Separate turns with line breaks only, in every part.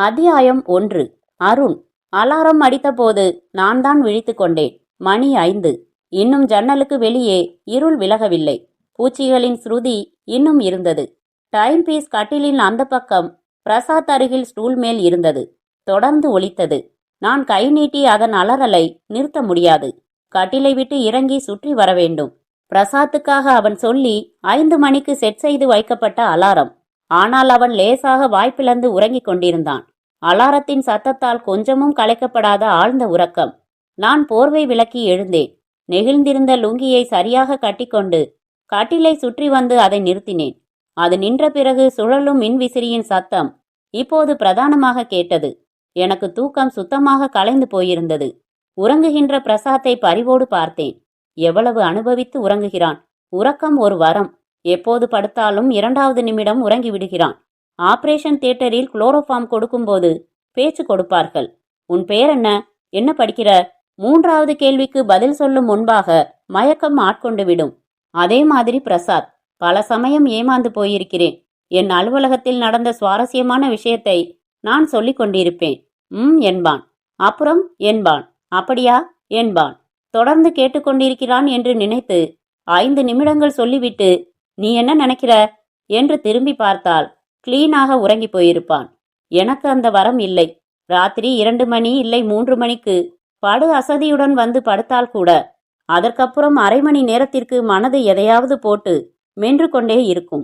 அத்தியாயம் 1. அருண். அலாரம் அடித்தபோது நான் தான் விழித்து கொண்டேன். மணி 5. இன்னும் ஜன்னலுக்கு வெளியே இருள் விலகவில்லை. பூச்சிகளின் ஸ்ருதி இன்னும் இருந்தது. டைம் பீஸ் கட்டிலின் அந்த பக்கம் பிரசாத் அருகில் ஸ்டூல் மேல் இருந்தது. தொடர்ந்து ஒலித்தது. நான் கை நீட்டி அதன் அலறலை நிறுத்த முடியாது. கட்டிலை விட்டு இறங்கி சுற்றி வர வேண்டும். பிரசாத்துக்காக அவன் சொல்லி 5 மணிக்கு செட் செய்து வைக்கப்பட்ட அலாரம். ஆனால் அவன் லேசாக வாய்ப்பிழந்து உறங்கிக் கொண்டிருந்தான். அலாரத்தின் சத்தத்தால் கொஞ்சமும் கலைக்கப்படாத ஆழ்ந்த உறக்கம். நான் போர்வை விலக்கி எழுந்தேன். நெகிழ்ந்திருந்த லுங்கியை சரியாக கட்டிக்கொண்டு கட்டிலை சுற்றி வந்து அதை நிறுத்தினேன். அது நின்ற பிறகு சுழலும் மின்விசிறியின் சத்தம் இப்போது பிரதானமாக கேட்டது. எனக்கு தூக்கம் சுத்தமாக கலைந்து போயிருந்தது. உறங்குகின்ற பிரசாத்தை பரிவோடு பார்த்தேன். எவ்வளவு அனுபவித்து உறங்குகிறான். உறக்கம் ஒரு வரம். எப்போது படுத்தாலும் 2வது நிமிடம் உறங்கிவிடுகிறான். ஆபரேஷன் தியேட்டரில் குளோரோஃபார்ம் கொடுக்கும்போது பேச்சு கொடுப்பார்கள். உன் பேர் என்ன? என்ன படிக்கிற? 3வது கேள்விக்கு பதில் சொல்லும் முன்பாக மயக்கம் ஆட்கொண்டு விடும். அதே மாதிரி பிரசாத். பல சமயம் ஏமாந்து போயிருக்கிறேன். என் அலுவலகத்தில் நடந்த சுவாரஸ்யமான விஷயத்தை நான் சொல்லிக் கொண்டிருப்பேன். என்பான். அப்புறம் என்பான். அப்படியா என்பான். தொடர்ந்து கேட்டுக்கொண்டிருக்கிறான் என்று நினைத்து 5 நிமிடங்கள் சொல்லிவிட்டு நீ என்ன நினைக்கிற என்று திரும்பி பார்த்தால் கிளீனாக உறங்கி போயிருப்பான். எனக்கு அந்த வரம் இல்லை. ராத்திரி 2 மணி இல்லை 3 மணிக்கு படு அசதியுடன் வந்து படுத்தால் கூட அதற்கப்புறம் அரை மணி நேரத்திற்கு மனது எதையாவது போட்டு மென்று கொண்டே இருக்கும்.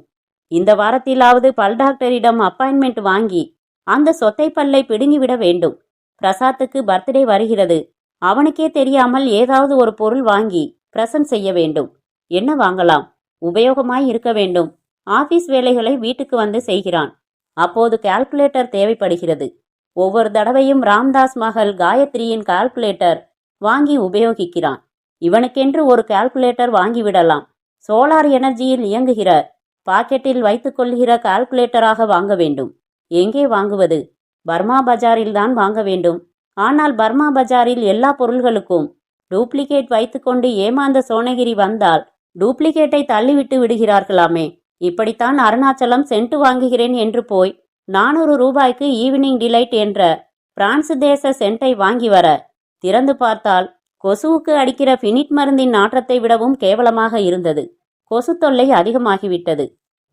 இந்த வாரத்திலாவது பல் டாக்டரிடம் அப்பாயின்மெண்ட் வாங்கி அந்த சொத்தை பல்லை பிடுங்கிவிட வேண்டும். பிரசாத்துக்கு பர்த்டே வருகிறது. அவனுக்கே தெரியாமல் ஏதாவது ஒரு பொருள் வாங்கி பிரசன்ட் செய்ய வேண்டும். என்ன வாங்கலாம்? உபயோகமாய் இருக்க வேண்டும். ஆபீஸ் வேலைகளை வீட்டுக்கு வந்து செய்கிறான். அப்போது கால்குலேட்டர் தேவைப்படுகிறது. ஒவ்வொரு தடவையும் ராம்தாஸ் மகள் காயத்ரியின் கால்குலேட்டர் வாங்கி உபயோகிக்கிறான். இவனுக்கென்று ஒரு கால்குலேட்டர் வாங்கிவிடலாம். சோலார் எனர்ஜியில் இயங்குகிற பாக்கெட்டில் வைத்துக் கொள்கிற கால்குலேட்டராக வாங்க வேண்டும். எங்கே வாங்குவது? பர்மா பஜாரில் தான் வாங்க வேண்டும். ஆனால் பர்மா பஜாரில் எல்லா பொருள்களுக்கும் டூப்ளிகேட் வைத்துக்கொண்டு ஏமாந்த சோனகிரி வந்தால் டூப்ளிகேட்டை தள்ளிவிட்டு விடுகிறார்களாமே. இப்படித்தான் அருணாச்சலம் சென்ட் வாங்குகிறேன் என்று போய் 400 ரூபாய்க்கு ஈவினிங் டிலைட் என்ற பிரான்ஸ் தேச சென்ட்டை வாங்கி வர திறந்து பார்த்தால் கொசுவுக்கு அடிக்கிற பினிட் மருந்தின் நாற்றத்தை விடவும் கேவலமாக இருந்தது. கொசு தொல்லை அதிகமாகிவிட்டது.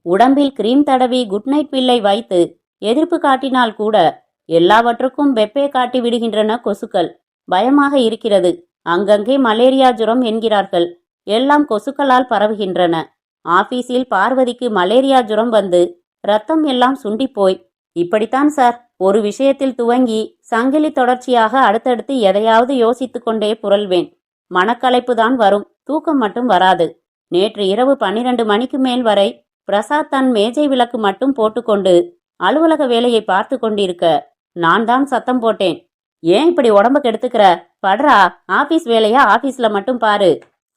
உடம்பில் கிரீம் தடவி குட் நைட் பில்லை வைத்து எதிர்ப்பு காட்டினால் கூட எல்லாவற்றுக்கும் வெப்பே காட்டி விடுகின்றன கொசுக்கள். பயமாக இருக்கிறது. அங்கங்கே மலேரியா ஜுரம் என்கிறார்கள். எல்லாம் கொசுக்களால் பரவுகின்றன. ஆபீஸில் பார்வதிக்கு மலேரியா ஜுரம் வந்து ரத்தம் எல்லாம் சுண்டிப்போய் இப்படித்தான் சார். ஒரு விஷயத்தில் துவங்கி சங்கிலி தொடர்ச்சியாக அடுத்தடுத்து எதையாவது யோசித்து கொண்டே புரள்வேன். மனக்களைப்பு தான் வரும். தூக்கம் மட்டும் வராது. நேற்று இரவு 12 மணிக்கு மேல் வரை பிரசாத் தன் மேஜை விளக்கு மட்டும் போட்டுக்கொண்டு அலுவலக வேலையை பார்த்து கொண்டிருக்க நான் தான் சத்தம் போட்டேன். ஏன் இப்படி உடம்பு கெடுத்துக்கிற? படுறா. ஆபீஸ் வேலையா ஆபீஸ்ல மட்டும் பாரு.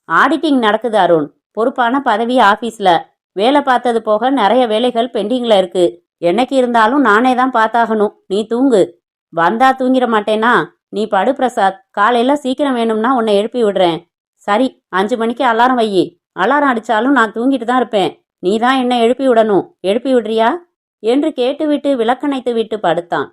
ஆடிட்டிங் நடக்குது அருண். பொறுப்பான பதவி ஆபீஸ்ல. வேலை பார்த்தது போக நிறைய வேலைகள் பெண்டிங்ல இருக்கு. என்னைக்கு இருந்தாலும் நானே தான் பார்த்தாகணும். நீ தூங்கு. வந்தா தூங்கிட மாட்டேனா? நீ படு பிரசாத். காலையில சீக்கிரம் வேணும்னா உன்னை எழுப்பி விடுறேன். சரி, 5 மணிக்கு அலாரம் வையி. அலாரம் அடிச்சாலும் நான் தூங்கிட்டு தான் இருப்பேன். நீ தான் என்னை எழுப்பி விடணும். எழுப்பி விடுறியா என்று கேட்டுவிட்டு விளக்கணைத்து விட்டு படுத்தான்.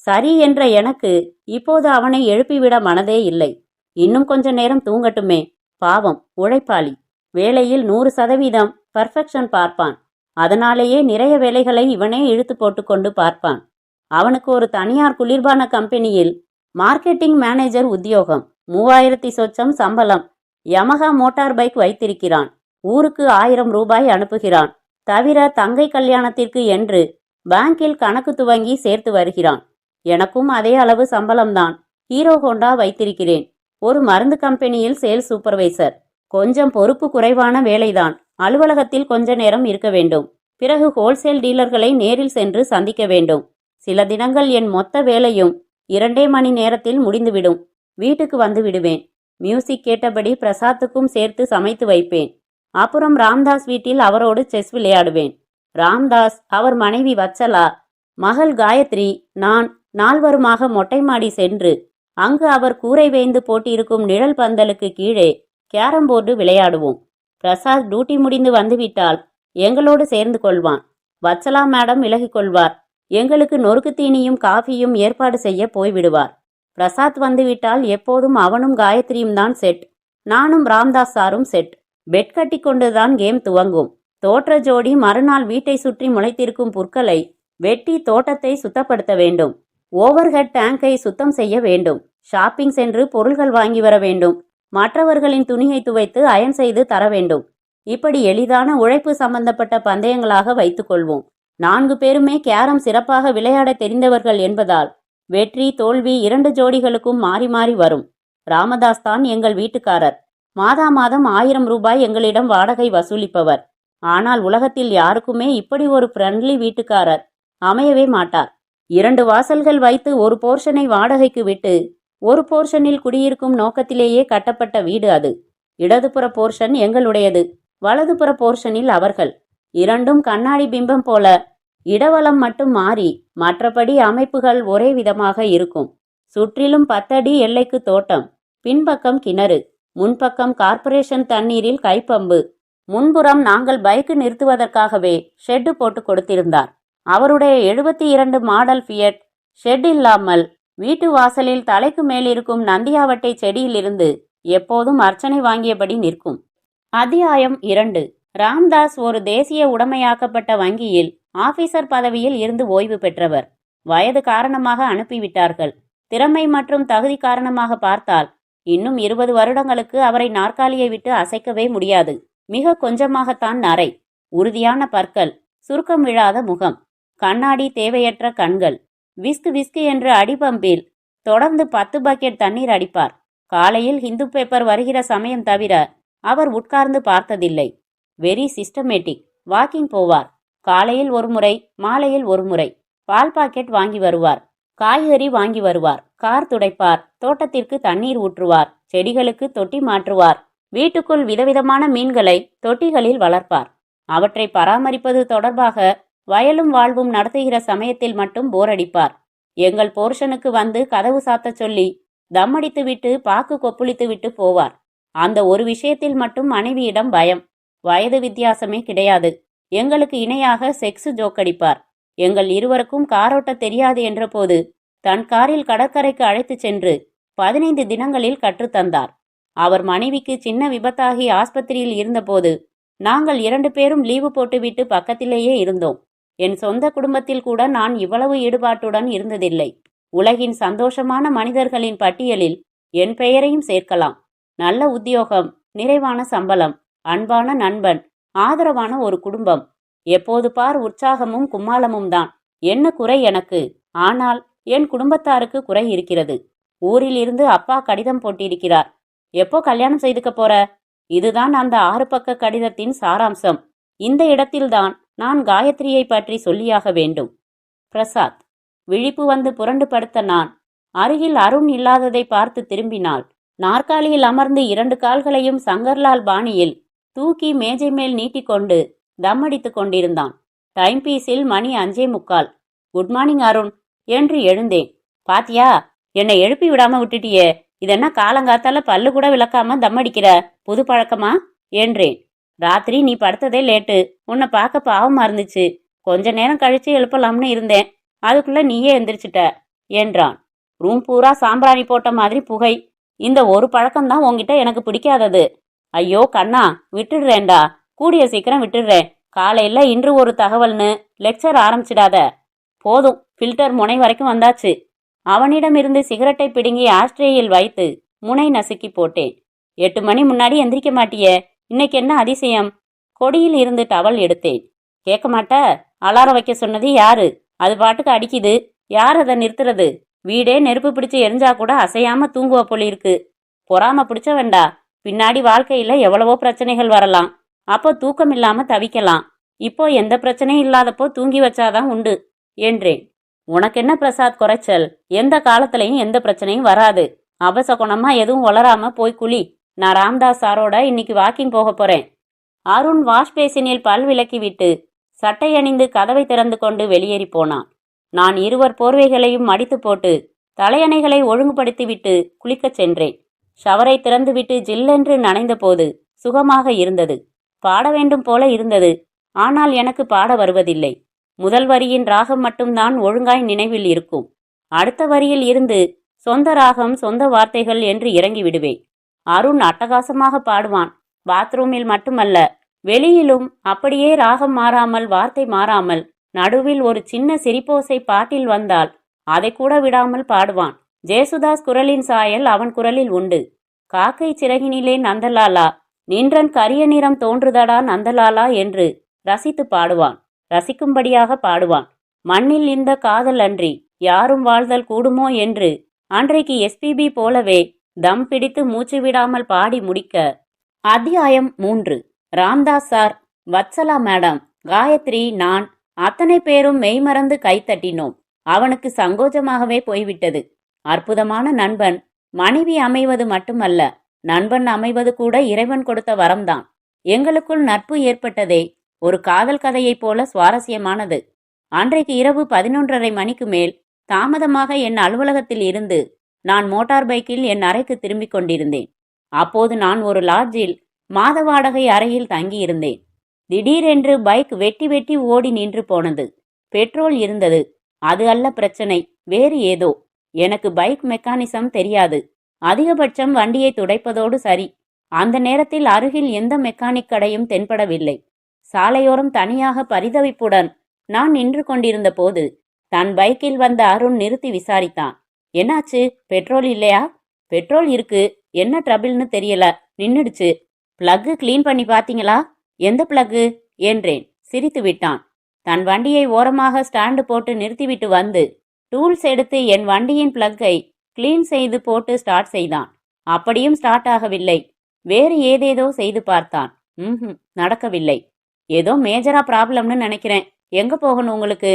சரி என்ற எனக்கு இப்போது அவனை எழுப்பிவிட மனதே இல்லை. இன்னும் கொஞ்ச நேரம் தூங்கட்டுமே. பாவம், உழைப்பாளி. வேலையில் 100% பர்ஃபெக்ஷன் பார்ப்பான். அதனாலேயே நிறைய வேலைகளை இவனே இழுத்து போட்டுக்கொண்டு பார்ப்பான். அவனுக்கு ஒரு தனியார் குளிர்பான கம்பெனியில் மார்க்கெட்டிங் மேனேஜர் உத்தியோகம். 3000 சொச்சம் சம்பளம். யமஹா மோட்டார் பைக் வைத்திருக்கிறான். ஊருக்கு 1000 ரூபாய் அனுப்புகிறான். தவிர தங்கை கல்யாணத்திற்கு என்று பேங்கில் கணக்கு துவங்கி சேர்த்து வருகிறான். எனக்கும் அதே அளவு சம்பளம்தான். ஹீரோ ஹோண்டா வைத்திருக்கிறேன். ஒரு மருந்து கம்பெனியில் சேல்ஸ் சூப்பர்வைசர். கொஞ்சம் பொறுப்பு குறைவான வேலைதான். அலுவலகத்தில் கொஞ்ச நேரம் இருக்க வேண்டும். பிறகு ஹோல்சேல் டீலர்களை நேரில் சென்று சந்திக்க வேண்டும். சில தினங்கள் என் மொத்த வேலையும் 2 மணி நேரத்தில் முடிந்துவிடும். வீட்டுக்கு வந்து விடுவேன். மியூசிக் கேட்டபடி பிரசாத்துக்கும் சேர்த்து சமைத்து வைப்பேன். அப்புறம் ராம்தாஸ் வீட்டில் அவரோடு செஸ் விளையாடுவேன். ராம்தாஸ், அவர் மனைவி வத்சலா, மகள் காயத்ரி, நான் 4வருமாக மொட்டை மாடி சென்று அங்கு அவர் கூரை வேய்ந்து போட்டிருக்கும் நிழல் பந்தலுக்கு கீழே கேரம் போர்டு விளையாடுவோம். பிரசாத் டியூட்டி முடிந்து வந்துவிட்டால் எங்களோடு சேர்ந்து கொள்வான். வத்சலா மேடம் விலகிக் கொள்வார். எங்களுக்கு நொறுக்கு தீனியும் காஃபியும் ஏற்பாடு செய்ய போய்விடுவார். பிரசாத் வந்துவிட்டால் எப்போதும் அவனும் காயத்ரியும் தான் செட். நானும் ராம்தாஸ் சாரும் செட். பெட் கட்டி கொண்டுதான் கேம் துவங்கும். தோற்ற ஜோடி மறுநாள் வீட்டை சுற்றி முளைத்திருக்கும் புற்களை வெட்டி தோட்டத்தை சுத்தப்படுத்த வேண்டும். ஓவர்ஹெட் டேங்கை சுத்தம் செய்ய வேண்டும். ஷாப்பிங் சென்று பொருள்கள் வாங்கி வர வேண்டும். மற்றவர்களின் துணியை துவைத்து அயன் செய்து தர வேண்டும். இப்படி எளிதான உழைப்பு சம்பந்தப்பட்ட பந்தயங்களாக வைத்துக்கொள்வோம். 4 பேருமே கேரம் சிறப்பாக விளையாட தெரிந்தவர்கள் என்பதால் வெற்றி தோல்வி 2 ஜோடிகளுக்கும் மாறி மாறி வரும். ராமதாஸ் தான் எங்கள் வீட்டுக்காரர். மாதா மாதம் 1000 ரூபாய் எங்களிடம் வாடகை வசூலிப்பவர். ஆனால் உலகத்தில் யாருக்குமே இப்படி ஒரு ஃப்ரெண்ட்லி வீட்டுக்காரர் அமையவே மாட்டார். 2 வாசல்கள் வைத்து ஒரு போர்ஷனை வாடகைக்கு விட்டு ஒரு போர்ஷனில் குடியிருக்கும் நோக்கத்திலேயே கட்டப்பட்ட வீடு அது. இடதுபுற போர்ஷன் எங்களுடையது, வலதுபுற போர்ஷனில் அவர்கள். இரண்டும் கண்ணாடி பிம்பம் போல. இடவலம் மட்டும் மாறி மற்றபடி அமைப்புகள் ஒரே விதமாக இருக்கும். சுற்றிலும் 10 அடி எல்லைக்கு தோட்டம், பின்பக்கம் கிணறு, முன்பக்கம் கார்ப்பரேஷன் தண்ணீரில் கைப்பம்பு. முன்புறம் நாங்கள் பைக்கு நிறுத்துவதற்காகவே ஷெட்டு போட்டு கொடுத்திருந்தார். அவருடைய 72 மாடல் ஃபியட் ஷெட் இல்லாமல் வீட்டு வாசலில் தலைக்கு மேலிருக்கும் நந்தியாவட்டை செடியிலிருந்து எப்போதும் அர்ச்சனை வாங்கியபடி நிற்கும். அத்தியாயம் 2. ராம்தாஸ் ஒரு தேசிய உடைமையாக்கப்பட்ட வங்கியில் ஆபீசர் பதவியில் இருந்து ஓய்வு பெற்றவர். வயது காரணமாக அனுப்பிவிட்டார்கள். திறமை மற்றும் தகுதி காரணமாக பார்த்தால் இன்னும் 20 வருடங்களுக்கு அவரை நாற்காலியை விட்டு அசைக்கவே முடியாது. மிக கொஞ்சமாகத்தான் நரை, உறுதியான பற்கள், சுருக்கம் விழாத முகம், கண்ணாடி தேவையற்ற கண்கள். விஸ்கு விஸ்கு என்று அடிபம்பில் தொடர்ந்து 10 பக்கெட் தண்ணீர் அடிப்பார். காலையில் ஹிந்து பேப்பர் வருகிற சமயம் தவிர அவர் உட்கார்ந்து பார்த்ததில்லை. Very systematic. வாக்கிங் போவார். காலையில் ஒரு முறை, மாலையில் ஒரு முறை. பால் பாக்கெட் வாங்கி வருவார். காய்கறி வாங்கி வருவார். கார் துடைப்பார். தோட்டத்திற்கு தண்ணீர் ஊற்றுவார். செடிகளுக்கு தொட்டி மாற்றுவார். வீட்டுக்குள் விதவிதமான மீன்களை தொட்டிகளில் வளர்ப்பார். அவற்றை பராமரிப்பது தொடர்பாக வயலும் வாழ்வும் நடத்துகிற சமயத்தில் மட்டும் போரடிப்பார். எங்கள் போர்ஷனுக்கு வந்து கதவு சாத்தச் சொல்லி தம்மடித்து விட்டு பாக்கு கொப்புளித்து விட்டு போவார். அந்த ஒரு விஷயத்தில் மட்டும் மனைவியிடம் பயம். வயது வித்தியாசமே கிடையாது. எங்களுக்கு இணையாக செக்ஸ் ஜோக்கடிப்பார். எங்கள் இருவருக்கும் காரோட்ட தெரியாது என்ற போது தன் காரில் கடற்கரைக்கு அழைத்து சென்று 15 தினங்களில் கற்றுத்தந்தார். அவர் மனைவிக்கு சின்ன விபத்தாகி ஆஸ்பத்திரியில் இருந்தபோது நாங்கள் 2 பேரும் லீவு போட்டுவிட்டு பக்கத்திலேயே இருந்தோம். என் சொந்த குடும்பத்தில் கூட நான் இவ்வளவு ஈடுபாட்டுடன் இருந்ததில்லை. உலகின் சந்தோஷமான மனிதர்களின் பட்டியலில் என் பெயரையும் சேர்க்கலாம். நல்ல உத்தியோகம், நிறைவான சம்பளம், அன்பான நண்பன், ஆதரவான ஒரு குடும்பம். எப்போது பார் உற்சாகமும் கும்மாளமும் தான். என்ன குறை எனக்கு? ஆனால் என் குடும்பத்தாருக்கு குறை இருக்கிறது. ஊரில் இருந்து அப்பா கடிதம் போட்டிருக்கிறார். எப்போ கல்யாணம் செய்துக்க போற? இதுதான் அந்த 6 பக்க கடிதத்தின் சாராம்சம். இந்த இடத்தில்தான் நான் காயத்ரியை பற்றி சொல்லியாக வேண்டும். பிரசாத். விழிப்பு வந்து புரண்டு படுத்த நான் அருகில் அருண் இல்லாததை பார்த்து திரும்பினாள். நாற்காலியில் அமர்ந்து 2 கால்களையும் சங்கர்லால் பாணியில் தூக்கி மேஜை மேல் நீட்டிக்கொண்டு தம்மடித்து கொண்டிருந்தான். டைம்பீஸில் மணி 5:45. குட் மார்னிங் அருண் என்று எழுந்தேன். பாத்தியா, என்னை எழுப்பி விடாம விட்டுட்டியே. இதென்ன காலங்காத்தால பல்லு கூட விளக்காம தம்மடிக்கிற? புது பழக்கமா என்றேன். ராத்திரி நீ படுத்ததே லேட்டு. உன்னை பார்க்க பாவமா இருந்துச்சு. கொஞ்ச நேரம் கழிச்சு எழுப்பலாம்னு இருந்தேன். அதுக்குள்ள நீயே எந்திரிச்சிட்ட என்றான். ரூம் பூரா சாம்பிராணி போட்ட மாதிரி புகை. இந்த ஒரு பழக்கம்தான் உன்கிட்ட எனக்கு பிடிக்காதது. ஐயோ கண்ணா, விட்டுடுறேன்டா. கூடிய சீக்கிரம் விட்டுடுறேன். காலையில இன்று ஒரு தகவல்னு லெக்சர் ஆரம்பிச்சிடாத. போதும், ஃபில்டர் முனை வரைக்கும் வந்தாச்சு. அவனிடமிருந்து சிகரெட்டை பிடுங்கி ஆஸ்ட்ரேயில் வைத்து முனை நசுக்கி போட்டேன். 8 மணி முன்னாடி எந்திரிக்க மாட்டியே, இன்னைக்கு என்ன அதிசயம்? கொடியில் இருந்து டவல் எடுத்தேன். கேட்க மாட்ட? அலாரம் வைக்க சொன்னது யாரு? அது பாட்டுக்கு அடிக்குது. யார் அதை நிறுத்துறது? வீடே நெருப்பு பிடிச்சு எரிஞ்சா கூட அசையாம தூங்குவ போல இருக்கு. பொறாம பிடிச்ச வேண்டா. பின்னாடி வாழ்க்கையில எவ்வளவோ பிரச்சனைகள் வரலாம். அப்போ தூக்கம் இல்லாம தவிக்கலாம். இப்போ எந்த பிரச்சனையும் இல்லாதப்போ தூங்கி வச்சாதான் உண்டு என்றேன். உனக்கு என்ன பிரசாத் குறைச்சல்? எந்த காலத்திலையும் எந்த பிரச்சனையும் வராது. அபசகுணமா எதுவும் வளராம போய் குளி. நான் ராம்தாஸ் சாரோட இன்னைக்கு வாக்கிங் போக போறேன். அருண் வாஷ் பேசினில் பல் விலக்கி விட்டு சட்டை அணிந்து கதவை திறந்து கொண்டு வெளியேறி போனான். நான் இருவர் போர்வைகளையும் மடித்து போட்டு தலையணைகளை ஒழுங்குபடுத்திவிட்டு குளிக்கச் சென்றேன். ஷவரை திறந்துவிட்டு ஜில்லென்று நனைந்த போது சுகமாக இருந்தது. பாட வேண்டும் போல இருந்தது. ஆனால் எனக்கு பாட வருவதில்லை. முதல் வரியின் ராகம் மட்டும்தான் ஒழுங்காய் நினைவில் இருக்கும். அடுத்த வரியில் இருந்து சொந்த ராகம் சொந்த வார்த்தைகள் என்று இறங்கி விடுவேன். அருண் அட்டகாசமாக பாடுவான். பாத்ரூமில் மட்டுமல்ல, வெளியிலும் அப்படியே ராகம் மாறாமல் வார்த்தை மாறாமல் நடுவில் ஒரு சின்ன சிரிப்போசை பாட்டில் வந்தால் அதை கூட விடாமல் பாடுவான். ஜேசுதாஸ் குரலின் சாயல் அவன் குரலில் உண்டு. காக்கை சிறகினிலே நந்தலாலா, நின்றன் கரிய நிறம் தோன்றுதடா நந்தலாலா என்று ரசித்து பாடுவான். ரசிக்கும்படியாக பாடுவான். மண்ணில் இந்த காதல் அன்றி யாரும் வாழ்தல் கூடுமோ என்று அன்றைக்கு எஸ்பிபி போலவே தம் பிடித்து மூச்சு விடாமல் பாடி முடிக்க. அத்தியாயம் 3. ராம்தாஸ் சார், வத்சலா மேடம், காயத்ரி, நான் அத்தனை பேரும் மெய்மறந்து கைத்தட்டினோம். அவனுக்கு சங்கோஜமாகவே போய்விட்டது. அற்புதமான நண்பன். மனைவி அமைவது மட்டுமல்ல, நண்பன் அமைவது கூட இறைவன் கொடுத்த வரம்தான். எங்களுக்குள் நட்பு ஏற்பட்டதே ஒரு காதல் கதையைப் போல சுவாரஸ்யமானது. அன்றைக்கு இரவு 11:30 மணிக்கு மேல் தாமதமாக என் அலுவலகத்தில் இருந்து நான் மோட்டார் பைக்கில் என் அறைக்கு திரும்பிக் கொண்டிருந்தேன். அப்போது நான் ஒரு லாட்ஜில் மாத வாடகை அறையில் தங்கியிருந்தேன். திடீரென்று பைக் வெட்டி வெட்டி ஓடி நின்று போனது. பெட்ரோல் இருந்தது. அது அல்ல பிரச்சனை, வேறு ஏதோ. எனக்கு பைக் மெக்கானிசம் தெரியாது. அதிகபட்சம் வண்டியை துடைப்பதோடு சரி. அந்த நேரத்தில் அருகில் எந்த மெக்கானிக் கடையும் தென்படவில்லை. சாலையோரம் தனியாக பரிதவிப்புடன் நான் நின்று கொண்டிருந்த போது தன் பைக்கில் வந்த அருண் நிறுத்தி விசாரித்தான். என்னாச்சு, பெட்ரோல் இல்லையா? பெட்ரோல் இருக்கு, என்ன ட்ரபிள்னு தெரியல, நின்னுடுச்சு. பிளக்கு கிளீன் பண்ணி பாத்தீங்களா? எந்த பிளக்கு என்றேன். சிரித்து விட்டான். தன் வண்டியை ஓரமாக ஸ்டாண்டு போட்டு நிறுத்திவிட்டு வந்து டூல்ஸ் எடுத்து என் வண்டியின் பிளக்கை கிளீன் செய்து போட்டு ஸ்டார்ட் செய்தான். அப்படியும் ஸ்டார்ட் ஆகவில்லை. வேறு ஏதேதோ செய்து பார்த்தான். நடக்கவில்லை. ஏதோ மேஜரா ப்ராப்ளம்னு நினைக்கிறேன். எங்க போகணும் உங்களுக்கு?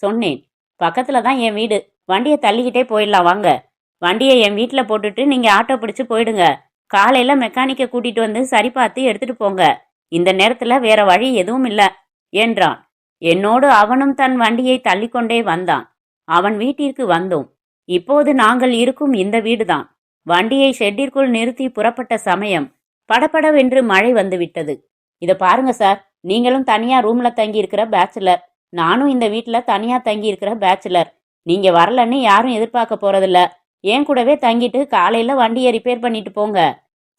சொன்னேன். பக்கத்துல தான் என் வீடு. வண்டியை தள்ளிக்கிட்டே போயிடலாம் வாங்க. வண்டியை என் வீட்டில் போட்டுட்டு நீங்க ஆட்டோ பிடிச்சு போயிடுங்க. காலையில மெக்கானிக்கை கூட்டிட்டு வந்து சரி பார்த்து எடுத்துட்டு போங்க. இந்த நேரத்துல வேற வழி எதுவும் இல்ல என்றான். என்னோடு அவனும் தன் வண்டியை தள்ளிக்கொண்டே வந்தான். அவன் வீட்டிற்கு வந்தோம். இப்போது நாங்கள் இருக்கும் இந்த வீடுதான். வண்டியை ஷெட்டிற்குள் நிறுத்தி புறப்பட்ட சமயம் படபடவென்று மழை வந்துவிட்டது. இதை பாருங்க சார், நீங்களும் தனியா ரூம்ல தங்கி இருக்கிற பேச்சுலர், நானும் இந்த வீட்டில் தனியா தங்கி இருக்கிற பேச்சுலர். நீங்க வரலன்னு யாரும் எதிர்பார்க்க போறதில்ல. என் கூடவே தங்கிட்டு காலையில வண்டியை ரிப்பேர் பண்ணிட்டு போங்க.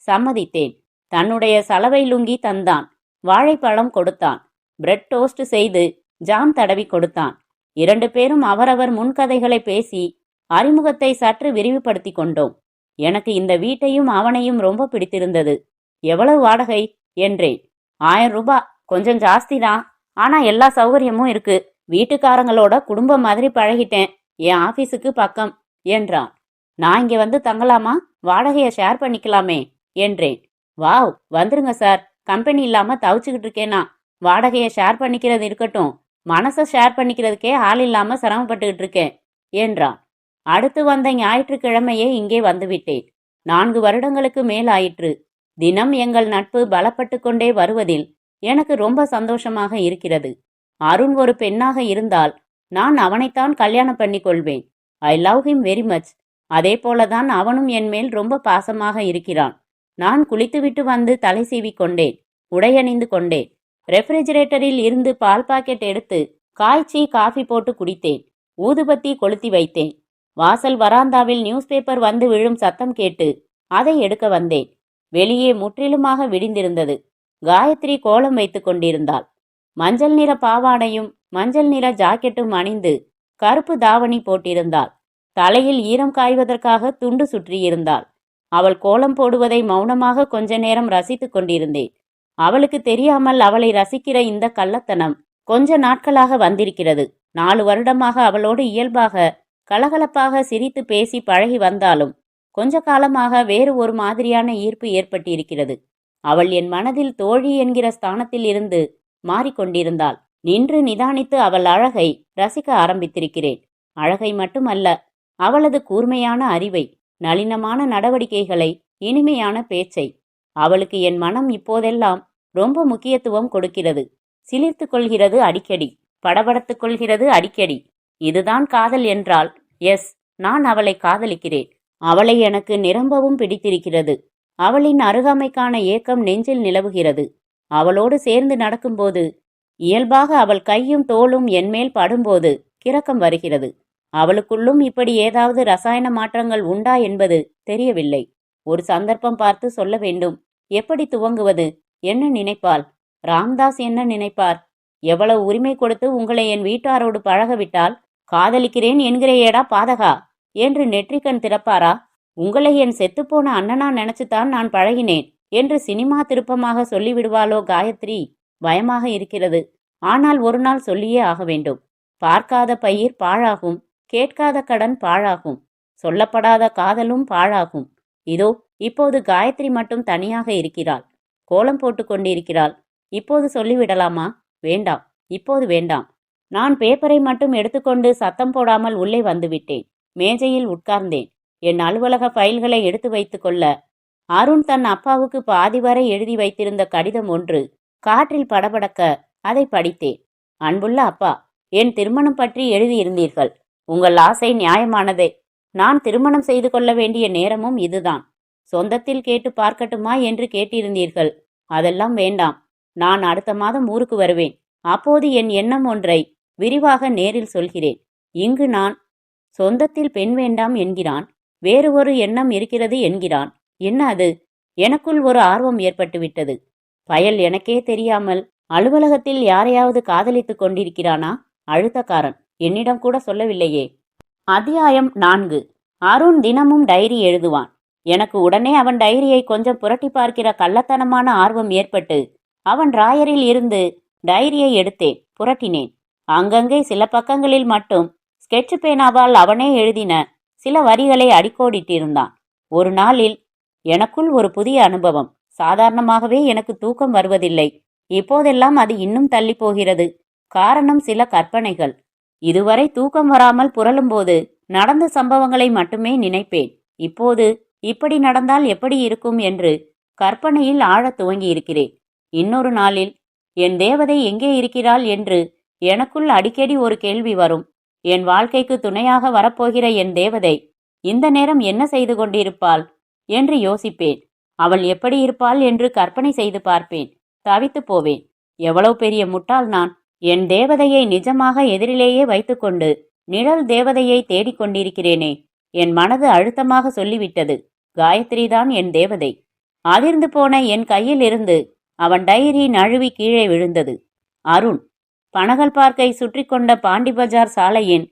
சம்மதித்தேன். தன்னுடைய சலவை லுங்கி தந்தான். வாழைப்பழம் கொடுத்தான். பிரெட் டோஸ்ட் செய்து ஜாம் தடவி கொடுத்தான். 2 பேரும் அவரவர் முன்கதைகளை பேசி அறிமுகத்தை சற்று விரிவுபடுத்தி கொண்டோம். எனக்கு இந்த வீட்டையும் அவனையும் ரொம்ப பிடித்திருந்தது. எவ்வளவு வாடகை என்றேன். 1000 ரூபாய். கொஞ்சம் ஜாஸ்தி தான், ஆனா எல்லா சௌகரியமும் இருக்கு. வீட்டுக்காரங்களோட குடும்பம் மாதிரி பழகிட்டேன். என் ஆபீஸுக்கு பக்கம் என்றான். நான் இங்க வந்து தங்கலாமா? வாடகையை ஷேர் பண்ணிக்கலாமே என்றேன். வாவ், வந்துருங்க சார். கம்பெனி இல்லாம தவிச்சுக்கிட்டு இருக்கேனா? வாடகையை ஷேர் பண்ணிக்கிறது இருக்கட்டும், மனசை ஷேர் பண்ணிக்கிறதுக்கே ஆள் இல்லாம சிரமப்பட்டுக்கிட்டு இருக்கேன் என்றான். அடுத்து வந்த ஞாயிற்றுக்கிழமையே இங்கே வந்துவிட்டேன். 4 வருடங்களுக்கு மேல் ஆயிற்று. தினம் எங்கள் நட்பு பலப்பட்டு கொண்டே வருவதில் எனக்கு ரொம்ப சந்தோஷமாக இருக்கிறது. அருண் ஒரு பெண்ணாக இருந்தால் நான் அவனைத்தான் கல்யாணம் பண்ணி கொள்வேன். I love him very much. அதே போலதான் அவனும் என் மேல் ரொம்ப பாசமாக இருக்கிறான். நான் குளித்துவிட்டு வந்து தலை சீவி கொண்டேன். உடையணிந்து கொண்டேன். ரெஃப்ரிஜரேட்டரில் இருந்து பால் பாக்கெட் எடுத்து காய்ச்சி காஃபி போட்டு குடித்தேன். ஊதுபத்தி கொளுத்தி வைத்தேன். வாசல் வராந்தாவில் நியூஸ் பேப்பர் வந்து விழும் சத்தம் கேட்டு அதை எடுக்க வந்தேன். வெளியே முற்றிலுமாக விடிந்திருந்தது. காயத்ரி கோலம் வைத்து கொண்டிருந்தாள். மஞ்சள் நிற பாவாடையும் மஞ்சள் நிற ஜாக்கெட்டும் அணிந்து கருப்பு தாவணி போட்டிருந்தாள். தலையில் ஈரம் காய்வதற்காக துண்டு சுற்றியிருந்தாள். அவள் கோலம் போடுவதை மௌனமாக கொஞ்ச நேரம் ரசித்து கொண்டிருந்தேன். அவளுக்கு தெரியாமல் அவளை ரசிக்கிற இந்த கள்ளத்தனம் கொஞ்ச நாட்களாக வந்திருக்கிறது. 4 வருடமாக அவளோடு இயல்பாக கலகலப்பாக சிரித்து பேசி பழகி வந்தாலும் கொஞ்ச காலமாக வேறு ஒரு மாதிரியான ஈர்ப்பு ஏற்பட்டிருக்கிறது. அவள் என் மனதில் தோழி என்கிற ஸ்தானத்தில் இருந்து மாறிக்கொண்டிருந்தாள். நின்று நிதானித்து அவள் அழகை ரசிக்க ஆரம்பித்திருக்கிறேன். அழகை மட்டுமல்ல, அவளது கூர்மையான அறிவை, நளினமான நடவடிக்கைகளை, இனிமையான பேச்சை. அவளுக்கு என் மனம் இப்போதெல்லாம் ரொம்ப முக்கியத்துவம் கொடுக்கிறது. சிலிர்த்து கொள்கிறது அடிக்கடி, படபடத்துக் கொள்கிறது அடிக்கடி. இதுதான் காதல் என்றால் எஸ், நான் அவளை காதலிக்கிறேன். அவளை எனக்கு நிரம்பவும் பிடித்திருக்கிறது. அவளின் அருகாமைக்கான ஏக்கம் நெஞ்சில் நிலவுகிறது. அவளோடு சேர்ந்து நடக்கும்போது இயல்பாக அவள் கையும் தோளும் என்மேல் படும்போது கிறக்கம் வருகிறது. அவளுக்குள்ளும் இப்படி ஏதாவது ரசாயன மாற்றங்கள் உண்டா என்பது தெரியவில்லை. ஒரு சந்தர்ப்பம் பார்த்து சொல்ல வேண்டும். எப்படி துவங்குவது? என்ன நினைப்பாள்? ராம்தாஸ் என்ன நினைப்பார்? எவ்வளவு உரிமை கொடுத்து உங்களை என் வீட்டாரோடு பழகவிட்டால் காதலிக்கிறேன் என்கிறையேடா பாதகா என்று நெற்றிக்கண் திறப்பாரா? உங்களை என் செத்துப்போன அண்ணனா நினைச்சுத்தான் நான் பழகினேன் என்று சினிமா திருப்பமாக சொல்லிவிடுவாளோ காயத்ரி? பயமாக இருக்கிறது. ஆனால் ஒரு நாள் சொல்லியே ஆக வேண்டும். பார்க்காத பயிர் பாழாகும், கேட்காத கடன் பாழாகும், சொல்லப்படாத காதலும் பாழாகும். இதோ இப்போது காயத்ரி மட்டும் தனியாக இருக்கிறாள். கோலம் போட்டு கொண்டிருக்கிறாள். இப்போது சொல்லிவிடலாமா? வேண்டாம், இப்போது வேண்டாம். நான் பேப்பரை மட்டும் எடுத்துக்கொண்டு சத்தம் போடாமல் உள்ளே வந்துவிட்டேன். மேஜையில் உட்கார்ந்தேன். என் அலுவலக ஃபைல்களை எடுத்து வைத்து கொள்ள அருண் தன் அப்பாவுக்கு பாதி வரை எழுதி வைத்திருந்த கடிதம் ஒன்று காற்றில் படபடக்க அதை படித்தேன். அன்புள்ள அப்பா, என் திருமணம் பற்றி எழுதியிருந்தீர்கள். உங்கள் ஆசை நியாயமானதே. நான் திருமணம் செய்து கொள்ள வேண்டிய நேரமும் இதுதான். சொந்தத்தில் கேட்டு பார்க்கட்டுமா என்று கேட்டிருந்தீர்கள். அதெல்லாம் வேண்டாம். நான் அடுத்த மாதம் ஊருக்கு வருவேன். அப்போது என் எண்ணம் ஒன்றை விரிவாக நேரில் சொல்கிறேன். இங்கு நான் சொந்தத்தில் பெண் வேண்டாம் என்கிறான். வேறு ஒரு எண்ணம் இருக்கிறது என்கிறான். என்ன அது? எனக்குள் ஒரு ஆர்வம் ஏற்பட்டுவிட்டது. பயல் எனக்கே தெரியாமல் அலுவலகத்தில் யாரையாவது காதலித்துக் கொண்டிருக்கிறானா? அழுத்தக்காரன். என்னிடம் கூட சொல்லவில்லையே. அத்தியாயம் 4. அருண் தினமும் டைரி எழுதுவான். எனக்கு உடனே அவன் டைரியை கொஞ்சம் புரட்டி பார்க்கிற கள்ளத்தனமான ஆர்வம் ஏற்பட்டு அவன் ராயரில் இருந்து டைரியை எடுத்தேன், புரட்டினேன். அங்கங்கே சில பக்கங்களில் மட்டும் ஸ்கெட்ச் பேனாவால் அவனே எழுதின சில வரிகளை அடிக்கோடிட்டிருந்தான். ஒரு நாளில் எனக்குள் ஒரு புதிய அனுபவம். சாதாரணமாகவே எனக்கு தூக்கம் வருவதில்லை. இப்போதெல்லாம் அது இன்னும் தள்ளி போகிறது. காரணம் சில கற்பனைகள். இதுவரை தூக்கம் வராமல் புரளும்போது நடந்த சம்பவங்களை மட்டுமே நினைப்பேன். இப்போது இப்படி நடந்தால் எப்படி இருக்கும் என்று கற்பனையில் ஆழத் துவங்கியிருக்கிறேன். இன்னொரு நாளில் என் தேவதை எங்கே இருக்கிறாள் என்று எனக்குள் அடிக்கடி ஒரு கேள்வி வரும். என் வாழ்க்கைக்கு துணையாக வரப்போகிற என் தேவதை இந்த நேரம் என்ன செய்து கொண்டிருப்பாள் என்று யோசிப்பேன். அவள் எப்படி இருப்பாள் என்று கற்பனை செய்து பார்ப்பேன். தவித்து போவேன். எவ்வளவு பெரிய முட்டாள் நான்! என் தேவதையை நிஜமாக எதிரிலேயே வைத்துக்கொண்டு நிழல் தேவதையை தேடிக்கொண்டிருக்கிறேனே. என் மனது அழுத்தமாக சொல்லிவிட்டது, காயத்ரிதான் என் தேவதை. அதிர்ந்து போன என் கையில் இருந்து அவன் டைரி நழுவி கீழே விழுந்தது. அருண். பனகல் பார்க்கை சுற்றி கொண்ட பாண்டி பஜார் சாலையின்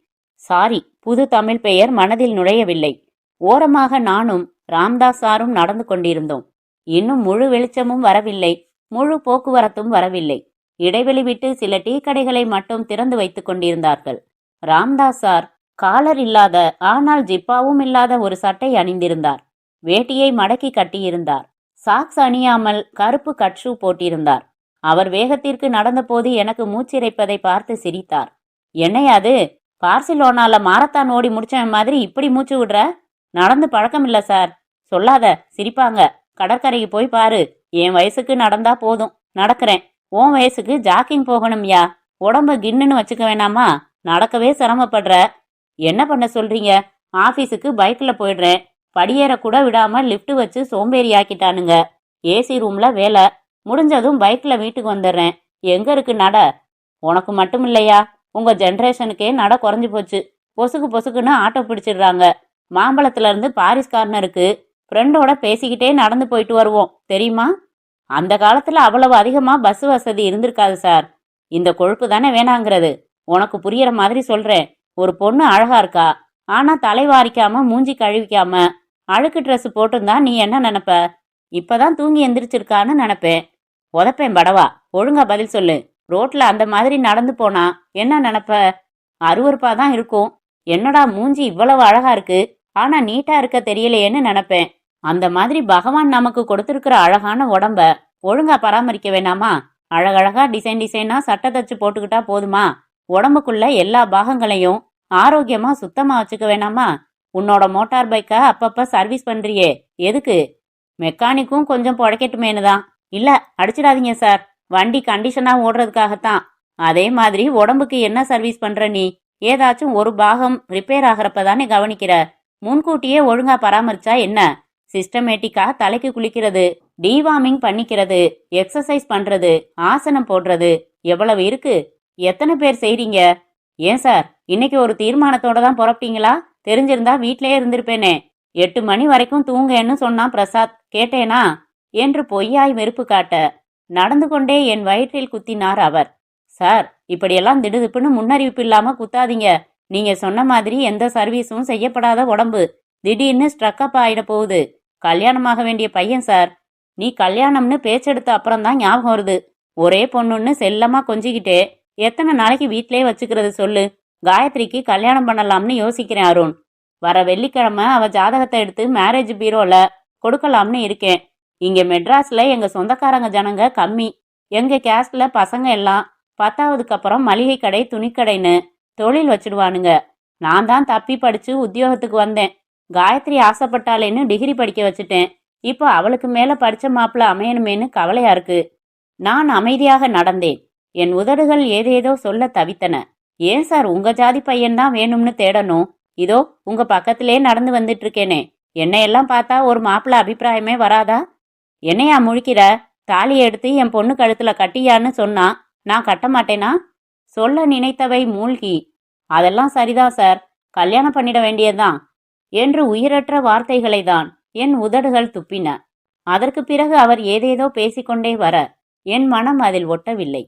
புது தமிழ் பெயர் மனதில் நுழையவில்லை. ஓரமாக நானும் ராம்தாஸ் சாரும் நடந்து கொண்டிருந்தோம். இன்னும் முழு வெளிச்சமும் வரவில்லை, முழு போக்குவரத்தும் வரவில்லை. இடைவெளி விட்டு சில டீ கடைகளை மட்டும் திறந்து வைத்துக் கொண்டிருந்தார்கள். ராம்தாஸ் சார் காலர் இல்லாத, ஆனால் ஜிப்பாவும் இல்லாத ஒரு சட்டை அணிந்திருந்தார். வேட்டியை மடக்கி கட்டியிருந்தார். சாக்ஸ் அணியாமல் கருப்பு கட்ஷூ போட்டிருந்தார். அவர் வேகத்திற்கு நடந்தபோது எனக்கு மூச்சிறைப்பதை பார்த்து சிரித்தார். என்னை அது பார்சிலோனால மாரத்தான் ஓடி முடிச்சவன் மாதிரி இப்படி மூச்சு விடுற? நடந்து பழக்கம் இல்ல சார். சொல்லாத, சிரிப்பாங்க. கடற்கரைக்கு போய் பாரு. என் வயசுக்கு நடந்தா போதும், நடக்கிறேன். உன் வயசுக்கு ஜாக்கிங் போகணும்யா. உடம்ப கின்னுன்னு வச்சுக்க வேணாமா? நடக்கவே சிரமப்படுற. என்ன பண்ண சொல்றீங்க? ஆபீஸுக்கு பைக்ல போயிடுறேன். படியேற கூட விடாம லிப்ட் வச்சு சோம்பேறி ஆக்கிட்டானுங்க. ஏசி ரூம்ல வேலை முடிஞ்சதும் பைக்ல வீட்டுக்கு வந்துடுறேன். எங்க இருக்கு நட? உனக்கு மட்டும் இல்லையா, உங்க ஜென்ரேஷனுக்கே நட குறைஞ்சு போச்சு. பொசுக்குன்னு ஆட்டோ பிடிச்சிடுறாங்க. மாம்பழத்துல இருந்து பாரிஸ் கார்னருக்கு ஃப்ரெண்டோட பேசிக்கிட்டே நடந்து போயிட்டு வருவோம், தெரியுமா? அந்த காலத்துல அவ்வளவு அதிகமா பஸ் வசதி இருந்திருக்காது சார். இந்த கொழுப்பு தானே வேணாங்கிறது. உனக்கு புரியற மாதிரி சொல்றேன். ஒரு பொண்ணு அழகா இருக்கா, ஆனா தலை வாரிக்காம மூஞ்சி கழுவிக்காம அழுக்கு ட்ரெஸ் போட்டுருந்தா நீ என்ன நினைப்ப? இப்பதான் தூங்கி எந்திரிச்சிருக்கான்னு நினைப்பேன். உதப்பேன் படவா. ஒழுங்கா பதில் சொல்லு. ரோட்ல அந்த மாதிரி நடந்து போனா என்ன நினைப்ப? அருவருப்பாதான் இருக்கும். என்னடா மூஞ்சி இவ்வளவு அழகா இருக்கு, ஆனா நீட்டா இருக்க தெரியலையேன்னு நினைப்பேன். அந்த மாதிரி பகவான் நமக்கு கொடுத்திருக்கிற அழகான உடம்ப ஒழுங்கா பராமரிக்க வேணாமா? அழகழகா டிசைனா சட்டை தச்சு போட்டுக்கிட்டா போதுமா? உடம்புக்குள்ள எல்லா பாகங்களையும் ஆரோக்கியமா சுத்தமா வச்சுக்க வேணாமா? உன்னோட மோட்டார் பைக்க அப்பப்ப சர்வீஸ் பண்றியே, எதுக்கு? மெக்கானிக்கும் கொஞ்சம் புழைக்கட்டுமேனு தான். இல்ல, அடிச்சிடாதீங்க சார், வண்டி கண்டிஷனா ஓடுறதுக்காகத்தான். அதே மாதிரி உடம்புக்கு என்ன சர்வீஸ் பண்ற நீ? ஏதாச்சும் ஒரு பாகம் ரிப்பேர் ஆகிறப்பதானே கவனிக்கிற. முன்கூட்டியே ஒழுங்கா பராமரிச்சா என்ன? சிஸ்டமேட்டிக்கா தலைக்கு குளிக்கிறது, டீவார்மிங் பண்ணிக்கிறது, எக்ஸசைஸ் பண்றது, ஆசனம் போடுறது, எவ்வளவு இருக்கு? எத்தனை பேர் செய்றீங்க? ஏன் சார், இன்னைக்கு ஒரு தீர்மானத்தோட தான் புறப்பட்டீங்களா? தெரிஞ்சிருந்தா வீட்லயே இருந்திருப்பேனே. 8 மணி வரைக்கும் தூங்கன்னு சொன்னான் பிரசாத், கேட்டேனா என்று பொய்யாய் வெறுப்பு காட்ட நடந்து கொண்டே என் வயிற்றில் குத்தினார் அவர். சார், இப்படியெல்லாம் திடுதிப்புன்னு முன்னறிவிப்பு இல்லாம குத்தாதீங்க. நீங்க சொன்ன மாதிரி எந்த சர்வீஸும் செய்யப்படாத உடம்பு திடீர்னு ஸ்ட்ரக்கப் ஆயிட போகுது. கல்யாணமாக வேண்டிய பையன் சார். நீ கல்யாணம்னு பேச்செடுத்த அப்புறம்தான் ஞாபகம் வருது. ஒரே பொண்ணுன்னு செல்லமா கொஞ்சிக்கிட்டே எத்தனை நாளைக்கு வீட்லயே வச்சுக்கிறது சொல்லு? காயத்ரிக்கு கல்யாணம் பண்ணலாம்னு யோசிக்கிறேன் அருண். வர வெள்ளிக்கிழமை அவ ஜாதகத்தை எடுத்து மேரேஜ் பீரோல கொடுக்கலாம்னு இருக்கேன். இங்க மெட்ராஸ்ல எங்க சொந்தக்காரங்க ஜனங்க கம்மி. எங்க கேஸ்ட்ல பசங்க எல்லாம் 10ஆவதுக்கு அப்புறம் மளிகை கடை துணிக்கடைன்னு தொழில் வச்சிடுவானுங்க. நான் தான் தப்பி படிச்சு உத்தியோகத்துக்கு வந்தேன். காயத்ரி ஆசைப்பட்டாலேன்னு டிகிரி படிக்க வச்சுட்டேன். இப்போ அவளுக்கு மேல படிச்ச மாப்பிள்ள அமையணுமேன்னு கவலையா இருக்கு. நான் அமைதியாக நடந்தேன். என் உதடுகள் ஏதேதோ சொல்ல தவித்தன. ஏன் சார், உங்க ஜாதி பையன்தான் வேணும்னு தேடணும்? இதோ உங்க பக்கத்திலே நடந்து வந்துட்டு இருக்கேனே. என்னையெல்லாம் பார்த்தா ஒரு மாப்பிள்ள அபிப்பிராயமே வராதா? என்னையா முழிக்கிற? தாலியை எடுத்து என் பொண்ணு கழுத்துல கட்டியான்னு சொன்னா நான் கட்ட மாட்டேனா? சொல்ல நினைத்தவை மூழ்கி, அதெல்லாம் சரிதான் சார், கல்யாணம் பண்ணிட வேண்டியதுதான் என்று உயிரற்ற வார்த்தைகளை தான் என் உதடுகள் துப்பின. அதற்கு பிறகு அவர் ஏதேதோ பேசிக்கொண்டே வர என் மனம் அதில் ஒட்டவில்லை.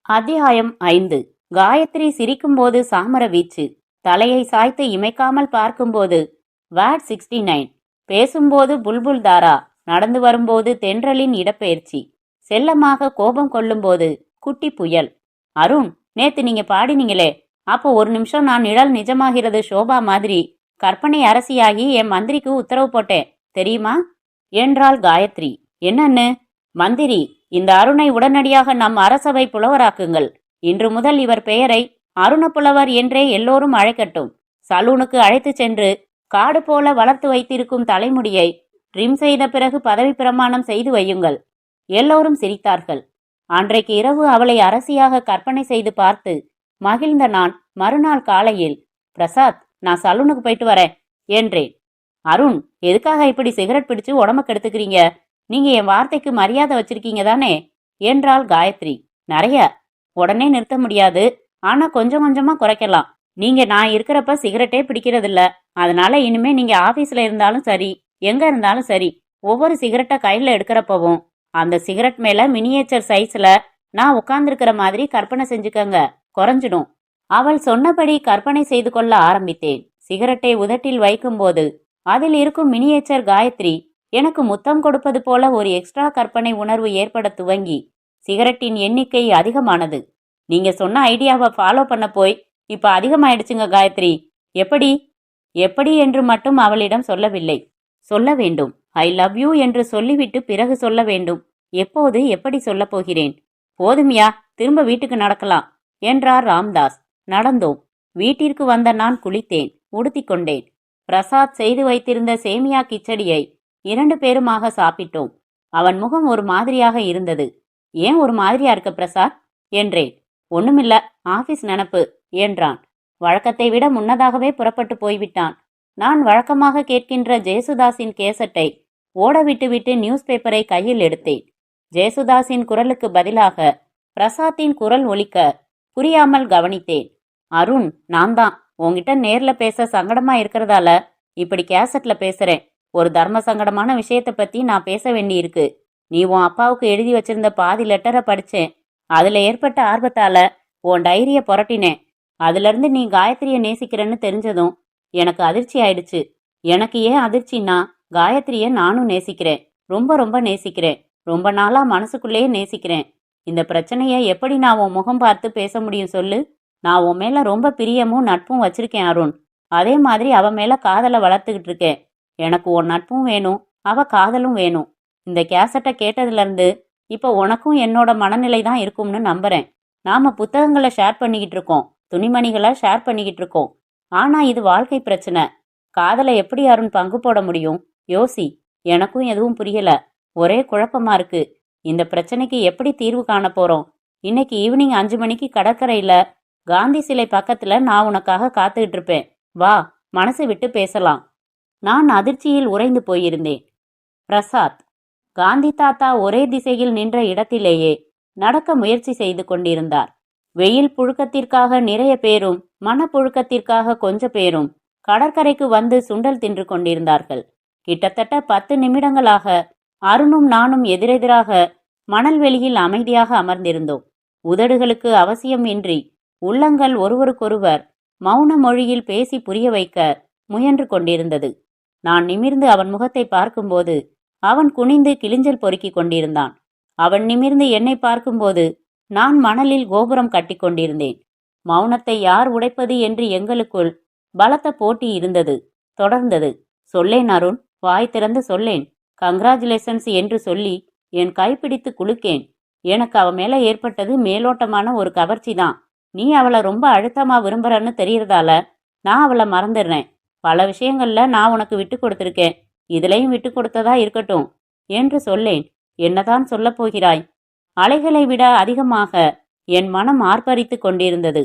அத்தியாயம் 5. காயத்ரி சிரிக்கும்போது சாமர வீச்சு, தலையை சாய்த்து இமைக்காமல் பார்க்கும்போது வாட் 69, பேசும்போது புல்புல் தாரா, நடந்து வரும்போது தென்றலின் இடப்பெயர்ச்சி, செல்லமாக கோபம் கொள்ளும்போது குட்டி புயல். அருண், நேத்து நீங்க பாடினீங்களே, அப்போ ஒரு நிமிஷம் நான் நிழல் நிஜமாகிறது ஷோபா மாதிரி கற்பனை அரசியாகி என் மந்திரிக்கு உத்தரவு போட்டேன் தெரியுமா என்றாள் காயத்ரி. என்னன்னு? மந்திரி, இந்த அருணை உடனடியாக நம் அரசவை புலவராக்குங்கள். இன்று முதல் இவர் பெயரை அருணப்புலவர் என்றே எல்லோரும் அழைக்கட்டும். சலூனுக்கு அழைத்து சென்று காடு போல வளர்த்து வைத்திருக்கும் தலைமுடியை ட்ரிம் செய்த பிறகு பதவி பிரமாணம் செய்து வையுங்கள். எல்லோரும் சிரித்தார்கள். அன்றைக்கு இரவு அவளை அரசியாக கற்பனை செய்து பார்த்து மகிழ்ந்த நான் மறுநாள் காலையில், பிரசாத், நான் சலூனுக்கு போயிட்டு வரேன் என்றேன். அருண், எதுக்காக இப்படி சிகரெட் பிடிச்சு உடம்ப கெடுத்துக்கிறீங்க? நீங்க என் வார்த்தைக்கு மரியாதை வச்சிருக்கீங்க தானே என்றாள் காயத்ரி. நிறைய. உடனே நிறுத்த முடியாது, ஆனா கொஞ்சம் கொஞ்சமா குறைக்கலாம். நீங்க நான் இருக்கிறப்ப சிகரெட்டே பிடிக்கிறதில்ல. அதனால இனிமே நீங்க ஆபீஸ்ல இருந்தாலும் சரி, எங்க இருந்தாலும் சரி, ஒவ்வொரு சிகரெட்டை கையில எடுக்கிறப்பவும் அந்த சிகரெட் மேல மினியேச்சர் சைஸ்ல நான் உட்கார்ந்துருக்கிற மாதிரி கற்பனை செஞ்சுக்கங்க, குறைஞ்சிடும். அவள் சொன்னபடி கற்பனை செய்து கொள்ள ஆரம்பித்தேன். சிகரெட்டை உதட்டில் வைக்கும்போது அதில் இருக்கும் மினியேச்சர் காயத்ரி எனக்கு முத்தம் கொடுப்பது போல ஒரு எக்ஸ்ட்ரா கற்பனை உணர்வு ஏற்பட துவங்கி சிகரெட்டின் எண்ணிக்கை அதிகமானது. நீங்க சொன்ன ஐடியாவை ஃபாலோ பண்ண போய் இப்ப அதிகமாயிடுச்சுங்க காயத்ரி. எப்படி? எப்படி என்று மட்டும் அவளிடம் சொல்லவில்லை. சொல்ல வேண்டும். ஐ லவ் யூ என்று சொல்லிவிட்டு பிறகு சொல்ல வேண்டும். எப்போது, எப்படி சொல்ல போகிறேன்? போதுமியா, திரும்ப வீட்டுக்கு நடக்கலாம் என்றார் ராம்தாஸ். நடந்தோம். வீட்டிற்கு வந்த நான் குளித்தேன், உடுத்திக்கொண்டேன். பிரசாத் செய்து வைத்திருந்த சேமியா கிச்சடியை 2 பேருமாக சாப்பிட்டோம். அவன் முகம் ஒரு மாதிரியாக இருந்தது. ஏன் ஒரு மாதிரியா இருக்க பிரசாத் என்றேன். ஒண்ணுமில்ல, ஆபீஸ் நினப்பு என்றான். வழக்கத்தை விட முன்னதாகவே புறப்பட்டு போய்விட்டான். நான் வழக்கமாக கேட்கின்ற ஜேசுதாஸின் கேசட்டை ஓட விட்டுவிட்டு நியூஸ் பேப்பரை கையில் எடுத்தேன். ஜேசுதாஸின் குரலுக்கு பதிலாக பிரசாத்தின் குரல் ஒலிக்க புரியாமல் கவனித்தேன். அருண், நான் தான் உன்கிட்ட நேர்ல பேச சங்கடமா இருக்கிறதால இப்படி கேசட்ல பேசுறேன். ஒரு தர்ம சங்கடமான விஷயத்தை பத்தி நான் பேச வேண்டியிருக்கு. நீ உன் அப்பாவுக்கு எழுதி வச்சிருந்த பாதி லெட்டரை படிச்சேன். அதுல ஏற்பட்ட ஆர்வத்தால உன் டைரிய புரட்டினேன். அதுல இருந்து நீ காயத்ரிய நேசிக்கிறன்னு தெரிஞ்சதும் எனக்கு அதிர்ச்சி ஆயிடுச்சு. எனக்கு ஏன் அதிர்ச்சின்னா, காயத்ரிய நானும் நேசிக்கிறேன், ரொம்ப ரொம்ப நேசிக்கிறேன். ரொம்ப நாளா மனசுக்குள்ளேயே நேசிக்கிறேன். இந்த பிரச்சனையை எப்படி நான் உன் முகம் பார்த்து பேச முடியும் சொல்லு? நான் உன் மேல ரொம்ப பிரியமும் நட்பும் வச்சிருக்கேன் அருண். அதே மாதிரி அவ மேல காதலை வளர்த்துக்கிட்டு இருக்கேன். எனக்கு உன் நட்பும் வேணும், அவ காதலும் வேணும். இந்த கேசட்டை கேட்டதுல இருந்து இப்ப உனக்கும் என்னோட மனநிலை தான் இருக்கும்னு நம்புறேன். நாம புத்தகங்களை ஷேர் பண்ணிக்கிட்டு இருக்கோம், துணிமணிகளை ஷேர் பண்ணிக்கிட்டு இருக்கோம். ஆனா இது வாழ்க்கை பிரச்சனை. காதலை எப்படி அருண் பங்கு போட முடியும்? யோசி. எனக்கும் எதுவும் புரியல. ஒரே குழப்பமா இருக்கு. இந்த பிரச்சனைக்கு எப்படி தீர்வு காண போறோம்? இன்னைக்கு ஈவினிங் 5 மணிக்கு கடற்கரையில காந்தி சிலை பக்கத்துல நான் உனக்காக காத்துக்கிட்டு இருப்பேன். வா, மனசு விட்டு பேசலாம். நான் அதிர்ச்சியில் உறைந்து போயிருந்தேன். பிரசாத். காந்தி தாத்தா ஒரே திசையில் நின்ற இடத்திலேயே நடக்க முயற்சி செய்து கொண்டிருந்தார். வெயில் புழுக்கத்திற்காக நிறைய பேரும் மனப்புழுக்கத்திற்காக கொஞ்ச பேரும் கடற்கரைக்கு வந்து சுண்டல் தின்று கொண்டிருந்தார்கள். கிட்டத்தட்ட 10 நிமிடங்களாக அருணும் நானும் எதிரெதிராக மணல் வெளியில் அமைதியாக அமர்ந்திருந்தோம். உதடுகளுக்கு அவசியம் இன்றி உள்ளங்கள் ஒருவருக்கொருவர் மௌன மொழியில் பேசி புரிய வைக்க முயன்று கொண்டிருந்தது. நான் நிமிர்ந்து அவன் முகத்தை பார்க்கும்போது அவன் குனிந்து கிளிஞ்சல் பொறுக்கிக் கொண்டிருந்தான். அவன் நிமிர்ந்து என்னை பார்க்கும்போது நான் மணலில் கோபுரம் கட்டி கொண்டிருந்தேன். மௌனத்தை யார் உடைப்பது என்று எங்களுக்குள் பலத்த போட்டி இருந்தது. தொடர்ந்தது. சொல்லேன் அருண், வாய் திறந்து சொல்லேன். கங்க்ராச்சுலேஷன்ஸ் என்று சொல்லி என் கைப்பிடித்து குலுக்கேன். எனக்கு அவ மேல ஏற்பட்டது மேலோட்டமான ஒரு கவர்ச்சி தான். நீ அவளை ரொம்ப அழுத்தமா விரும்புறன்னு தெரியறதால நான் அவளை மறந்துடுறேன். பல விஷயங்கள்ல நான் உனக்கு விட்டு கொடுத்துருக்கேன். இதுலையும் விட்டு கொடுத்ததா இருக்கட்டும் என்று சொல்லேன். என்னதான் சொல்லப் போகிறாய்? அலைகளை விட அதிகமாக என் மனம் ஆர்ப்பரித்து கொண்டிருந்தது.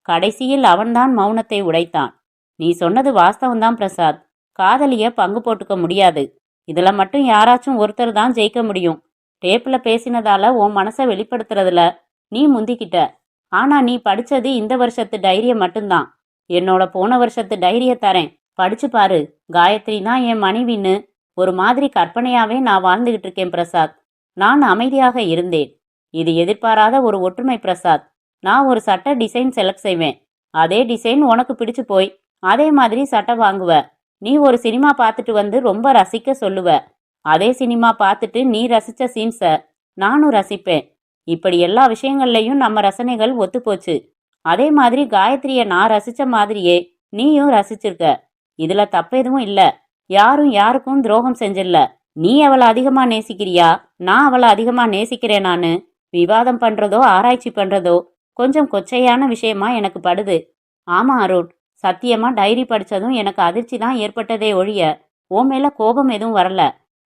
கடைசியில் அவன்தான் மௌனத்தை உடைத்தான். நீ சொன்னது வாஸ்தவம்தான் பிரசாத். காதலிய பங்கு போட்டுக்க முடியாது. இதுல மட்டும் யாராச்சும் ஒருத்தர் தான் ஜெயிக்க முடியும். டேப்ல பேசினதால உன் மனசை வெளிப்படுத்துறதுல நீ முந்திக்கிட்ட. ஆனா நீ படிச்சது இந்த வருஷத்து டைரிய மட்டும்தான். என்னோட போன வருஷத்து டைரிய தரேன், படிச்சு பாரு. காயத்ரி தான் என் மனைவின்னு ஒரு மாதிரி கற்பனையாவே நான் வாழ்ந்துகிட்டு இருக்கேன் பிரசாத். நான் அமைதியாக இருந்தேன். இது எதிர்பாராத ஒரு ஒற்றுமை பிரசாத். நான் ஒரு சட்டை டிசைன் செலக்ட் செய்வேன். அதே டிசைன் உனக்கு பிடிச்சு போய் அதே மாதிரி சட்டை வாங்குவ. நீ ஒரு சினிமா பார்த்துட்டு வந்து ரொம்ப ரசிக்க சொல்லுவ. அதே சினிமா பார்த்துட்டு நீ ரசிச்ச சீன்ஸை நானும் ரசிப்பேன். இப்படி எல்லா விஷயங்கள்லையும் நம்ம ரசனைகள் ஒத்துப்போச்சு. அதே மாதிரி காயத்ரியை நான் ரசிச்ச மாதிரியே நீயும் ரசிச்சிருக்க. இதுல தப்பு எதுவும் இல்ல. யாரும் யாருக்கும் துரோகம் செஞ்சில்ல. நீ அவளை அதிகமா நேசிக்கிறியா, நான் அவளை அதிகமா நேசிக்கிறேனான்னு விவாதம் பண்றதோ ஆராய்ச்சி பண்றதோ கொஞ்சம் கொச்சையான விஷயமா எனக்கு படுது. ஆமா அருண், சத்தியமா டைரி படிச்சதும் எனக்கு அதிர்ச்சி தான் ஏற்பட்டதே ஒழிய உன் மேல கோபம் எதுவும் வரல.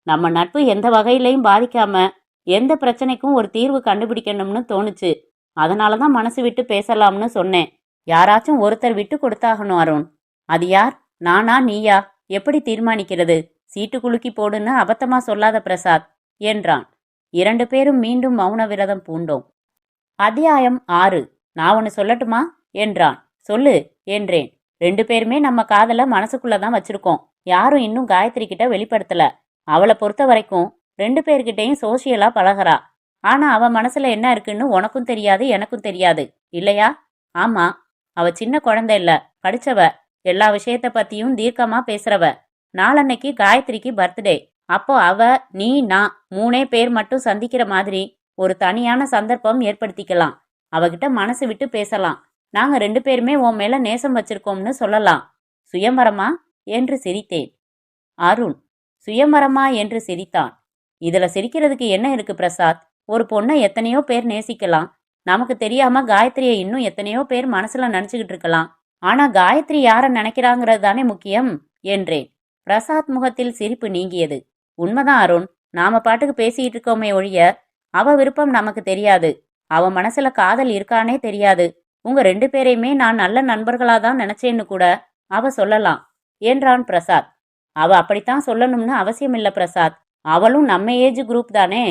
நம்ம நட்பு எந்த வகையிலையும் பாதிக்காம எந்த பிரச்சனைக்கும் ஒரு தீர்வு கண்டுபிடிக்கணும்னு தோணுச்சு. அதனாலதான் மனசு விட்டு பேசலாம்னு சொன்னேன். யாராச்சும் ஒருத்தர் விட்டு கொடுத்தாகணும் அருண். அது யார்? நானா நீயா? எப்படி தீர்மானிக்கிறது? சீட்டு குலுக்கி போடுன்னு அபத்தமா சொல்லாத பிரசாத் என்றான். 2 பேரும் மீண்டும் மௌன விரதம் பூண்டோம். அத்தியாயம் 6. நான் ஒன்னு சொல்லட்டுமா என்றான். சொல்லு என்றேன். 2 பேருமே நம்ம காதல மனசுக்குள்ளதான் வச்சிருக்கோம். யாரும் இன்னும் காயத்ரி கிட்ட வெளிப்படுத்தல. அவளை பொறுத்த வரைக்கும் 2 பேர்கிட்டையும் சோசியலா பழகிறா. ஆனா அவ மனசுல என்ன இருக்குன்னு உனக்கும் தெரியாது, எனக்கும் தெரியாது இல்லையா? ஆமா. அவ சின்ன குழந்தை இல்ல, படிச்சவ. எல்லா விஷயத்த பத்தியும் தீர்க்கமா பேசுறவ. நாளன்னைக்கு காயத்ரிக்கு பர்த்டே. அப்போ அவ, நீ, நான் 3 பேர் மட்டும் சந்திக்கிற மாதிரி ஒரு தனியான சந்தர்ப்பம் ஏற்படுத்திக்கலாம். அவகிட்ட மனசு விட்டு பேசலாம். நாங்க 2 பேருமே உன் மேல நேசம் வச்சிருக்கோம்னு சொல்லலாம். சுயம்பரமா என்று சிரித்தேன். அருண் சுயம்பரமா என்று சிரித்தான். இதுல சிரிக்கிறதுக்கு என்ன இருக்கு பிரசாத்? ஒரு பொண்ணை எத்தனையோ பேர் நேசிக்கலாம். நமக்கு தெரியாம காயத்ரியை இன்னும் எத்தனையோ பேர் மனசுல நினைச்சுக்கிட்டு இருக்கலாம். ஆனா காயத்ரி யார நினைக்கிறாங்கிறது தானே முக்கியம் என்றேன். பிரசாத் முகத்தில் சிரிப்பு நீங்கியது. உண்மைதான் அருண், நாம பாட்டுக்கு பேசிட்டு இருக்கோமே ஒழிய அவ விருப்பம் நமக்கு தெரியாது. அவ மனசுல காதல் இருக்கானே தெரியாது. உங்க 2 பேரையுமே நான் நல்ல நண்பர்களாதான் நினைச்சேன்னு கூட அவ சொல்லலாம் என்றான் பிரசாத். அவ அப்படித்தான் சொல்லணும்னு அவசியம் இல்ல பிரசாத். அவளும் நம்ம ஏஜ் குரூப் தானே.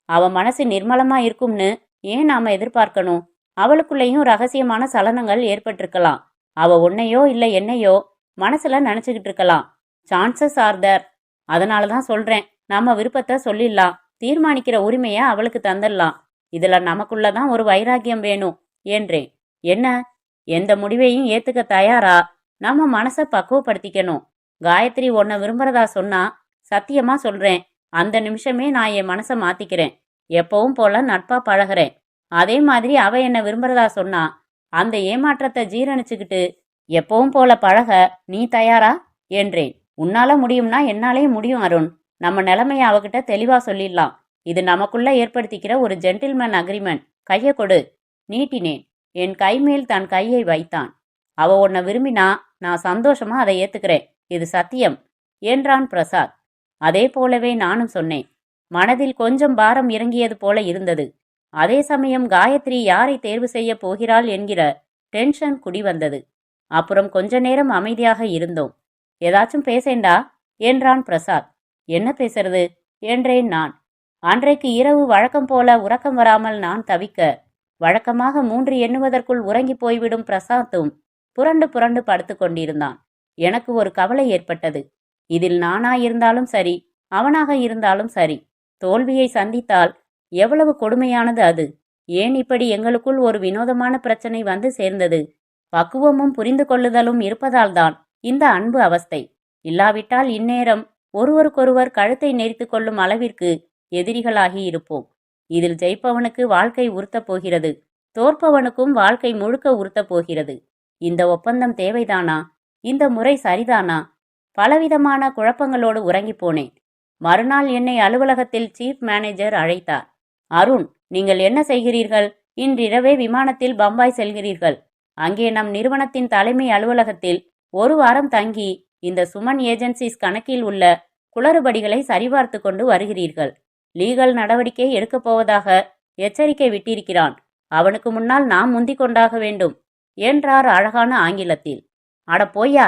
அவ மனசு நிர்மலமா இருக்கும்னு ஏன் நாம எதிர்பார்க்கணும்? அவளுக்குள்ளேயும் ரகசியமான சலனங்கள் ஏற்பட்டிருக்கலாம். அவ உன்னையோ இல்ல என்னையோ மனசுல நினைச்சுக்கிட்டு இருக்கலாம். Chances are there. அதனாலதான் சொல்றேன், நம்ம விருப்பத்தை சொல்லிடலாம். தீர்மானிக்கிற உரிமைய அவளுக்கு தந்துடலாம். இதுல நமக்குள்ளதான் ஒரு வைராக்கியம் வேணும் என்றேன். என்ன? எந்த முடிவையும் ஏத்துக்க தயாரா? நம்ம மனசை பக்குவப்படுத்திக்கணும். காயத்ரி உன்னை விரும்புறதா சொன்னா சத்தியமா சொல்றேன், அந்த நிமிஷமே நான் என் மனசை மாத்திக்கிறேன். எப்பவும் போல நட்பா பழகிறேன். அதே மாதிரி அவ என்ன விரும்புறதா சொன்னா அந்த ஏமாற்றத்தை ஜீரணிச்சுக்கிட்டு எப்பவும் போல பழக நீ தயாரா என்றேன். உன்னால முடியும்னா என்னாலேயும் முடியும் அருண். நம்ம நிலைமைய அவகிட்ட தெளிவா சொல்லிடலாம். இது நமக்குள்ள ஏற்படுத்திக்கிற ஒரு ஜென்டில்மேன் அக்ரிமெண்ட். கைய கொடு நீட்டினேன். என் கை மேல் தன் கையை வைத்தான். அவ உன்னை விரும்பினா நான் சந்தோஷமா அதை ஏத்துக்கிறேன். இது சத்தியம் என்றான் பிரசாத். அதே போலவே நானும் சொன்னேன். மனதில் கொஞ்சம் பாரம் இறங்கியது போல இருந்தது. அதே சமயம் காயத்ரி யாரை தேர்வு செய்ய போகிறாள் என்கிற டென்ஷன் குடிவந்தது. அப்புறம் கொஞ்ச நேரம் அமைதியாக இருந்தோம். ஏதாச்சும் பேசேண்டா என்றான் பிரசாத். என்ன பேசுறது என்றேன் நான். அன்றைக்கு இரவு வழக்கம் போல உறக்கம் வராமல் நான் தவிக்க, வழக்கமாக 3 எண்ணுவதற்குள் உறங்கி போய்விடும் பிரசாத்தும் புரண்டு புரண்டு படுத்து கொண்டிருந்தான். எனக்கு ஒரு கவலை ஏற்பட்டது. இதில் நானாயிருந்தாலும் சரி, அவனாக இருந்தாலும் சரி, தோல்வியை சந்தித்தால் எவ்வளவு கொடுமையானது அது. ஏன் இப்படி எங்களுக்குள் ஒரு வினோதமான பிரச்சனை வந்து சேர்ந்தது? பக்குவமும் புரிந்து கொள்ளுதலும் இருப்பதால்தான் இந்த அன்பு அவஸ்தை. இல்லாவிட்டால் இந்நேரம் ஒருவருக்கொருவர் கழுத்தை நெரித்து கொள்ளும் அளவிற்கு எதிரிகளாகி இருப்போம். இதில் ஜெயிப்பவனுக்கு வாழ்க்கை உறுத்தப் போகிறது, தோற்பவனுக்கும் வாழ்க்கை முழுக்க உறுத்தப் போகிறது. இந்த ஒப்பந்தம் தேவைதானா? இந்த முறை சரிதானா? பலவிதமான குழப்பங்களோடு உறங்கி போனேன். மறுநாள் என்னை அலுவலகத்தில் சீஃப் மேனேஜர் அழைத்தார். அருண், நீங்கள் என்ன செய்கிறீர்கள்? இன்றிரவே விமானத்தில் பம்பாய் செல்கிறீர்கள். அங்கே நம் நிறுவனத்தின் தலைமை அலுவலகத்தில் 1 வாரம் தங்கி இந்த சுமன் ஏஜென்சிஸ் கணக்கில் உள்ள குளறுபடிகளை சரிபார்த்து கொண்டு வருகிறீர்கள். லீகல் நடவடிக்கை எடுக்கப் போவதாக எச்சரிக்கை விட்டிருக்கிறான். அவனுக்கு முன்னால் நாம் முந்திக் கொண்டாக வேண்டும் என்றார் அழகான ஆங்கிலத்தில். அட போய்யா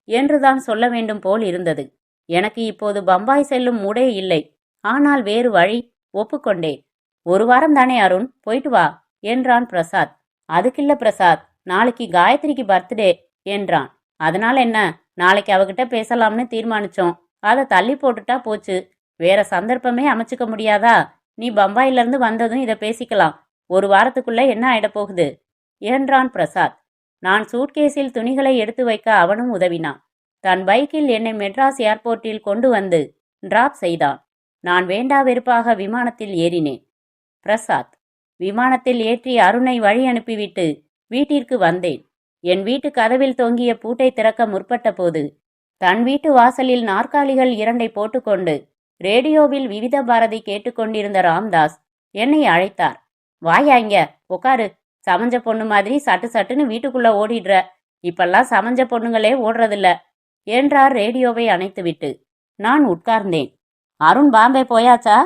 என்றுதான் சொல்ல வேண்டும் போல் இருந்தது. எனக்கு இப்போது பம்பாய் செல்லும் மூடே இல்லை. ஆனால் வேறு வழி. ஒப்புக்கொண்டேன். 1 வாரம் தானே அருண், போயிட்டு வா என்றான் பிரசாத். அதுக்கில்ல பிரசாத், நாளைக்கு காயத்ரிக்கு பர்த்டே என்றான். அதனால என்ன, நாளைக்கு அவகிட்ட பேசலாம்னு தீர்மானிச்சோம். அதை தள்ளி போட்டுட்டா போச்சு. வேற சந்தர்ப்பமே அமைச்சுக்க முடியாதா? நீ பம்பாயிலிருந்து வந்ததும் இதை பேசிக்கலாம். 1 வாரத்துக்குள்ள என்ன ஆயிடப்போகுது என்றான் பிரசாத். நான் சூட்கேஸில் துணிகளை எடுத்து வைக்க அவனும் உதவினான். தன் பைக்கில் என்னை மெட்ராஸ் ஏர்போர்ட்டில் கொண்டு வந்து டிராப் செய்தான். நான் வேண்டா வெறுப்பாக விமானத்தில் ஏறினேன். பிரசாத் விமானத்தில் ஏற்றி அருணை வழி அனுப்பிவிட்டு வீட்டிற்கு வந்தேன். என் வீட்டு கதவில் தொங்கிய பூட்டை திறக்க முற்பட்ட போது தன் வீட்டு வாசலில் நாற்காலிகள் 2 போட்டுக்கொண்டு ரேடியோவில் விவித பாரதி கேட்டுக்கொண்டிருந்த ராம்தாஸ் என்னை அழைத்தார். வாயா இங்க உக்காரு. சமஞ்ச பொண்ணு மாதிரி சட்டு சட்டுன்னு வீட்டுக்குள்ள ஓடிடுற. இப்பெல்லாம் சமஞ்ச பொண்ணுங்களே ஓடுறதில்ல என்றார் ரேடியோவை அணைத்துவிட்டு. நான் உட்கார்ந்தேன். அருண் பாம்பே போயாச்சா?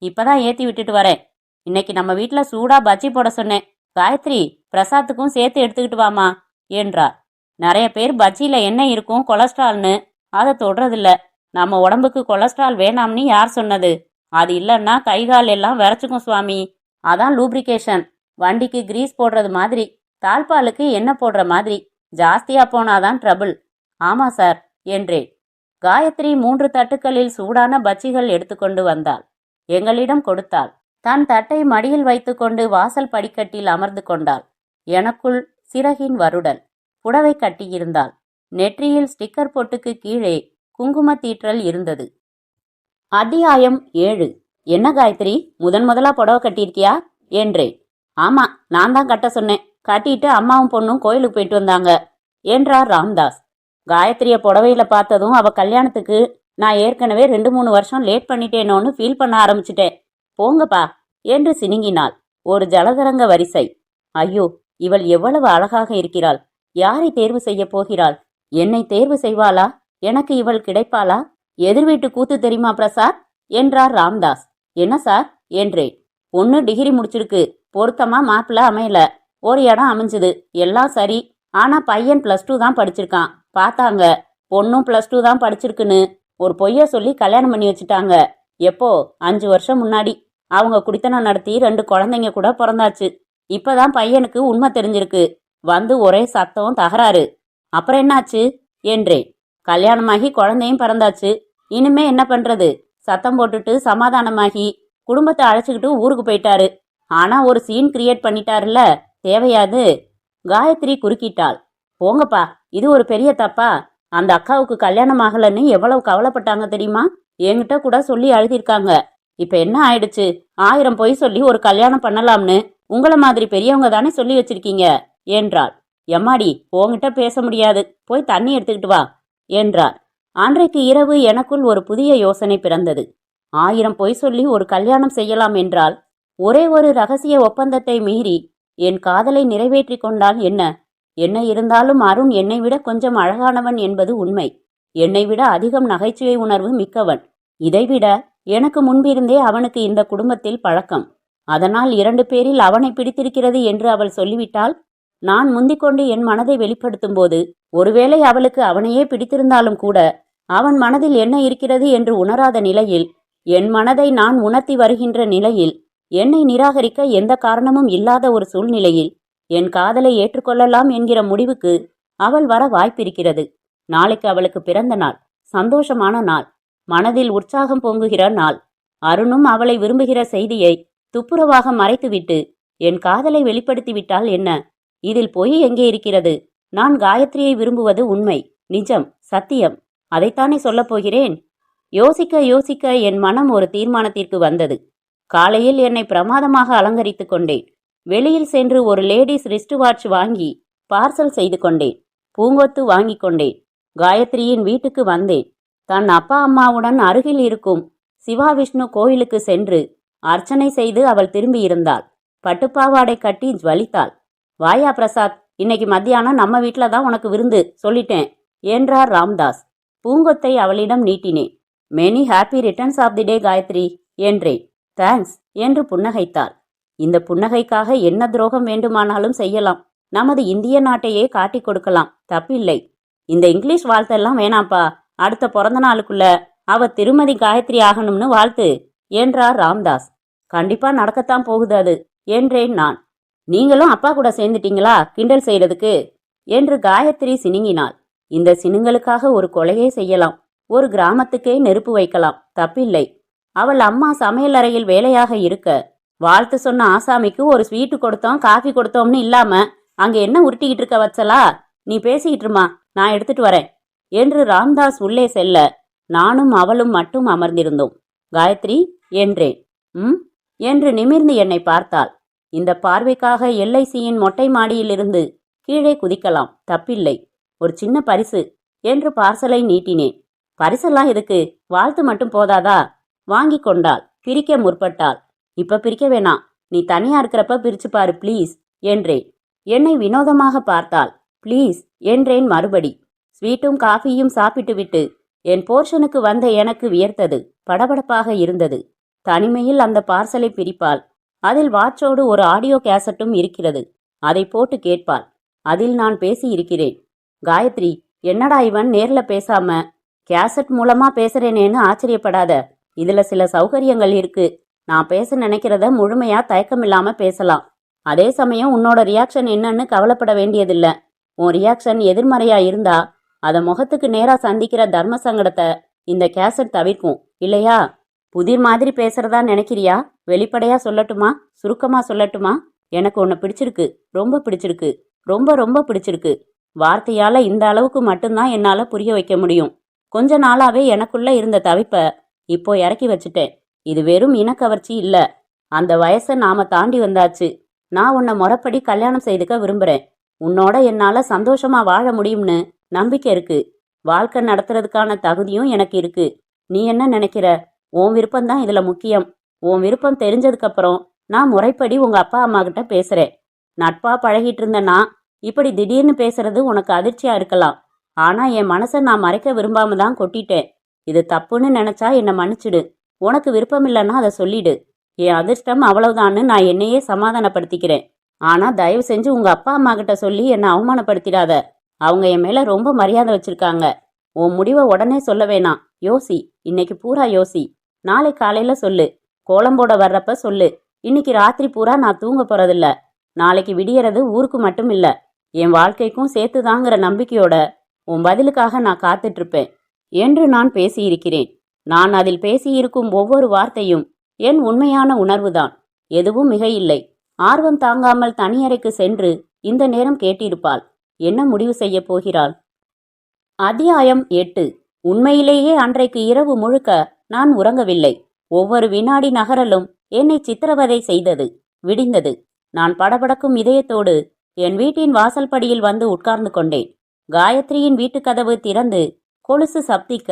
இப்பதான் ஏத்தி விட்டுட்டு வரேன். இன்னைக்கு நம்ம வீட்டுல சூடா பஜ்ஜி போட சொன்னேன். காயத்ரி, பிரசாத்துக்கும் சேர்த்து எடுத்துக்கிட்டு வாமா என்றார். நிறைய பேர் பஜ்ஜியில என்ன இருக்கும், கொலஸ்ட்ரால்னு, அதை தொடுறதில்ல. நம்ம உடம்புக்கு கொலஸ்ட்ரால் வேணாம்னு யார் சொன்னது? அது இல்லைன்னா கைகால் எல்லாம் விரைச்சுக்கும் சுவாமி. அதான் லூப்ரிகேஷன். வண்டிக்கு கிரீஸ் போடுறது மாதிரி, தாழ்பாலுக்கு எண்ணெய் போடுற மாதிரி. ஜாஸ்தியா போனாதான் ட்ரபிள். ஆமா சார் என்றேன். காயத்ரி 3 தட்டுக்களில் சூடான பஜ்ஜிகள் எடுத்துக்கொண்டு வந்தாள். எங்களிடம் கொடுத்தாள். தன் தட்டை மடியில் வைத்துக்கொண்டு வாசல் படிக்கட்டில் அமர்ந்து கொண்டாள். எனக்குள் சிறகின் வருடல். புடவை கட்டியிருந்தாள். நெற்றியில் ஸ்டிக்கர் பொட்டுக்கு கீழே குங்குமத்தீற்றல் இருந்தது. அத்தியாயம் 7. என்ன காயத்ரி, முதலா புடவை கட்டியிருக்கியா என்றேன். ஆமா, நான் தான் கட்ட சொன்னேன். கட்டிட்டு அம்மாவும் பொண்ணும் கோயிலுக்கு போயிட்டு வந்தாங்க என்றார் ராம்தாஸ். காயத்ரிய புடவையில பார்த்ததும் அவ கல்யாணத்துக்கு நான் ஏற்கனவே 2-3 வருஷம் லேட் பண்ணிட்டேனோன்னு ஃபீல் பண்ண ஆரம்பிச்சிட்டேன். போங்கப்பா என்று சினுங்கினாள். ஒரு ஜலதரங்க வரிசை. ஐயோ, இவள் எவ்வளவு அழகாக இருக்கிறாள். யாரை தேர்வு செய்ய போகிறாள்? என்னை தேர்வு செய்வாளா? எனக்கு இவள் கிடைப்பாளா? எதிர் வீட்டு கூத்து தெரியுமா பிரசாத் என்றார் ராம்தாஸ். என்ன சார் என்றேன். பொண்ணு டிகிரி முடிச்சிருக்கு. பொருத்தமா மாப்பிள்ள அமையல. ஒரு இடம் அமைஞ்சுது. எல்லாம் சரி. ஆனா பையன் +2 தான் படிச்சிருக்கான். பார்த்தாங்க. பொண்ணும் +2 தான் படிச்சிருக்குன்னு ஒரு பொய்ய சொல்லி கல்யாணம் பண்ணி வச்சுட்டாங்க. எப்போ? 5 வருஷம் முன்னாடி. அவங்க குடித்தனம் நடத்தி 2 குழந்தைங்க கூட பிறந்தாச்சு. இப்பதான் பையனுக்கு உண்மை தெரிஞ்சிருக்கு. வந்து ஒரே சத்தம், தகராறு. அப்புறம் என்னாச்சு என்றேன். கல்யாணமாகி குழந்தையும் பிறந்தாச்சு. இனிமே என்ன பண்றது? சத்தம் போட்டுட்டு சமாதானமாகி குடும்பத்தை அழைச்சிக்கிட்டு ஊருக்கு போயிட்டாரு. ஆனா ஒரு சீன் கிரியேட் பண்ணிட்டாருல்ல, தேவையாது? காயத்ரி குறுக்கிட்டாள். போங்கப்பா, இது ஒரு பெரிய தப்பா? அந்த அக்காவுக்கு கல்யாணம் ஆகலன்னு எவ்வளவு கவலைப்பட்டாங்க தெரியுமா? என்கிட்ட கூட சொல்லி அழுதிருக்காங்க. இப்ப என்ன ஆயிடுச்சு? 1000 பொய் சொல்லி ஒரு கல்யாணம் பண்ணலாம்னு உங்களை மாதிரி பெரியவங்க தானே சொல்லி வச்சிருக்கீங்க என்றாள். எம்மாடி, உன்கிட்ட பேச முடியாது. போய் தண்ணி எடுத்துக்கிட்டு வா என்றார். அன்றைக்கு இரவு எனக்குள் ஒரு புதிய யோசனை பிறந்தது. 1000 பொய் சொல்லி ஒரு கல்யாணம் செய்யலாம் என்றால், ஒரே ஒரு ரகசிய ஒப்பந்தத்தை மீறி என் காதலை நிறைவேற்றி கொண்டால் என்ன? என்ன இருந்தாலும் அருண் என்னை விட கொஞ்சம் அழகானவன் என்பது உண்மை. என்னை விட அதிகம் நகைச்சுவை உணர்வு மிக்கவன். இதைவிட எனக்கு முன்பிருந்தே அவனுக்கு இந்த குடும்பத்தில் பழக்கம். அதனால் 2 பேரில் அவனை பிடித்திருக்கிறது என்று அவள் சொல்லிவிட்டால், நான் முந்திக்கொண்டு என் மனதை வெளிப்படுத்தும் போது ஒருவேளை அவளுக்கு அவனையே பிடித்திருந்தாலும் கூட அவன் மனதில் என்ன இருக்கிறது என்று உணராத நிலையில் என் மனதை நான் உணர்த்தி வருகின்ற நிலையில், என்னை நிராகரிக்க எந்த காரணமும் இல்லாத ஒரு சூழ்நிலையில் என் காதலை ஏற்றுக்கொள்ளலாம் என்கிற முடிவுக்கு அவள் வர வாய்ப்பிருக்கிறது. நாளைக்கு அவளுக்கு பிறந்த நாள், சந்தோஷமான நாள், மனதில் உற்சாகம் பொங்குகிற நாள். அருணும் அவளை விரும்புகிற செய்தியை துப்புரவாக மறைத்துவிட்டு என் காதலை வெளிப்படுத்திவிட்டால் என்ன? இதில் பொய் எங்கே இருக்கிறது? நான் காயத்ரியை விரும்புவது உண்மை, நிஜம், சத்தியம். அதைத்தானே சொல்லப் போகிறேன். யோசிக்க யோசிக்க என் மனம் ஒரு தீர்மானத்திற்கு வந்தது. காலையில் என்னை பிரமாதமாக அலங்கரித்துக் கொண்டேன். வெளியில் சென்று ஒரு லேடிஸ் ரிஸ்ட் வாட்ச் வாங்கி பார்சல் செய்து கொண்டேன். பூங்கொத்து வாங்கி கொண்டேன். காயத்ரியின் வீட்டுக்கு வந்தேன். தன் அப்பா அம்மாவுடன் அருகில் இருக்கும் சிவா விஷ்ணு கோயிலுக்கு சென்று அர்ச்சனை செய்து அவள் திரும்பியிருந்தாள். பட்டுப்பாவாடை கட்டி ஜ்வலித்தாள். வாயா பிரசாத், இன்னைக்கு மத்தியானம் நம்ம வீட்டில் தான் உனக்கு விருந்து, சொல்லிட்டேன் என்றார் ராம்தாஸ். பூங்கொத்தை அவளிடம் நீட்டினேன். Many happy returns of the day Gayathri என்றேன். தேங்க்ஸ் என்று புன்னகைத்தாள். இந்த புன்னகைக்காக என்ன துரோகம் வேண்டுமானாலும் செய்யலாம். நமது இந்திய நாட்டையே காட்டிக் கொடுக்கலாம், தப்பில்லை. இந்த இங்கிலீஷ் வாழ்த்தெல்லாம் வேணாப்பா. அடுத்த பிறந்த நாளுக்குள்ள அவ திருமதி காயத்ரி ஆகணும்னு வாழ்த்து என்றார் ராம்தாஸ். கண்டிப்பா நடக்கத்தான் போகுது அது என்றேன் நான். நீங்களும் அப்பா கூட சேர்ந்துட்டீங்களா கிண்டல் செய்யறதுக்கு என்று காயத்ரி சினுங்கினாள். இந்த சினுங்களுக்காக ஒரு கொலையே செய்யலாம். ஒரு கிராமத்துக்கே நெருப்பு வைக்கலாம், தப்பில்லை. அவள் அம்மா சமையலறையில் வேலையாக இருக்க வாழ்த்து சொன்ன ஆசாமிக்கு ஒரு ஸ்வீட்டு கொடுத்தோம், காஃபி கொடுத்தோம்னு இல்லாம அங்க என்ன உருட்டிக்கிட்டு இருக்க வச்சலா? நீ பேசிக்கிட்டுருமா, நான் எடுத்துட்டு வரேன் என்று ராம்தாஸ் உள்ளே செல்ல நானும் அவளும் மட்டும் அமர்ந்திருந்தோம். காயத்ரி என்றேன். என்று நிமிர்ந்து என்னை பார்த்தாள். இந்த பார்வைக்காக எல்ஐசியின் மொட்டை மாடியிலிருந்து கீழே குதிக்கலாம், தப்பில்லை. ஒரு சின்ன பரிசு என்று பார்சலை நீட்டினேன். பரிசெல்லாம் எதுக்கு, வாழ்த்து மட்டும் போதாதா? வாங்கி கொண்டாள். பிரிக்க முற்பட்டாள். இப்ப பிரிக்க வேணாம், நீ தனியா இருக்கிறப்ப பிரிச்சு பாரு ப்ளீஸ் என்றேன். என்னை வினோதமாக பார்த்தாள். ப்ளீஸ் என்றேன் மறுபடி. ஸ்வீட்டும் காஃபியும் சாப்பிட்டு விட்டு என் போர்ஷனுக்கு வந்த எனக்கு வியர்த்தது, படபடப்பாக இருந்தது. தனிமையில் அந்த பார்சலை பிரிப்பாள். அதில் வாட்சோடு ஒரு ஆடியோ கேசட்டும் இருக்கிறது. அதை போட்டு கேட்பாள். அதில் நான் பேசி இருக்கிறேன். காயத்ரி, என்னடா இவன் நேர்ல பேசாம கேசட் மூலமா பேசுறேனேன்னு ஆச்சரியப்படாத. இதுல சில சௌகரியங்கள் இருக்கு. நான் பேச நினைக்கிறத முழுமையா தயக்கமில்லாம பேசலாம். அதே சமயம் உன்னோட ரியாக்ஷன் என்னன்னு கவலைப்பட வேண்டியதில்லை. உன் ரியாக்ஷன் எதிர்மறையா இருந்தா அத முகத்துக்கு நேரா சந்திக்கிற தர்ம சங்கடத்தை இந்த கேசட் தவிர்க்கும், இல்லையா? புதிர் மாதிரி பேசுறதா நினைக்கிறியா? வெளிப்படையா சொல்லட்டுமா, சுருக்கமா சொல்லட்டுமா? எனக்கு உன்னை பிடிச்சிருக்கு, ரொம்ப பிடிச்சிருக்கு, ரொம்ப ரொம்ப பிடிச்சிருக்கு. வார்த்தையால இந்த அளவுக்கு மட்டும்தான் என்னால புரிய வைக்க முடியும். கொஞ்ச நாளாவே எனக்குள்ள இருந்த தவிப்ப இப்போ இறக்கி வச்சுட்டேன். இது வெறும் இனக்கவர்ச்சி இல்ல. அந்த வயசை நாம தாண்டி வந்தாச்சு. நான் உன்னை முறைப்படி கல்யாணம் செய்துக்க விரும்புறேன். உன்னோட என்னால சந்தோஷமா வாழ முடியும்னு நம்பிக்கை இருக்கு. வாழ்க்கை நடத்துறதுக்கான தகுதியும் எனக்கு இருக்கு. நீ என்ன நினைக்கிற? உன் விருப்பம்தான் இதுல முக்கியம். உன் விருப்பம் தெரிஞ்சதுக்கு அப்புறம் நான் முறைப்படி உங்க அப்பா அம்மா கிட்ட பேசுறேன். நட்பா பழகிட்டு இருந்தேன்னா இப்படி திடீர்னு பேசுறது உனக்கு அதிர்ச்சியா இருக்கலாம். ஆனா என் மனசை நான் மறைக்க விரும்பாம தான் கொட்டிட்டேன். இது தப்புன்னு நினைச்சா என்னை மன்னிச்சிடு. உனக்கு விருப்பம் இல்லைன்னா அதை சொல்லிடு. என் அதிர்ஷ்டம் அவ்வளவுதான்னு நான் என்னையே சமாதானப்படுத்திக்கிறேன். ஆனா தயவு செஞ்சு உங்க அப்பா அம்மா கிட்ட சொல்லி என்னை அவமானப்படுத்திடாத. அவங்க என் மேல ரொம்ப மரியாதை வச்சிருக்காங்க. உன் முடிவை உடனே சொல்ல வேணாம். யோசி, இன்னைக்கு பூரா யோசி. நாளை காலையில சொல்லு. கோலம்போட வர்றப்ப சொல்லு. இன்னைக்கு ராத்திரி பூரா நான் தூங்க போறதில்ல. நாளைக்கு விடியறது ஊருக்கு மட்டும் இல்ல, என் வாழ்க்கைக்கும் சேர்த்துதாங்கிற நம்பிக்கையோட உன் பதிலுக்காக நான் காத்துட்டு இருப்பேன் என்று நான் பேசியிருக்கிறேன். நான் அதில் பேசியிருக்கும் ஒவ்வொரு வார்த்தையும் என் உண்மையான உணர்வுதான். எதுவும் மிக இல்லை. ஆர்வம் தாங்காமல் தனியறைக்கு சென்று இந்த நேரம் கேட்டிருப்பாள். என்ன முடிவு செய்ய போகிறாள்? அத்தியாயம் 8. உண்மையிலேயே அன்றைக்கு இரவு முழுக்க நான் உறங்கவில்லை. ஒவ்வொரு வினாடி நகரலும் என்னை சித்திரவதை செய்தது. விடிந்தது. நான் படபடக்கும் இதயத்தோடு என் வீட்டின் வாசல் படியில் வந்து உட்கார்ந்து கொண்டேன். காயத்ரியின் வீட்டு கதவு திறந்து கொலுசு சப்திக்க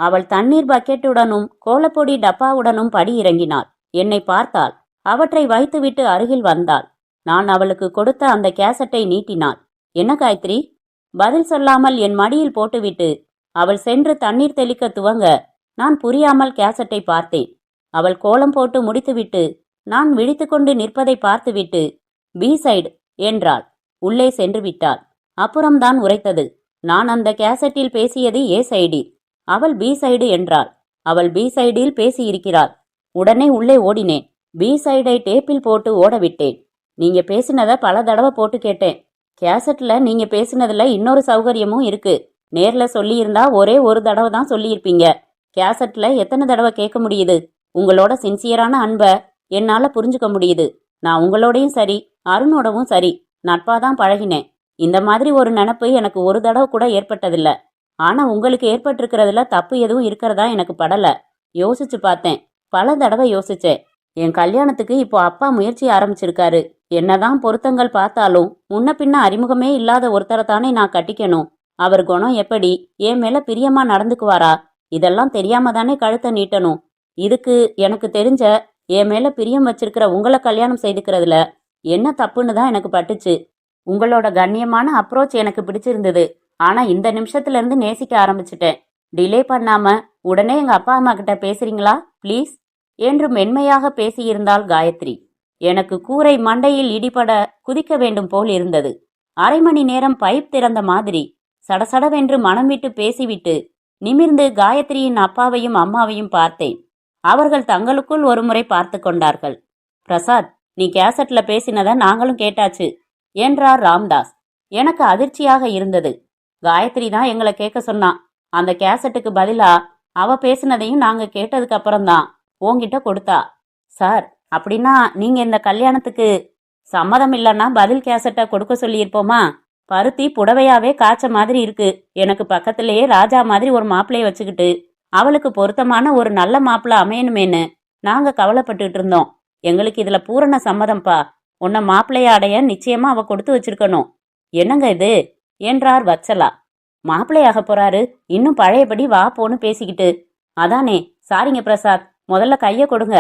அவள் தண்ணீர் பக்கெட்டுடனும் கோலப்பொடி டப்பாவுடனும் படி இறங்கினாள். என்னை பார்த்தாள். அவற்றை வைத்துவிட்டு அருகில் வந்தாள். நான் அவளுக்கு கொடுத்த அந்த கேசட்டை நீட்டினாள். என்ன காயத்ரி? பதில் சொல்லாமல் என் மடியில் போட்டுவிட்டு அவள் சென்று தண்ணீர் தெளிக்க துவங்க நான் புரியாமல் கேசட்டை பார்த்தேன். அவள் கோலம் போட்டு முடித்துவிட்டு நான் விழித்துக்கொண்டு நிற்பதை பார்த்துவிட்டு பி சைடு என்றாள். உள்ளே சென்று விட்டாள். அப்புறம்தான் உரைத்தது. நான் அந்த கேசட்டில் பேசியது ஏ சைடில். அவள் பி சைடு என்றாள். அவள் பி சைடில் பேசியிருக்கிறாள். உடனே உள்ளே ஓடினேன். பி சைடை டேப்பில் போட்டு ஓட விட்டேன். நீங்க பேசினதை பல தடவை போட்டு கேட்டேன். கேசட்ல நீங்க பேசினதுல இன்னொரு சௌகரியமும் இருக்கு. நேர்ல சொல்லியிருந்தா ஒரே ஒரு தடவை தான் சொல்லியிருப்பீங்க. கேசட்ல எத்தனை தடவை கேட்க முடியுது? உங்களோட சின்சியரான அன்பை என்னால புரிஞ்சுக்க முடியுது. நான் உங்களோடையும் சரி, அருணோடவும் சரி, நட்பாதான் பழகினேன். இந்த மாதிரி ஒரு நினப்பு எனக்கு ஒரு தடவை கூட ஏற்பட்டதில்ல. ஆனா உங்களுக்கு ஏற்பட்டிருக்கிறதுல தப்பு எதுவும் இருக்கிறதா எனக்கு படல. யோசிச்சு பார்த்தேன். பல தடவை யோசிச்சேன். என் கல்யாணத்துக்கு இப்போ அப்பா முயற்சி ஆரம்பிச்சிருக்காரு. என்னதான் பொருத்தங்கள் பார்த்தாலும் முன்ன பின்ன அறிமுகமே இல்லாத ஒருத்தரை தானே நான் கட்டிக்கணும். அவர் குணம் எப்படி, என் மேல பிரியமா நடந்துக்குவாரா, இதெல்லாம் தெரியாம தானே கழுத்தை நீட்டணும். இதுக்கு எனக்கு தெரிஞ்ச என் மேல பிரியம் வச்சிருக்கிற உங்களை கல்யாணம் செய்துக்கிறதுல என்ன தப்புன்னு தான் எனக்கு பட்டுச்சு. உங்களோட கண்ணியமான அப்ரோச் எனக்கு பிடிச்சிருந்தது. ஆனா இந்த நிமிஷத்துல இருந்து நேசிக்க ஆரம்பிச்சிட்டேன். டிலே பண்ணாம உடனே எங்க அப்பா அம்மா கிட்ட பேசுறீங்களா ப்ளீஸ் என்று மென்மையாக பேசியிருந்தாள் காயத்ரி. எனக்கு கூரை மண்டையில் இடிபட குதிக்க வேண்டும் போல் இருந்தது. அரை மணி நேரம் பைப் திறந்த மாதிரி சடசடவென்று மனம் விட்டு பேசிவிட்டு நிமிர்ந்து காயத்ரியின் அப்பாவையும் அம்மாவையும் பார்த்தேன். அவர்கள் தங்களுக்குள் ஒரு முறை பார்த்து கொண்டார்கள். பிரசாத், நீ கேசட்ல பேசினதை நாங்களும் கேட்டாச்சு என்றார் ராம்தாஸ். எனக்கு அதிர்ச்சியாக இருந்தது. காயத்ரி தான் எங்களை கேட்க சொன்னான். அந்த கேசட்டுக்கு பதிலா அவ பேசினதையும் நாங்க கேட்டதுக்கு அப்புறம்தான் உன்கிட்ட கொடுத்தா. சார், அப்படின்னா நீங்க இந்த கல்யாணத்துக்கு சம்மதம் இல்லைன்னா பதில் கேசட்டை கொடுக்க சொல்லியிருப்போமா? பருத்தி புடவையாவே காய்ச்ச மாதிரி இருக்கு. எனக்கு பக்கத்திலேயே ராஜா மாதிரி ஒரு மாப்பிள்ளைய வச்சுக்கிட்டு அவளுக்கு பொருத்தமான ஒரு நல்ல மாப்பிள்ளை அமையணுமேன்னு நாங்க கவலைப்பட்டுட்டு இருந்தோம். எங்களுக்கு இதுல பூரண சம்மதம்பா. உன்னை மாப்பிள்ளைய அடைய நிச்சயமா அவ கொடுத்து வச்சிருக்கணும். என்னங்க இது என்றார் வத்சலா. மாப்பிள்ளையாக போறாரு, இன்னும் பழையபடி வா போன்னு பேசிக்கிட்டு. அதானே. சாரிங்க பிரசாத், முதல்ல கைய கொடுங்க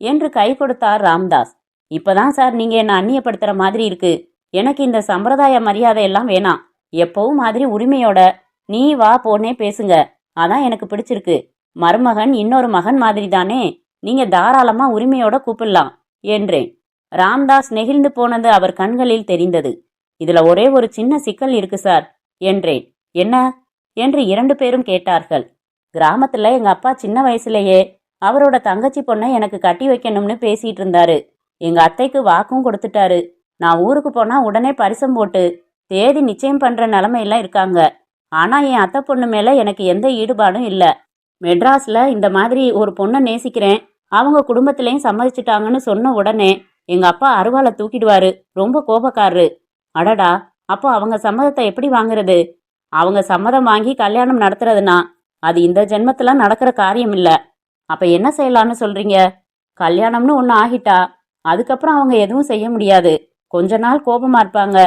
என்று கை கொடுத்தார் ராம்தாஸ். இப்பதான் சார் நீங்க என்ன அந்நியப்படுத்துற மாதிரி இருக்கு. எனக்கு இந்த சம்பிரதாய மரியாதை எல்லாம் வேணாம். எப்பவும் மாதிரி உரிமையோட நீ வா போனே பேசுங்க. அதான் எனக்கு பிடிச்சிருக்கு. மருமகன் இன்னொரு மகன் மாதிரி தானே. நீங்க தாராளமா உரிமையோட கூப்பிடலாம் என்றேன். ராம்தாஸ் நெகிழ்ந்து போனது அவர் கண்களில் தெரிந்தது. இதுல ஒரே ஒரு சின்ன சிக்கல் இருக்கு சார் என்றேன். என்ன என்று இரண்டு பேரும் கேட்டார்கள். கிராமத்துல எங்க அப்பா சின்ன வயசுலயே அவரோட தங்கச்சி பொண்ணை எனக்கு கட்டி வைக்கணும்னு பேசிட்டு இருந்தாரு. எங்க அத்தைக்கு வாக்கும் கொடுத்துட்டாரு. நான் ஊருக்கு போனா உடனே பரிசம் போட்டு தேதி நிச்சயம் பண்ற நிலைமையெல்லாம் இருக்காங்க. ஆனா என் அத்தை பொண்ணு மேல எனக்கு எந்த ஈடுபாடும் இல்ல. மெட்ராஸ்ல இந்த மாதிரி ஒரு பொண்ணை நேசிக்கிறேன், அவங்க குடும்பத்திலையும் சம்மதிச்சுட்டாங்கன்னு சொன்ன உடனே எங்க அப்பா அருவாளை தூக்கிடுவாரு. ரொம்ப கோபக்காரரு. அடடா, அப்போ அவங்க சம்மதத்தை எப்படி வாங்குறது? அவங்க சம்மதம் வாங்கி கல்யாணம் நடத்துறதுனா அது இந்த ஜென்மத்துல நடக்கிற காரியம் இல்ல. அப்ப என்ன செய்யலான்னு சொல்றீங்க? கல்யாணம்னு ஒண்ணு ஆகிட்டா அதுக்கப்புறம் அவங்க எதுவும் செய்ய முடியாது. கொஞ்ச நாள் கோபமா இருப்பாங்க,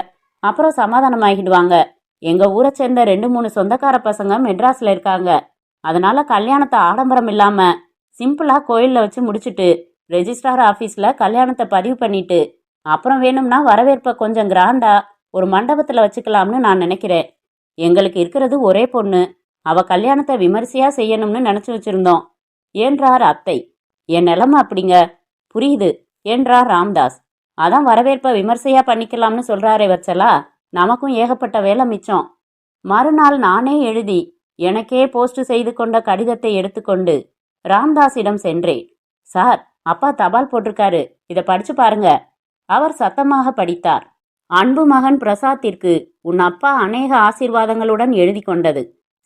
அப்புறம் சமாதானம் ஆகிடுவாங்க. எங்க ஊரை சேர்ந்த 2-3 சொந்தக்கார பசங்க மெட்ராஸ்ல இருக்காங்க. அதனால கல்யாணத்தை ஆடம்பரம் இல்லாம சிம்பிளா கோயில்ல வச்சு முடிச்சுட்டு ரெஜிஸ்ட்ரார் ஆபீஸ்ல கல்யாணத்தை பதிவு பண்ணிட்டு அப்புறம் வேணும்னா வரவேற்பை கொஞ்சம் கிராண்டா ஒரு மண்டபத்துல வச்சுக்கலாம்னு நான் நினைக்கிறேன். எங்களுக்கு இருக்கிறது ஒரே பொண்ணு. அவ கல்யாணத்தை விமரிசையா செய்யணும்னு நினைச்சு வச்சிருந்தோம் என்றார் அத்தை. என் நிலைமை அப்படிங்க. புரியுது என்றார் ராம்தாஸ். அதான் வரவேற்பை விமர்சையா பண்ணிக்கலாம்னு சொல்றாரே வச்சலா, நமக்கும் ஏகப்பட்ட வேலை மிச்சம். மறுநாள் நானே எழுதி எனக்கே போஸ்ட் செய்து கொண்ட கடிதத்தை எடுத்துக்கொண்டு ராம்தாஸிடம் சென்றேன். சார், அப்பா தபால் போட்டிருக்காரு, இதை படிச்சு பாருங்க. அவர் சத்தமாக படித்தார். அன்பு மகன் பிரசாத்திற்கு உன் அப்பா அநேக ஆசீர்வாதங்களுடன் எழுதி கொண்டது.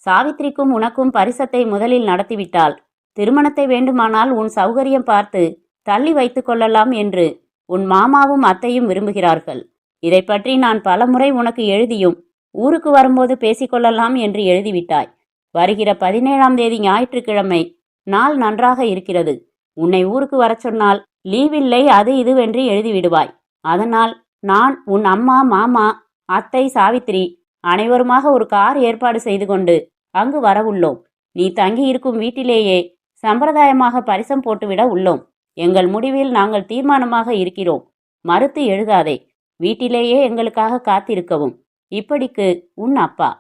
சாவித்திரிக்கும் உனக்கும் பரிசத்தை முதலில் நடத்திவிட்டால் திருமணத்தை வேண்டுமானால் உன் சௌகரியம் பார்த்து தள்ளி வைத்து கொள்ளலாம் என்று உன் மாமாவும் அத்தையும் விரும்புகிறார்கள். இதை பற்றி நான் பலமுறை உனக்கு எழுதியும் ஊருக்கு வரும்போது பேசிக்கொள்ளலாம் என்று எழுதிவிட்டாய். வருகிற 17ஆம் தேதி ஞாயிற்றுக்கிழமை நாள் நன்றாக இருக்கிறது. உன்னை ஊருக்கு வர சொன்னால் லீவில்லை அது இதுவென்று எழுதிவிடுவாய். அதனால் நான் உன் அம்மா, மாமா, அத்தை, சாவித்திரி அனைவருமாக ஒரு கார் ஏற்பாடு செய்து கொண்டு அங்கு வரவுள்ளோம். நீ தங்கி இருக்கும் வீட்டிலேயே சம்பிரதாயமாக பரிசம் போட்டுவிட உள்ளோம். எங்கள் முடிவில் நாங்கள் தீர்மானமாக இருக்கிறோம். மறுத்து எழுதாதே. வீட்டிலேயே எங்களுக்காக காத்திருக்கவும். இப்படிக்கு உன் அப்பா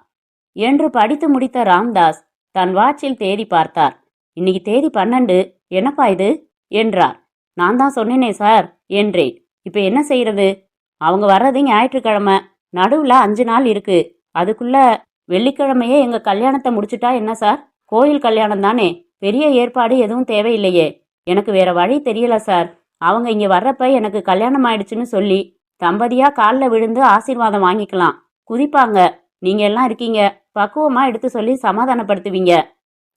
என்று படித்து முடித்த ராம்தாஸ் தன் வாட்சில் தேதி பார்த்தார். இன்னைக்கு தேதி 12. என்னப்பா இது என்றார். நான் தான் சொன்னேனே சார் என்றேன். இப்ப என்ன செய்யறது? அவங்க வர்றது ஞாயிற்றுக்கிழமை, நடுவுல 5 நாள் இருக்கு. அதுக்குள்ள வெள்ளிக்கிழமையே எங்க கல்யாணத்தை முடிச்சுட்டா என்ன சார்? கோயில் கல்யாணம் தானே, பெரிய ஏற்பாடு எதுவும் தேவையில்லையே. எனக்கு வேற வழி தெரியல சார். அவங்க இங்க வர்றப்ப எனக்கு கல்யாணம் ஆயிடுச்சுன்னு சொல்லி தம்பதியா காலில் விழுந்து ஆசீர்வாதம் வாங்கிக்கலாம். குதிப்பாங்க. நீங்க எல்லாம் இருக்கீங்க, பக்குவமா எடுத்து சொல்லி சமாதானப்படுத்துவீங்க.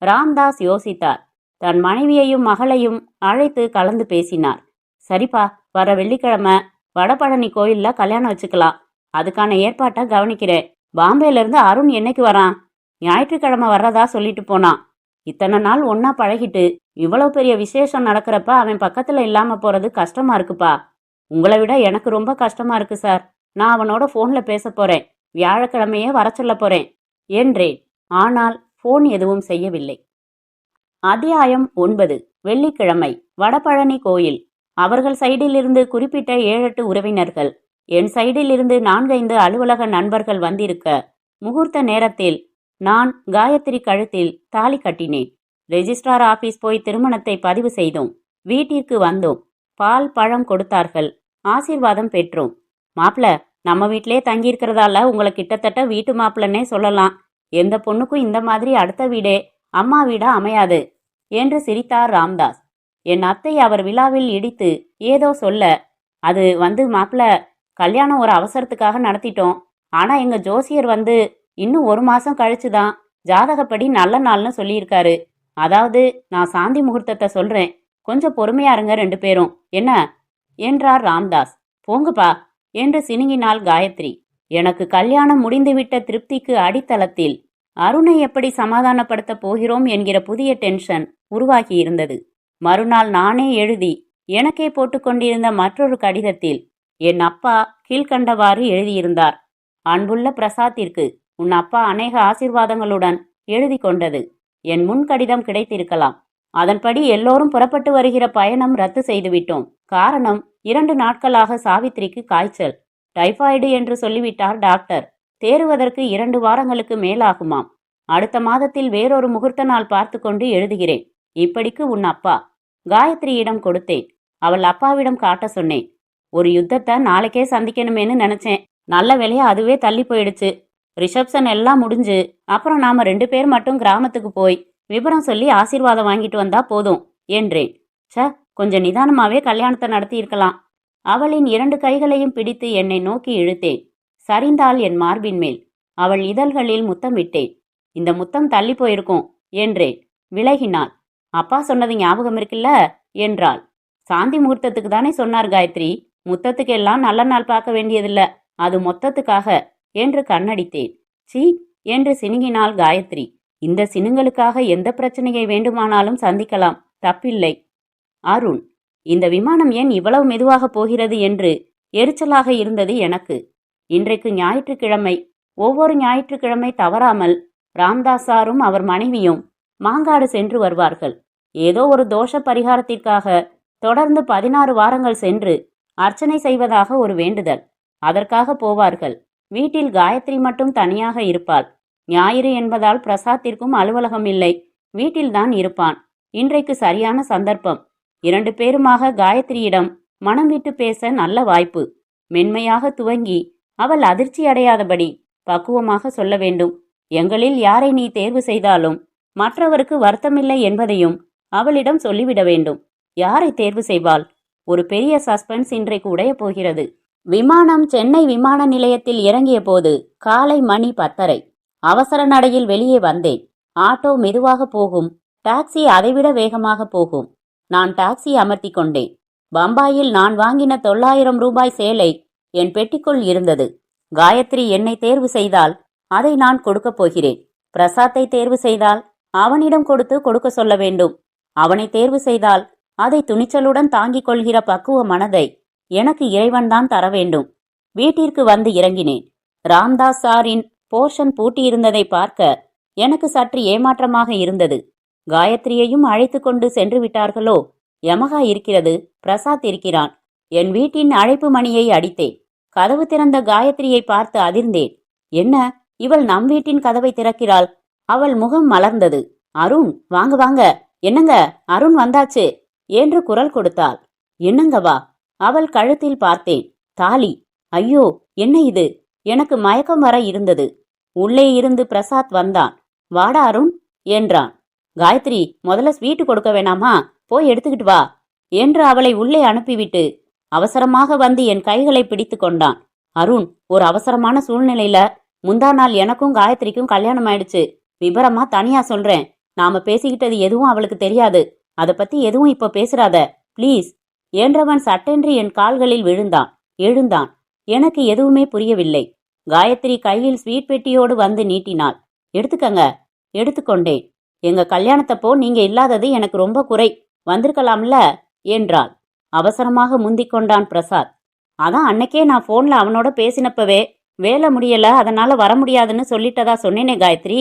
ராம்தாஸ் யோசித்தார். தன் மனைவியையும் மகளையும் அழைத்து கலந்து பேசினார். சரிப்பா, வர வெள்ளிக்கிழமை வடபழனி கோயில்ல கல்யாணம் வச்சுக்கலாம். அதுக்கான ஏற்பாட்டை கவனிக்கிறேன். பாம்பேல இருந்து அருண் என்னைக்கு வரான்? ஞாயிற்றுக்கிழமை வர்றதா சொல்லிட்டு போனான். இத்தனை நாள் ஒன்னா பழகிட்டு இவ்வளவு பெரிய விசேஷம் நடக்கிறப்ப அவன் பக்கத்துல இல்லாம போறது கஷ்டமா இருக்குப்பா. உங்களை விட எனக்கு ரொம்ப கஷ்டமா இருக்கு சார். நான் அவனோட போன்ல பேச போறேன். வியாழக்கிழமையே வர சொல்ல போறேன் என்றேன். ஆனால் போன் எதுவும் செய்யவில்லை. அத்தியாயம் 9. வெள்ளிக்கிழமை வடபழனி கோயில். அவர்கள் சைடில் இருந்து குறிப்பிட்ட 7-8 உறவினர்கள், என் சைடில் இருந்து 4-5 அலுவலக நண்பர்கள் வந்திருக்க முகூர்த்த நேரத்தில் நான் காயத்ரி கழுத்தில் தாலி கட்டினேன். ரெஜிஸ்ட்ரார் ஆபீஸ் போய் திருமணத்தை பதிவு செய்தோம். வீட்டிற்கு வந்தோம். பால் பழம் கொடுத்தார்கள். ஆசீர்வாதம் பெற்றோம். மாப்பிள்ள, நம்ம வீட்டிலே தங்கியிருக்கிறதால உங்களை கிட்டத்தட்ட வீட்டு மாப்பிள்ளன்னே சொல்லலாம். எந்த பொண்ணுக்கும் இந்த மாதிரி அடுத்த வீடே அம்மா வீடா அமையாது என்று சிரித்தார் ராம்தாஸ். என் அத்தை அவர் விழாவில் இடித்து ஏதோ சொல்ல, அது மாப்பிள்ள, கல்யாணம் ஒரு அவசரத்துக்காக நடத்திட்டோம். ஆனா எங்க ஜோசியர் இன்னும் 1 மாசம் கழிச்சுதான் ஜாதகப்படி நல்ல நாள்னு சொல்லியிருக்காரு. அதாவது நான் சாந்தி முகூர்த்தத்தை சொல்றேன். கொஞ்சம் பொறுமையா இருங்க 2 பேரும், என்ன என்றார் ராம்தாஸ். போங்கப்பா என்று சினுங்கினாள் காயத்ரி. எனக்கு கல்யாணம் முடிந்துவிட்ட திருப்திக்கு அடித்தளத்தில் அருணை எப்படி சமாதானப்படுத்த போகிறோம் என்கிற புதிய டென்ஷன் உருவாகியிருந்தது. மறுநாள் நானே எழுதி எனக்கே போட்டுக்கொண்டிருந்த மற்றொரு கடிதத்தில் என் அப்பா கீழ்கண்டவாறு எழுதியிருந்தார். அன்புள்ள பிரசாத்திற்கு உன் அப்பா அநேக ஆசீர்வாதங்களுடன் எழுதி கொண்டது. என் முன் கடிதம் கிடைத்திருக்கலாம். அதன்படி எல்லோரும் புறப்பட்டு வருகிற பயணம் ரத்து செய்துவிட்டோம். காரணம், 2 நாட்களாக சாவித்திரிக்கு காய்ச்சல், டைபாய்டு என்று சொல்லிவிட்டார் டாக்டர். தேறுவதற்கு 2 வாரங்களுக்கு மேலாகுமாம். அடுத்த மாதத்தில் வேறொரு முகூர்த்த நாள் பார்த்து கொண்டு எழுதுகிறேன். இப்படிக்கு உன் அப்பா. காயத்ரியிடம் கொடுத்தேன். அவள் அப்பாவிடம் காட்ட சொன்னேன். ஒரு யுத்தத்தை நாளைக்கே சந்திக்கணுமேனு நினைச்சேன். நல்ல வேலையா அதுவே தள்ளி போயிடுச்சு. ரிசப்ஷன் எல்லாம் முடிஞ்சு அப்புறம் நாம 2 பேர் மட்டும் கிராமத்துக்கு போய் விவரம் சொல்லி ஆசீர்வாதம் வாங்கிட்டு வந்தா போதும் என்றேன். கொஞ்சம் நிதானமாவே கல்யாணத்தை நடத்தி இருக்கலாம். அவளின் 2 கைகளையும் பிடித்து என்னை நோக்கி இழுத்தேன். சரிந்தாள் என் மார்பின் மேல். அவள் இதழ்களில் முத்தமிட்டேன். இந்த முத்தம் தள்ளி போயிருக்கும் என்றேன். விலகினாள். அப்பா சொன்னது ஞாபகம் இருக்குல்ல என்றாள். சாந்தி முகூர்த்தத்துக்கு தானே சொன்னார் காயத்ரி. முத்தத்துக்கு எல்லாம் நல்ல நாள் பார்க்க வேண்டியதில்ல, அது மொத்தத்துக்காக என்று கண்ணடித்தேன். சீ என்று சினுங்கினாள் காயத்ரி. இந்த சினுங்களுக்காக எந்த பிரச்சனையை வேண்டுமானாலும் சந்திக்கலாம், தப்பில்லை. அருண், இந்த விமானம் ஏன் இவ்வளவு மெதுவாக போகிறது என்று எரிச்சலாக இருந்தது எனக்கு. இன்றைக்கு ஞாயிற்றுக்கிழமை. ஒவ்வொரு ஞாயிற்றுக்கிழமை தவறாமல் ராம்தாஸாரும் அவர் மனைவியும் மாங்காடு சென்று வருவார்கள். ஏதோ ஒரு தோஷ பரிகாரத்திற்காக தொடர்ந்து 16 வாரங்கள் சென்று அர்ச்சனை செய்வதாக ஒரு வேண்டுதல். அதற்காக போவார்கள். வீட்டில் காயத்ரி மட்டும் தனியாக இருப்பாள். ஞாயிறு என்பதால் பிரசாத்திற்கும் அலுவலகம் இல்லை, வீட்டில்தான் இருப்பான். இன்றைக்கு சரியான சந்தர்ப்பம். 2 பேருமாக காயத்ரியிடம் மனம் விட்டு பேச நல்ல வாய்ப்பு. மென்மையாக துவங்கி அவள் அதிர்ச்சி அடையாதபடி பக்குவமாக சொல்ல வேண்டும். எங்களில் யாரை நீ தேர்வு செய்தாலும் மற்றவருக்கு வருத்தமில்லை என்பதையும் அவளிடம் சொல்லிவிட வேண்டும். யாரை தேர்வு செய்வாள்? ஒரு பெரிய சஸ்பென்ஸ் இன்றைக்கு உடைய போகிறது. விமானம் சென்னை விமான நிலையத்தில் இறங்கிய போது காலை மணி 10:30. அவசர நடையில் வெளியே வந்தேன். ஆட்டோ மெதுவாக போகும், டாக்ஸி அதைவிட வேகமாக போகும். நான் டாக்ஸி அமர்த்தி கொண்டேன். பம்பாயில் நான் வாங்கின 900 ரூபாய் சேலை என் பெட்டிக்குள் இருந்தது. காயத்ரி என்னை தேர்வு செய்தால் அதை நான் கொடுக்கப் போகிறேன். பிரசாத்தை தேர்வு செய்தால் அவனிடம் கொடுக்க சொல்ல வேண்டும். அவனை தேர்வு செய்தால் அதை துணிச்சலுடன் தாங்கிக் கொள்கிற பக்குவ மனதை எனக்கு இறைவன்தான் தர வேண்டும். வீட்டிற்கு வந்து இறங்கினேன். ராம்தாஸ் சாரின் போர்ஷன் பூட்டியிருந்ததை பார்க்க எனக்கு சற்று ஏமாற்றமாக இருந்தது. காயத்ரியையும் அழைத்து கொண்டு சென்று விட்டார்களோ? யமகா இருக்கிறது, பிரசாத் இருக்கிறான். என் வீட்டின் அழைப்பு மணியை அடித்தேன். கதவு திறந்த காயத்ரியை பார்த்து அதிர்ந்தேன். என்ன, இவள் நம் வீட்டின் கதவை திறக்கிறாள்? அவள் முகம் மலர்ந்தது. அருண், வாங்க வாங்க. என்னங்க, அருண் வந்தாச்சு என்று குரல் கொடுத்தாள். என்னங்க வா. அவள் கழுத்தில் பார்த்தேன். தாலி. ஐயோ, என்ன இது? எனக்கு மயக்கம் வர இருந்தது. உள்ளே இருந்து பிரசாத் வந்தான். வாடா அருண் என்றான். காயத்ரி, முதல்ல ஸ்வீட்டு கொடுக்க வேணாமா? போய் எடுத்துக்கிட்டு வா என்று அவளை உள்ளே அனுப்பிவிட்டு அவசரமாக வந்து என் கைகளை பிடித்து கொண்டான். அருண், ஒரு அவசரமான சூழ்நிலையில முந்தா நாள் எனக்கும் காயத்ரிக்கும் கல்யாணம் ஆயிடுச்சு. விபரமா தனியா சொல்றேன். நாம பேசிக்கிட்டது எதுவும் அவளுக்கு தெரியாது. அதை பத்தி எதுவும் இப்ப பேசுறாத ப்ளீஸ் என்றவன் சட்டென்று என் கால்களில் விழுந்தான். எழுந்தான். எனக்கு எதுவுமே புரியவில்லை. காயத்ரி கையில் ஸ்வீட் பெட்டியோடு வந்து நீட்டினாள். எடுத்துக்கங்க. எடுத்துக்கொண்டேன். எங்க கல்யாணத்தப்போ நீங்க இல்லாதது எனக்கு ரொம்ப குறை. வந்திருக்கலாம்ல என்றாள். அவசரமாக முந்திக் கொண்டான் பிரசாத். அதான் அன்னைக்கே நான் போன்ல அவனோட பேசினப்பவே வேலை முடியல, அதனால வர முடியாதுன்னு சொல்லிட்டதா சொன்னேனே காயத்ரி.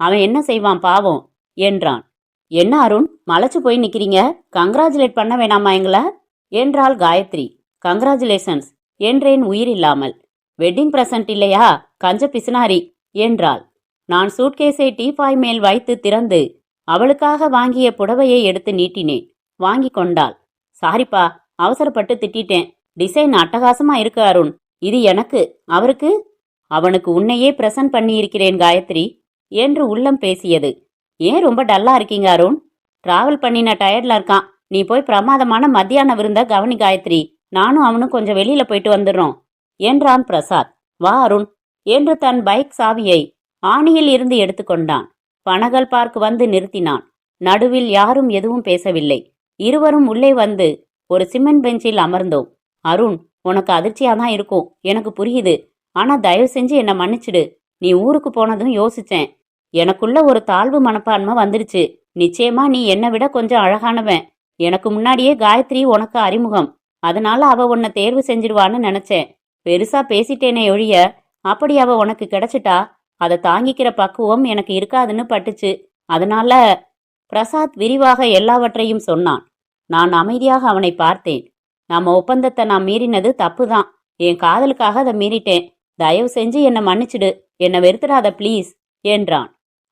அவன் என்ன செய்வான் பாவம் என்றான். என்ன அருண், மலைச்சு போய் நிக்கிறீங்க? கங்க்ராச்சுலேட் பண்ண வேணாமா எங்கள என்றாள் காயத்ரி. கங்க்ராச்சுலேஷன்ஸ் என்றேன் உயிரில்லாமல். வெட்டிங் பிரசன்ட் இல்லையா, கஞ்ச பிசுனாரி என்றாள். நான் சூட்கேஸை டீபாய் மேல் வைத்து திறந்து அவளுக்காக வாங்கிய புடவையை எடுத்து நீட்டினேன். வாங்கி கொண்டாள். சாரிப்பா, அவசரப்பட்டு திட்டிட்டேன். டிசைன் அட்டகாசமா இருக்கு அருண். இது எனக்கு, அவருக்கு? அவனுக்கு உன்னையே பிரசன்ட் பண்ணியிருக்கிறேன் காயத்ரி என்று உள்ளம் பேசியது. ஏன் ரொம்ப டல்லா இருக்கீங்க அருண்? டிராவல் பண்ணின டயர்ட்ல இருக்கான். நீ போய் பிரமாதமான மத்தியான விருந்த கவனி காயத்ரி. நானும் அவனும் கொஞ்சம் வெளியில போயிட்டு வந்துடுறோம் என்றான் பிரசாத். வா அருண் என்று தன் பைக் சாவியை ஆணியில் இருந்து எடுத்துக்கொண்டான். பனகல் பார்க் வந்து நிறுத்தினான். நடுவில் யாரும் எதுவும் பேசவில்லை. இருவரும் உள்ளே வந்து ஒரு சிமெண்ட் பெஞ்சில் அமர்ந்தோம். அருண், உனக்கு அதிர்ச்சியாதான் இருக்கும், எனக்கு புரியுது. ஆனா தயவு செஞ்சு என்னை மன்னிச்சிடு. நீ ஊருக்கு போனதும் யோசிச்சேன். எனக்குள்ள ஒரு தாழ்வு மனப்பான்மை வந்துருச்சு. நிச்சயமா நீ என்னை விட கொஞ்சம் அழகானவன். எனக்கு முன்னாடியே காயத்ரி உனக்கு அறிமுகம். அதனால அவ உன்னை தேர்வு செஞ்சிருவான்னு நினைச்சேன். பெருசா பேசிட்டேனே ஒழிய அப்படி அவ உனக்கு கிடைச்சிட்டா அதை தாங்கிக்கிற பக்குவம் எனக்கு இருக்காதுன்னு பட்டுச்சு. அதனால பிரசாத் விரிவாக எல்லாவற்றையும் சொன்னான். நான் அமைதியாக அவனை பார்த்தேன். நம்ம ஒப்பந்தத்தை நான் மீறினது தப்புதான். என் காதலுக்காக அதை மீறிட்டேன். தயவு செஞ்சு என்னை மன்னிச்சிடு. என்னை வெறுத்துடாத ப்ளீஸ் என்றான்.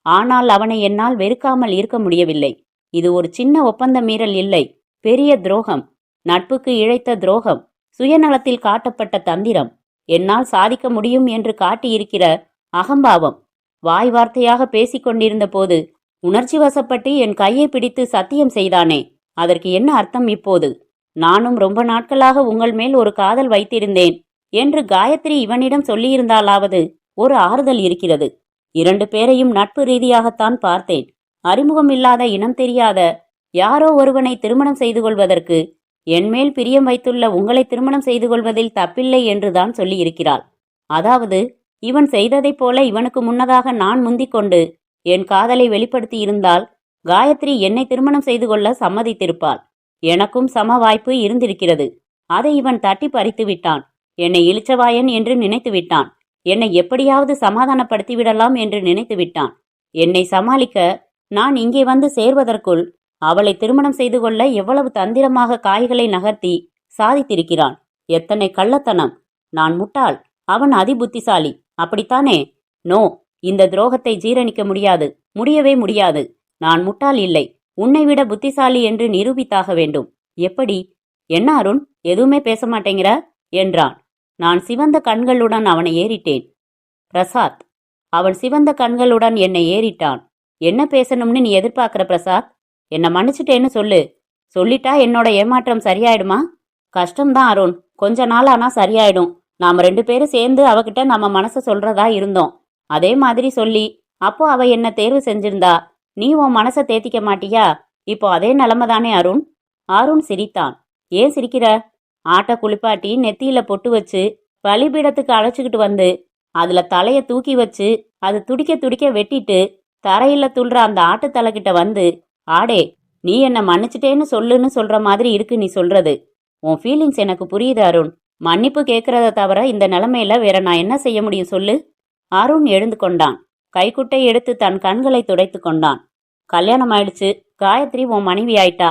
ஆனால் அவனை என்னால் வெறுக்காமல் இருக்க முடியவில்லை. இது ஒரு சின்ன ஒப்பந்த மீறல் இல்லை, பெரிய துரோகம். நட்புக்கு இழைத்த துரோகம். சுயநலத்தில் காட்டப்பட்ட தந்திரம். என்னால் சாதிக்க முடியும் என்று காட்டியிருக்கிற அகம்பாவம். வாய் வார்த்தையாக பேசிக் கொண்டிருந்த போது உணர்ச்சி வசப்பட்டு என் கையை பிடித்து சத்தியம் செய்தானே, அதற்கு என்ன அர்த்தம் இப்போது? நானும் ரொம்ப நாட்களாக உங்கள் மேல் ஒரு காதல் வைத்திருந்தேன் என்று காயத்ரி இவனிடம் சொல்லியிருந்தாலாவது ஒரு ஆறுதல் இருக்கிறது. 2 பேரையும் நட்பு ரீதியாகத்தான் பார்த்தேன். அறிமுகம் இல்லாத, இனம் தெரியாத யாரோ ஒருவனை திருமணம் செய்து கொள்வதற்கு என்மேல் பிரியம் வைத்துள்ள உங்களை திருமணம் செய்து கொள்வதில் தப்பில்லை என்றுதான் சொல்லியிருக்கிறாள். அதாவது இவன் செய்ததைப் போல இவனுக்கு முன்னதாக நான் முந்திக் கொண்டு என் காதலை வெளிப்படுத்தி இருந்தால் காயத்ரி என்னை திருமணம் செய்து கொள்ள சம்மதித்திருப்பாள். எனக்கும் சம வாய்ப்பு இருந்திருக்கிறது. அதை இவன் தட்டி பறித்து விட்டான். என்னை இளிச்சவாயன் என்று நினைத்து விட்டான். என்னை எப்படியாவது சமாதானப்படுத்தி விடலாம் என்று நினைத்து விட்டான். என்னை சமாளிக்க நான் இங்கே வந்து சேர்வதற்குள் அவளை திருமணம் செய்து கொள்ள எவ்வளவு தந்திரமாக காய்களை நகர்த்தி சாதித்திருக்கிறான். எத்தனை கள்ளத்தனம்! நான் முட்டாள், அவன் அதிபுத்திசாலி. அப்படித்தானே? நோ, இந்த துரோகத்தை ஜீரணிக்க முடியாது, முடியவே முடியாது. நான் முட்டாள் இல்லை, உன்னை விட புத்திசாலி என்று நிரூபித்தாக வேண்டும். எப்படி? என்ன அருண், எதுவுமே பேச மாட்டேங்கிற என்றான். நான் சிவந்த கண்களுடன் அவனை ஏறிட்டேன். பிரசாத். அவன் சிவந்த கண்களுடன் என்னை ஏறிட்டான். என்ன பேசணும்னு நீ எதிர்பார்க்கிற பிரசாத்? என்னை மன்னிச்சுட்டேன்னு சொல்லு. சொல்லிட்டா என்னோட ஏமாற்றம் சரியாயிடுமா? கஷ்டம்தான் அருண், கொஞ்ச நாள் ஆனா சரியாயிடும். நாம 2 பேரும் சேர்ந்து அவகிட்ட நம்ம மனசை சொல்றதா இருந்தோம். அதே மாதிரி சொல்லி அப்போ அவ என்ன தேர்வு செஞ்சிருந்தா நீ உன் மனசை தேத்திக்க மாட்டியா? இப்போ அதே நிலைமை தானே அருண்? அருண் சிரித்தான். ஏன் சிரிக்கிற? ஆட்டை குளிப்பாட்டி நெத்தியில பொட்டு வச்சு பலிபீடத்துக்கு அழைச்சிக்கிட்டு வந்து அதுல தலைய தூக்கி வச்சு அது துடிக்க துடிக்க வெட்டிட்டு தரையில துள்ளுற அந்த ஆட்டுத்தலைக்கிட்ட வந்து ஆடே நீ என்ன மன்னிச்சிட்டேன்னு சொல்லுன்னு சொல்ற மாதிரி இருக்கு நீ சொல்றது. உன் ஃபீலிங்ஸ் எனக்கு புரியுது அருண். மன்னிப்பு கேட்கறத தவிர இந்த நிலைமையில வேற நான் என்ன செய்ய முடியும் சொல்லு? அருண் எழுந்து கொண்டான். கைக்குட்டை எடுத்து தன் கண்களை துடைத்து கொண்டான். கல்யாணம் ஆயிடுச்சு. காயத்ரி உன் மனைவி ஆயிட்டா.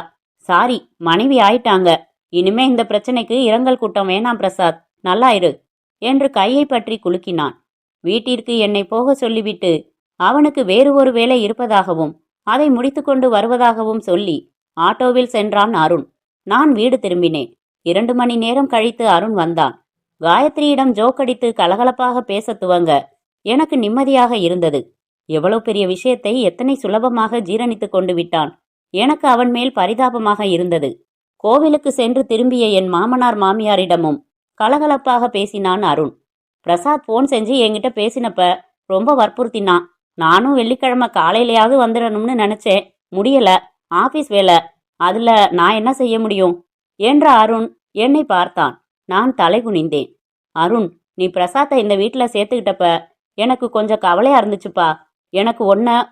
சாரி, மனைவி ஆயிட்டாங்க. இனிமே இந்த பிரச்சனைக்கு இரங்கல் கூட்டம் வேணாம் பிரசாத், நல்லா இரு என்று கையை பற்றி குலுக்கினான். வீட்டிற்கு என்னை போக சொல்லிவிட்டு அவனுக்கு வேறு ஒரு வேலை இருப்பதாகவும் அதை முடித்துக்கொண்டு வருவதாகவும் சொல்லி ஆட்டோவில் சென்றான் அருண். நான் வீடு திரும்பினேன். 2 மணி நேரம் கழித்து அருண் வந்தான். காயத்ரியிடம் ஜோக்கடித்து கலகலப்பாக பேச துவங்க எனக்கு நிம்மதியாக இருந்தது. எவ்வளவு பெரிய விஷயத்தை எத்தனை சுலபமாக ஜீரணித்துக் கொண்டு விட்டான். எனக்கு அவன் மேல் பரிதாபமாக இருந்தது. கோவிலுக்கு சென்று திரும்பிய என் மாமனார் மாமியாரிடமும் கலகலப்பாக பேசினான் அருண். பிரசாத் போன் செஞ்சு என்கிட்ட பேசினப்ப ரொம்ப வற்புறுத்தினான். நானும் வெள்ளிக்கிழமை காலையிலையாவது வந்துடணும்னு நினைச்சேன். முடியல, ஆபீஸ் வேலை, அதுல நான் என்ன செய்ய முடியும் என்ற அருண் என்னை பார்த்தான். நான் தலை குனிந்தேன். அருண், நீ பிரசாத்தை இந்த வீட்டுல சேர்த்துக்கிட்டப்ப எனக்கு கொஞ்சம் கவலையா இருந்துச்சுப்பா. எனக்கு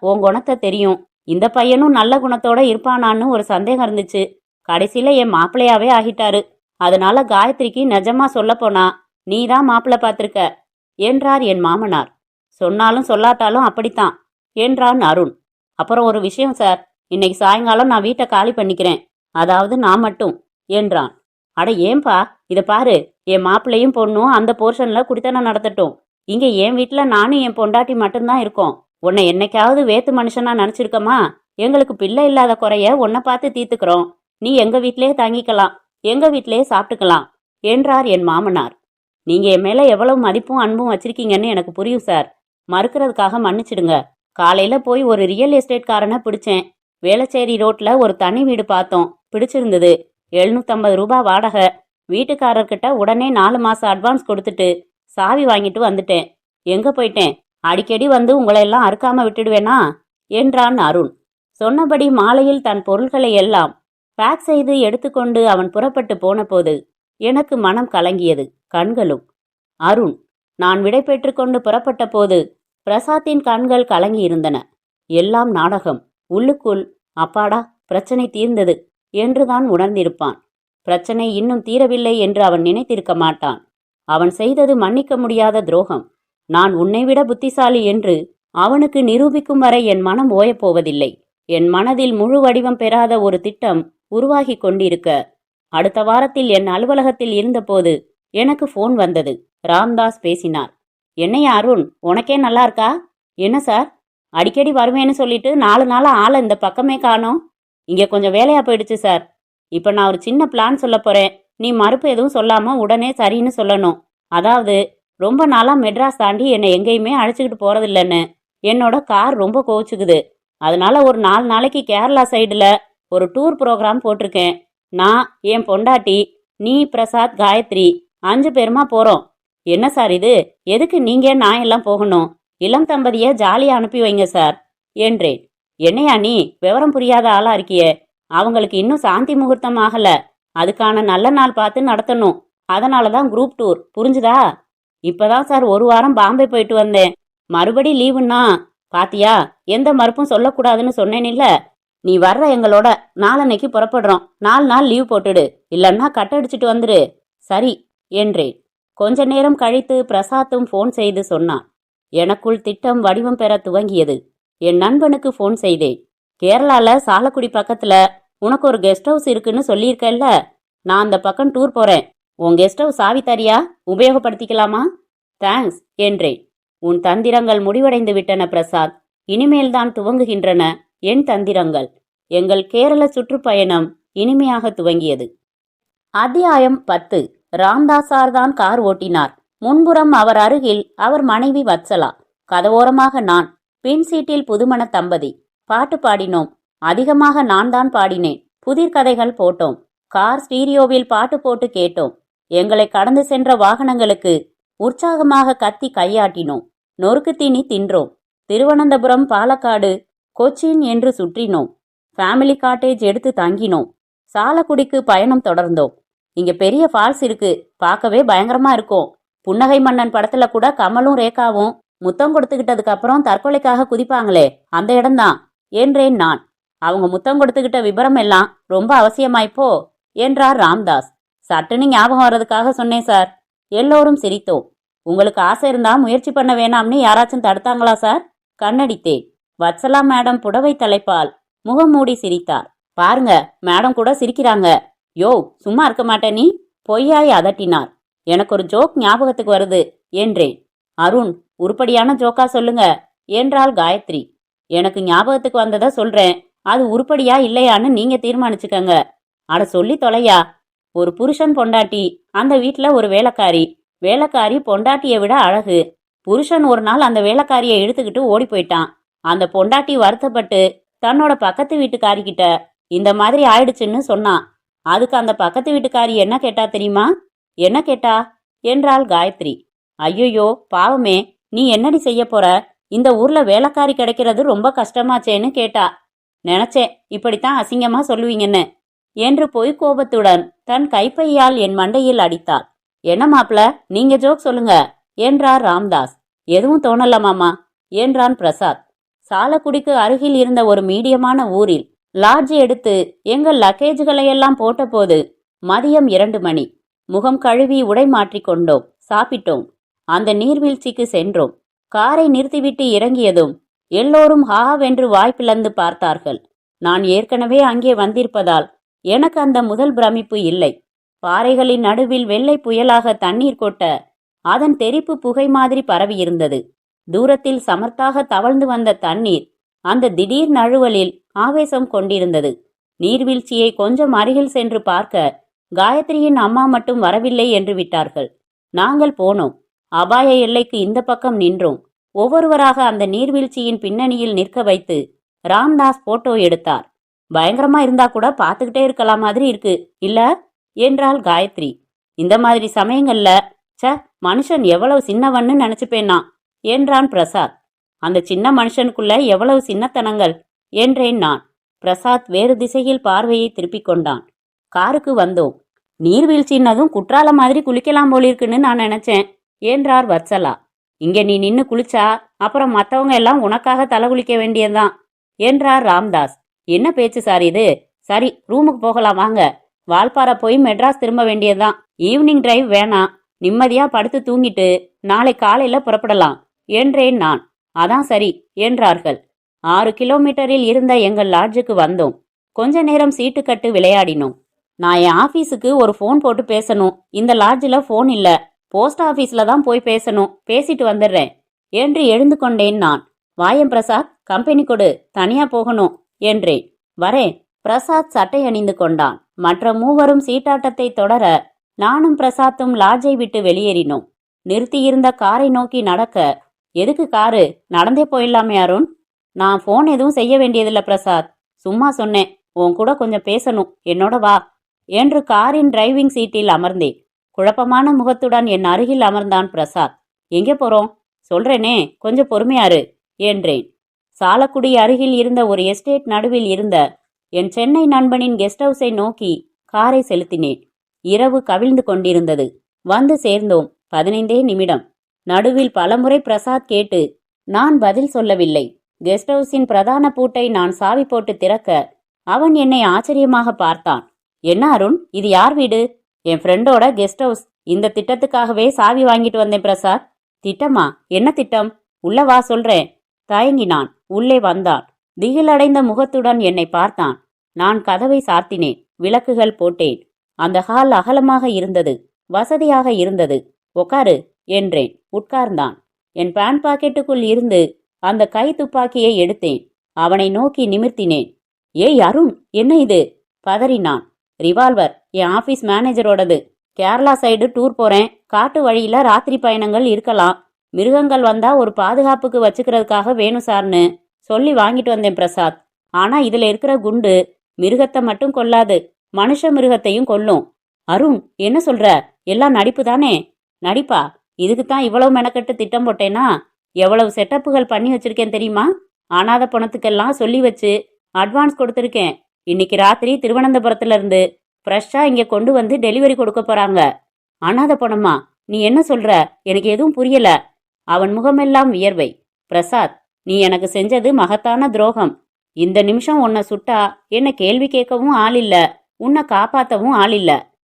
உன் குணத்தை தெரியும். இந்த பையனும் நல்ல குணத்தோட இருப்பானான்னு ஒரு சந்தேகம் இருந்துச்சு. கடைசியில என் மாப்பிள்ளையாவே ஆகிட்டாரு. அதனால காயத்ரிக்கு நிஜமா சொல்ல போனா நீதான் மாப்பிள்ளை பார்த்திருக்க என்றார் என் மாமனார். சொன்னாலும் சொல்லாட்டாலும் அப்படித்தான் என்றான் அருண். அப்புறம் ஒரு விஷயம் சார், இன்னைக்கு சாயங்காலம் நான் வீட்டை காலி பண்ணிக்கிறேன். அதாவது நான் மட்டும் என்றான். அட ஏன்பா, இதை பாரு, என் மாப்பிள்ளையும் பொண்ணும் அந்த போர்ஷன்ல குடித்தனம் நடத்தட்டும். இங்க என் வீட்டுல நானும் என் பொண்டாட்டி மட்டும்தான் இருக்கோம். உன்னை என்னைக்காவது வேத்து மனுஷனா நினைச்சிருக்கமா? எங்களுக்கு பிள்ளை இல்லாத குறைய உன்னை பார்த்து தீர்த்துக்கிறோம். நீ எங்க வீட்டிலேயே தங்கிக்கலாம், எங்க வீட்டிலேயே சாப்பிட்டுக்கலாம் என்றார் என் மாமனார். நீங்க என் மேல எவ்வளவு மதிப்பும் அன்பும் வச்சிருக்கீங்கன்னு எனக்கு புரியும் சார். மறுக்கிறதுக்காக மன்னிச்சிடுங்க. காலையில போய் ஒரு ரியல் எஸ்டேட் காரனை பிடிச்சேன். வேளச்சேரி ரோட்ல ஒரு தனி வீடு பார்த்தோம், பிடிச்சிருந்தது. 750 ரூபாய் வாடகை. வீட்டுக்காரர்கிட்ட உடனே 4 மாசம் அட்வான்ஸ் கொடுத்துட்டு சாவி வாங்கிட்டு வந்துட்டேன். எங்க போயிட்டேன்? அடிக்கடி வந்து உங்களை எல்லாம் அறுக்காம விட்டுடுவேனா என்றான் அருண். சொன்னபடி மாலையில் தன் பொருள்களை எல்லாம் பேக் செய்து எடுத்துக்கொண்டு அவன் புறப்பட்டு போன போது எனக்கு மனம் கலங்கியது, கண்களும். அருண், நான் விடை பெற்று கொண்டு புறப்பட்ட போது பிரசாத்தின் கண்கள் கலங்கி இருந்தன. எல்லாம் நாடகம். உள்ளுக்குள் அப்பாடா, பிரச்சனை தீர்ந்தது என்றுதான் உணர்ந்திருப்பான். பிரச்சனை இன்னும் தீரவில்லை என்று அவன் நினைத்திருக்க மாட்டான். அவன் செய்தது மன்னிக்க முடியாத துரோகம். நான் உன்னை விட புத்திசாலி என்று அவனுக்கு நிரூபிக்கும் வரை என் மனம் ஓயப்போவதில்லை. என் மனதில் முழு வடிவம் பெறாத ஒரு திட்டம் உருவாகி கொண்டிருக்க, அடுத்த வாரத்தில் என் அலுவலகத்தில் இருந்தபோது எனக்கு போன் வந்தது. ராம்தாஸ் பேசினார். என்னையா அருண், உனக்கே நல்லா இருக்கா? என்ன சார், அடிக்கடி வருவேன்னு சொல்லிட்டு 4 நாளா ஆளை இந்த பக்கமே காணோம். இங்க கொஞ்சம் வேலையா போயிடுச்சு சார். இப்ப நான் ஒரு சின்ன பிளான் சொல்ல போறேன். நீ மறுப்பு எதுவும் சொல்லாம உடனே சரின்னு சொல்லணும். அதாவது, ரொம்ப நாளா மெட்ராஸ் தாண்டி என்னை எங்கேயுமே அழைச்சிக்கிட்டு போறதில்லைன்னு என்னோட கார் ரொம்ப கோவிச்சுக்குது. அதனால ஒரு 4 நாளைக்கு கேரளா சைடுல ஒரு டூர் ப்ரோக்ராம் போட்டிருக்கேன். நான், என் பொண்டாட்டி, நீ, பிரசாத், காயத்ரி 5 பேருமா போறோம். என்ன சார் இது? எதுக்கு நீங்க நான் எல்லாம் போகணும்? இளம் தம்பதிய ஜாலியா அனுப்பி வைங்க சார் என்றேன். என்னையா நீ விவரம் புரியாத ஆளா இருக்கியே? அவங்களுக்கு இன்னும் சாந்தி முகூர்த்தம் ஆகல. அதுக்கான நல்ல நாள் பார்த்து நடத்தணும். அதனாலதான் குரூப் டூர், புரிஞ்சுதா? இப்பதான் சார் 1 வாரம் பாம்பே போயிட்டு வந்தேன். மறுபடி லீவுன்னா பாத்தியா, எந்த மறுப்பும் சொல்லக்கூடாதுன்னு சொன்னேனில்ல. நீ வர்ற எங்களோட நாளன்னைக்கு புறப்படுறோம். 4 நாள் லீவ் போட்டுடு, இல்லன்னா கட்டடிச்சிட்டு வந்துரு. சரி என்றேன். கொஞ்ச நேரம் கழித்து பிரசாத்தும் போன் செய்து சொன்னான். எனக்குள் திட்டம் வடிவம் பெற துவங்கியது. என் நண்பனுக்கு போன் செய்தேன். கேரளால சாலக்குடி பக்கத்துல உனக்கு ஒரு கெஸ்ட் ஹவுஸ் இருக்குன்னு சொல்லியிருக்கல்ல, நான் அந்த பக்கம் டூர் போறேன். உன் கெஸ்ட் ஹவுஸ் சாவி தரியா? உபயோகப்படுத்திக்கலாமா? தேங்க்ஸ் என்றேன். உன் தந்திரங்கள் முடிவடைந்து விட்டன பிரசாத். இனிமேல்தான் துவங்குகின்றன என் தந்திரங்கள். எங்கள் கேரள சுற்றுப்பயணம் இனிமையாக துவங்கியது. அத்தியாயம் 10. ராம்தாசார்தான் கார் ஓட்டினார். முன்புறம் அவர் அருகில் அவர் மனைவி வத்சலா, கதவோரமாக நான், பின் சீட்டில் புதுமண தம்பதி. பாட்டு பாடினோம். அதிகமாக நான் தான் பாடினேன். புதிர் கதைகள் போட்டோம். கார் ஸ்டீரியோவில் பாட்டு போட்டு கேட்டோம். எங்களை கடந்து சென்ற வாகனங்களுக்கு உற்சாகமாக கத்தி கையாட்டினோம். நொறுக்கு தீனி தின்றோம். திருவனந்தபுரம், பாலக்காடு, கொச்சின் என்று சுற்றினோம். ஃபேமிலி காட்டேஜ் எடுத்து தங்கினோம். சாலக்குடிக்கு பயணம் தொடர்ந்தோம். இங்க பெரிய ஃபால்ஸ் இருக்கு, பார்க்கவே பயங்கரமா இருக்கும். புன்னகை மன்னன் படத்துல கூட கமலும் ரேகாவும் முத்தம் கொடுத்துக்கிட்டதுக்கு அப்புறம் தற்கொலைக்காக குதிப்பாங்களே, அந்த இடம்தான் என்றேன் நான். அவங்க முத்தம் கொடுத்துக்கிட்ட விபரம் எல்லாம் ரொம்ப அவசியமாய்ப்போ என்றார் ராம்தாஸ். சட்டுன்னு ஞாபகம் வர்றதுக்காக சொன்னேன் சார். எல்லோரும் சிரித்தோம். உங்களுக்கு ஆசை இருந்தா முயற்சி பண்ண வேணாம்னு யாராச்சும் தடுத்தாங்களா சார்? கண்ணடித்தேன். வத்சலா மேடம் புடவை தலைப்பால் முகம் மூடி சிரித்தார். பாருங்க, மேடம் கூட சிரிக்கிறாங்க. யோ, சும்மா இருக்க மாட்டே நீ, பொய்யாய் அதட்டினார். எனக்கு ஒரு ஜோக் ஞாபகத்துக்கு வருது என்றேன். அருண், உருப்படியான ஜோக்கா சொல்லுங்க என்றாள் காயத்ரி. எனக்கு ஞாபகத்துக்கு வந்ததை சொல்றேன். அது உருப்படியா இல்லையான்னு நீங்க தீர்மானிச்சுக்கங்க. அட சொல்லி தொலையா. ஒரு புருஷன் பொண்டாட்டி, அந்த வீட்டுல ஒரு வேலைக்காரி. வேலைக்காரி பொண்டாட்டியை விட அழகு. புருஷன் ஒரு நாள் அந்த வேலைக்காரியை இழுத்துக்கிட்டு ஓடி போயிட்டான். அந்த பொண்டாட்டி வருத்தப்பட்டு தன்னோட பக்கத்து வீட்டுக்காரிக்கிட்ட இந்த மாதிரி ஆயிடுச்சுன்னு சொன்னான். அதுக்கு அந்த பக்கத்து வீட்டுக்காரி என்ன கேட்டா தெரியுமா? என்ன கேட்டா என்றாள் காயத்ரி. ஐயோயோ பாவமே, நீ என்னடி செய்ய போற? இந்த ஊர்ல வேலைக்காரி கிடைக்கிறது ரொம்ப கஷ்டமாச்சேன்னு கேட்டா. நினைச்சேன் இப்படித்தான் அசிங்கமா சொல்லுவீங்கன்னு என்று பொய் கோபத்துடன் தன் கைப்பையால் என் மண்டையில் அடித்தாள். என்ன மாப்ள, நீங்க ஜோக் சொல்லுங்க என்றார் ராம்தாஸ். எதுவும் தோணல மாமா என்றான் பிரசாத். சாலக்குடிக்கு அருகில் இருந்த ஒரு மீடியமான ஊரில் லாட்ஜ் எடுத்து எங்கள் லக்கேஜுகளையெல்லாம் போட்டபோது மதியம் 2 மணி. முகம் கழுவி உடை மாற்றிக்கொண்டோம். சாப்பிட்டோம். அந்த நீர்வீழ்ச்சிக்கு சென்றோம். காரை நிறுத்திவிட்டு இறங்கியதும் எல்லோரும் ஹாவென்று வாய்ப்பிளந்து பார்த்தார்கள். நான் ஏற்கனவே அங்கே வந்திருப்பதால் எனக்கு அந்த முதல் பிரமிப்பு இல்லை. பாறைகளின் நடுவில் வெள்ளை புயலாக தண்ணீர் கொட்ட அதன் தெறிப்பு புகை மாதிரி பரவியிருந்தது. தூரத்தில் சமர்த்தாக தவழ்ந்து வந்த தண்ணீர் அந்த திடீர் நழுவலில் ஆவேசம் கொண்டிருந்தது. நீர்வீழ்ச்சியை கொஞ்சம் அருகில் சென்று பார்க்க காயத்ரியின் அம்மா மட்டும் வரவில்லை என்று விட்டார்கள். நாங்கள் போனோம். அபாய எல்லைக்கு இந்த பக்கம் நின்றோம். ஒவ்வொருவராக அந்த நீர்வீழ்ச்சியின் பின்னணியில் நிற்க வைத்து ராம்தாஸ் போட்டோ எடுத்தார். பயங்கரமா இருந்தா கூட பார்த்துக்கிட்டே இருக்கலாம் மாதிரி இருக்கு இல்ல என்றாள் காயத்ரி. இந்த மாதிரி சமயங்கள்ல மனுஷன் எவ்வளவு சின்னவன்னு நினைச்சுப்பேனா என்றான் பிரசாத். அந்த சின்ன மனுஷனுக்குள்ள எவ்வளவு சின்னத்தனங்கள் என்றேன் நான். பிரசாத் வேறு திசையில் பார்வையை திருப்பிக் கொண்டான். காருக்கு வந்தோம். நீர்வீழ்ச்சின்னதும் குற்றால மாதிரி குளிக்கலாம் போலிருக்குன்னு நான் நினைச்சேன் என்றார் வத்சலா. இங்க நீ நின்னு குளிச்சா அப்புறம் மத்தவங்க எல்லாம் உனக்காக தலை குளிக்க வேண்டியதுதான் என்றார் ராம்தாஸ். என்ன பேச்சு சார் இது? சரி, ரூமுக்கு போகலாம் வாங்க. வால்பாறை போய் மெட்ராஸ் திரும்ப வேண்டியதுதான். ஈவினிங் டிரைவ் வேணாம். நிம்மதியா படுத்து தூங்கிட்டு நாளை காலையில புறப்படலாம் என்றேன் நான். அதான் சரி என்றார்கள். 6 கிலோமீட்டரில் இருந்த எங்கள் லாட்ஜுக்கு வந்தோம். கொஞ்ச நேரம் சீட்டு கட்டு விளையாடினோம். நான் என் ஆபீஸுக்கு ஒரு ஃபோன் போட்டு பேசணும். இந்த லாட்ஜில் ஃபோன் இல்ல. போஸ்ட் ஆபீஸ்ல தான் போய் பேசணும். பேசிட்டு வந்துடுறேன் என்று எழுந்து கொண்டேன் நான். வாயம் பிரசாத், கம்பெனி கொடு, தனியா போகணும் என்றேன். வரேன். பிரசாத் சட்டை அணிந்து கொண்டான். மற்ற மூவரும் சீட்டாட்டத்தை தொடர நானும் பிரசாத்தும் லாட்ஜை விட்டு வெளியேறினோம். நிறுத்தியிருந்த காரை நோக்கி நடக்க, எதுக்கு காரு? நடந்தே போயிடலாமே அருண். நான் ஃபோன் எதுவும் செய்ய வேண்டியதில்லை பிரசாத். சும்மா சொன்னேன். உன் கூட கொஞ்சம் பேசணும். என்னோட வா என்று காரின் டிரைவிங் சீட்டில் அமர்ந்தேன். குழப்பமான முகத்துடன் என் அருகில் அமர்ந்தான் பிரசாத். எங்கே போறோம்? சொல்றேனே, கொஞ்சம் பொறுமையாரு என்றேன். சாலக்குடி அருகில் இருந்த ஒரு எஸ்டேட் நடுவில் இருந்த என் சென்னை நண்பனின் கெஸ்ட் ஹவுஸை நோக்கி காரை செலுத்தினேன். இரவு கவிழ்ந்து கொண்டிருந்தது. வந்து சேர்ந்தோம். 15 நிமிடம். நடுவில் பலமுறை பிரசாத் கேட்டு நான் பதில் சொல்லவில்லை. கெஸ்ட் ஹவுஸின் பிரதான பூட்டை நான் சாவி போட்டு திறக்க அவன் என்னை ஆச்சரியமாக பார்த்தான். என்ன அருண், இது யார் வீடு? என் ஃப்ரெண்டோட கெஸ்ட் ஹவுஸ். இந்த திட்டத்துக்காகவே சாவி வாங்கிட்டு வந்தேன் பிரசாத். திட்டமா? என்ன திட்டம்? உள்ள வா சொல்றேன். தயங்கினான். உள்ளே வந்தான். திகிலடைந்த முகத்துடன் என்னை பார்த்தான். நான் கதவை சாத்தினேன். விளக்குகள் போட்டேன். அந்த ஹால் அகலமாக இருந்தது. வசதியாக இருந்தது. உட்காரு என்றேன். உட்கார்ந்தான். என் பேண்ட் பாக்கெட்டுக்குள் இருந்து அந்த கை துப்பாக்கியை எடுத்தேன். அவனை நோக்கி நிமிர்த்தினேன். ஏய் அருண், என்ன இது? பதறினான். ரிவால்வர். என் ஆபீஸ் மேனேஜரோடது. கேரளா சைடு டூர் போறேன். காட்டு வழியில ராத்திரி பயணங்கள் இருக்கலாம். மிருகங்கள் வந்தா ஒரு பாதுகாப்புக்கு வச்சுக்கிறதுக்காக வேணும் சார்னு சொல்லி வாங்கிட்டு வந்தேன் பிரசாத். ஆனா இதுல இருக்கிற குண்டு மிருகத்தை மட்டும் கொல்லாது, மனுஷ மிருகத்தையும் கொல்லும். அருண், என்ன சொல்ற? எல்லாம் நடிப்பு தானே? நடிப்பா? இதுக்குத்தான் இவ்வளவு மெனக்கட்டு திட்டம் போட்டேனா? எவ்வளவு செட்டப்புகள் பண்ணி வச்சிருக்கேன் தெரியுமா? அனாத பணத்துக்கெல்லாம் சொல்லி வச்சு அட்வான்ஸ் கொடுத்துருக்கேன். இன்னைக்கு ராத்திரி திருவனந்தபுரத்துல இருந்து ஃப்ரெஷ்ஷா இங்க கொண்டு வந்து டெலிவரி கொடுக்க போறாங்க. அனாத பணமா? நீ என்ன சொல்ற? எனக்கு எதுவும் புரியல. அவன் முகமெல்லாம் வியர்வை. பிரசாத், நீ எனக்கு செஞ்சது மகத்தான துரோகம். இந்த நிமிஷம் உன்னை சுட்டா என்ன கேள்வி கேட்கவும் ஆள் இல்ல, உன்னை காப்பாத்தவும் ஆள் இல்ல.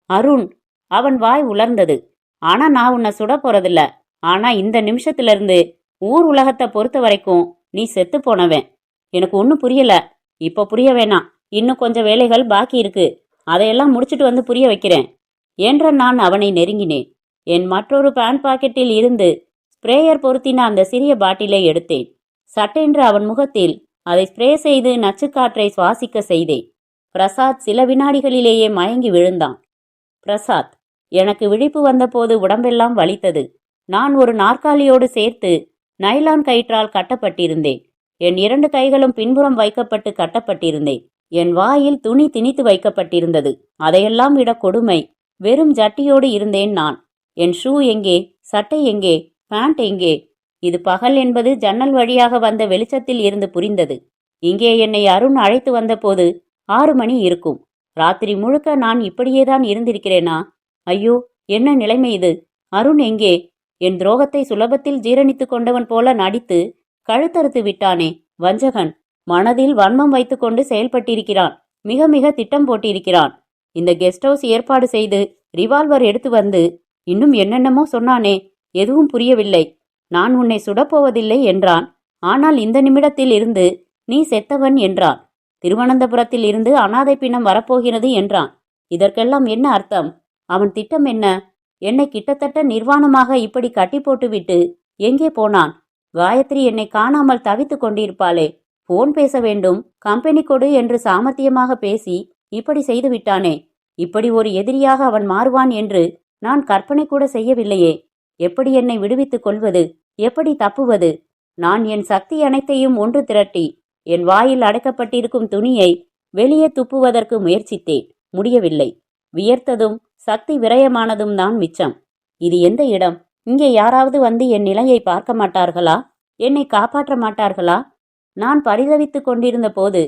அருண். அவன் வாய் உலர்ந்தது. ஆனா நான் உன்னை சுட போறதில்ல. ஆனா இந்த நிமிஷத்துல இருந்து ஊர் உலகத்தை பொறுத்த வரைக்கும் நீ செத்து போனவன். எனக்கு ஒன்னும் புரியல. இப்ப புரிய வேணாம். இன்னும் கொஞ்சம் வேலைகள் பாக்கி இருக்கு. அதையெல்லாம் முடிச்சிட்டு வந்து புரிய வைக்கிறேன் என்ற நான் அவனை நெருங்கினேன். என் மற்றொரு பேண்ட் பாக்கெட்டில் இருந்து ஸ்ப்ரேயர் பொருத்தின அந்த சிறிய பாட்டிலை எடுத்தேன். சட்டென்று அவன் முகத்தில் அதை ஸ்ப்ரே செய்து நச்சுக்காற்றை சுவாசிக்க செய்தேன். பிரசாத் சில வினாடிகளிலேயே மயங்கி விழுந்தான். பிரசாத். எனக்கு விழிப்பு வந்தபோது உடம்பெல்லாம் வலித்தது. நான் ஒரு நாற்காலியோடு சேர்த்து நைலான் கயிற்றால் கட்டப்பட்டிருந்தேன். என் 2 கைகளும் பின்புறம் வைக்கப்பட்டு கட்டப்பட்டிருந்தேன். என் வாயில் துணி திணித்து வைக்கப்பட்டிருந்தது. அதையெல்லாம் விட கொடுமை, வெறும் ஜட்டியோடு இருந்தேன் நான். என் ஷூ எங்கே? சட்டை எங்கே? பேண்ட் எங்கே? இது பகல் என்பது ஜன்னல் வழியாக வந்த வெளிச்சத்தில் இருந்து புரிந்தது. இங்கே என்னை அருண் அழைத்து வந்தபோது 6 மணி இருக்கும். ராத்திரி முழுக்க நான் இப்படியேதான் இருந்திருக்கிறேனா? ஐயோ, என்ன நிலைமை இது? அருண் எங்கே? என் துரோகத்தை சுலபத்தில் ஜீரணித்து கொண்டவன் போல நடித்து கழுத்தறுத்து விட்டானே வஞ்சகன். மனதில் வன்மம் வைத்துக்கொண்டு செயல்பட்டிருக்கிறான். மிக மிக திட்டம் போட்டிருக்கிறான். இந்த கெஸ்ட் ஹவுஸ் ஏற்பாடு செய்து ரிவால்வர் எடுத்து வந்து இன்னும் என்னென்னமோ சொன்னானே, எதுவும் புரியவில்லை. நான் உன்னை சுடப்போவதில்லை என்றான். ஆனால் இந்த நிமிடத்தில் இருந்து நீ செத்தவன் என்றான். திருவனந்தபுரத்தில் இருந்து அனாதை பிணம் வரப்போகிறது என்றான். இதற்கெல்லாம் என்ன அர்த்தம்? அவன் திட்டம் என்ன? என்னை கிட்டத்தட்ட நிர்வாணமாக இப்படி கட்டி போட்டுவிட்டு எங்கே போனான்? காயத்ரி என்னை காணாமல் தவித்து கொண்டிருப்பாளே. போன் பேச வேண்டும், கம்பெனி கொடு என்று சாமர்த்தியமாக பேசி இப்படி செய்து விட்டானே. இப்படி ஒரு எதிரியாக அவன் மாறுவான் என்று நான் கற்பனை கூட செய்யவில்லையே. எப்படி என்னை விடுவித்துக் கொள்வது? எப்படி தப்புவது? நான் என் சக்தி அனைத்தையும் ஒன்று திரட்டி என் வாயில் அடைக்கப்பட்டிருக்கும் துணியை வெளியே துப்புவதற்கு முயற்சித்தேன். முடியவில்லை. வியர்த்ததும் சக்தி விரயமானதும் தான் மிச்சம். இது எந்த இடம்? இங்கே யாராவது வந்து என் நிலையை பார்க்க மாட்டார்களா? என்னை காப்பாற்ற மாட்டார்களா? நான் பரிதவித்துக் கொண்டிருந்த போது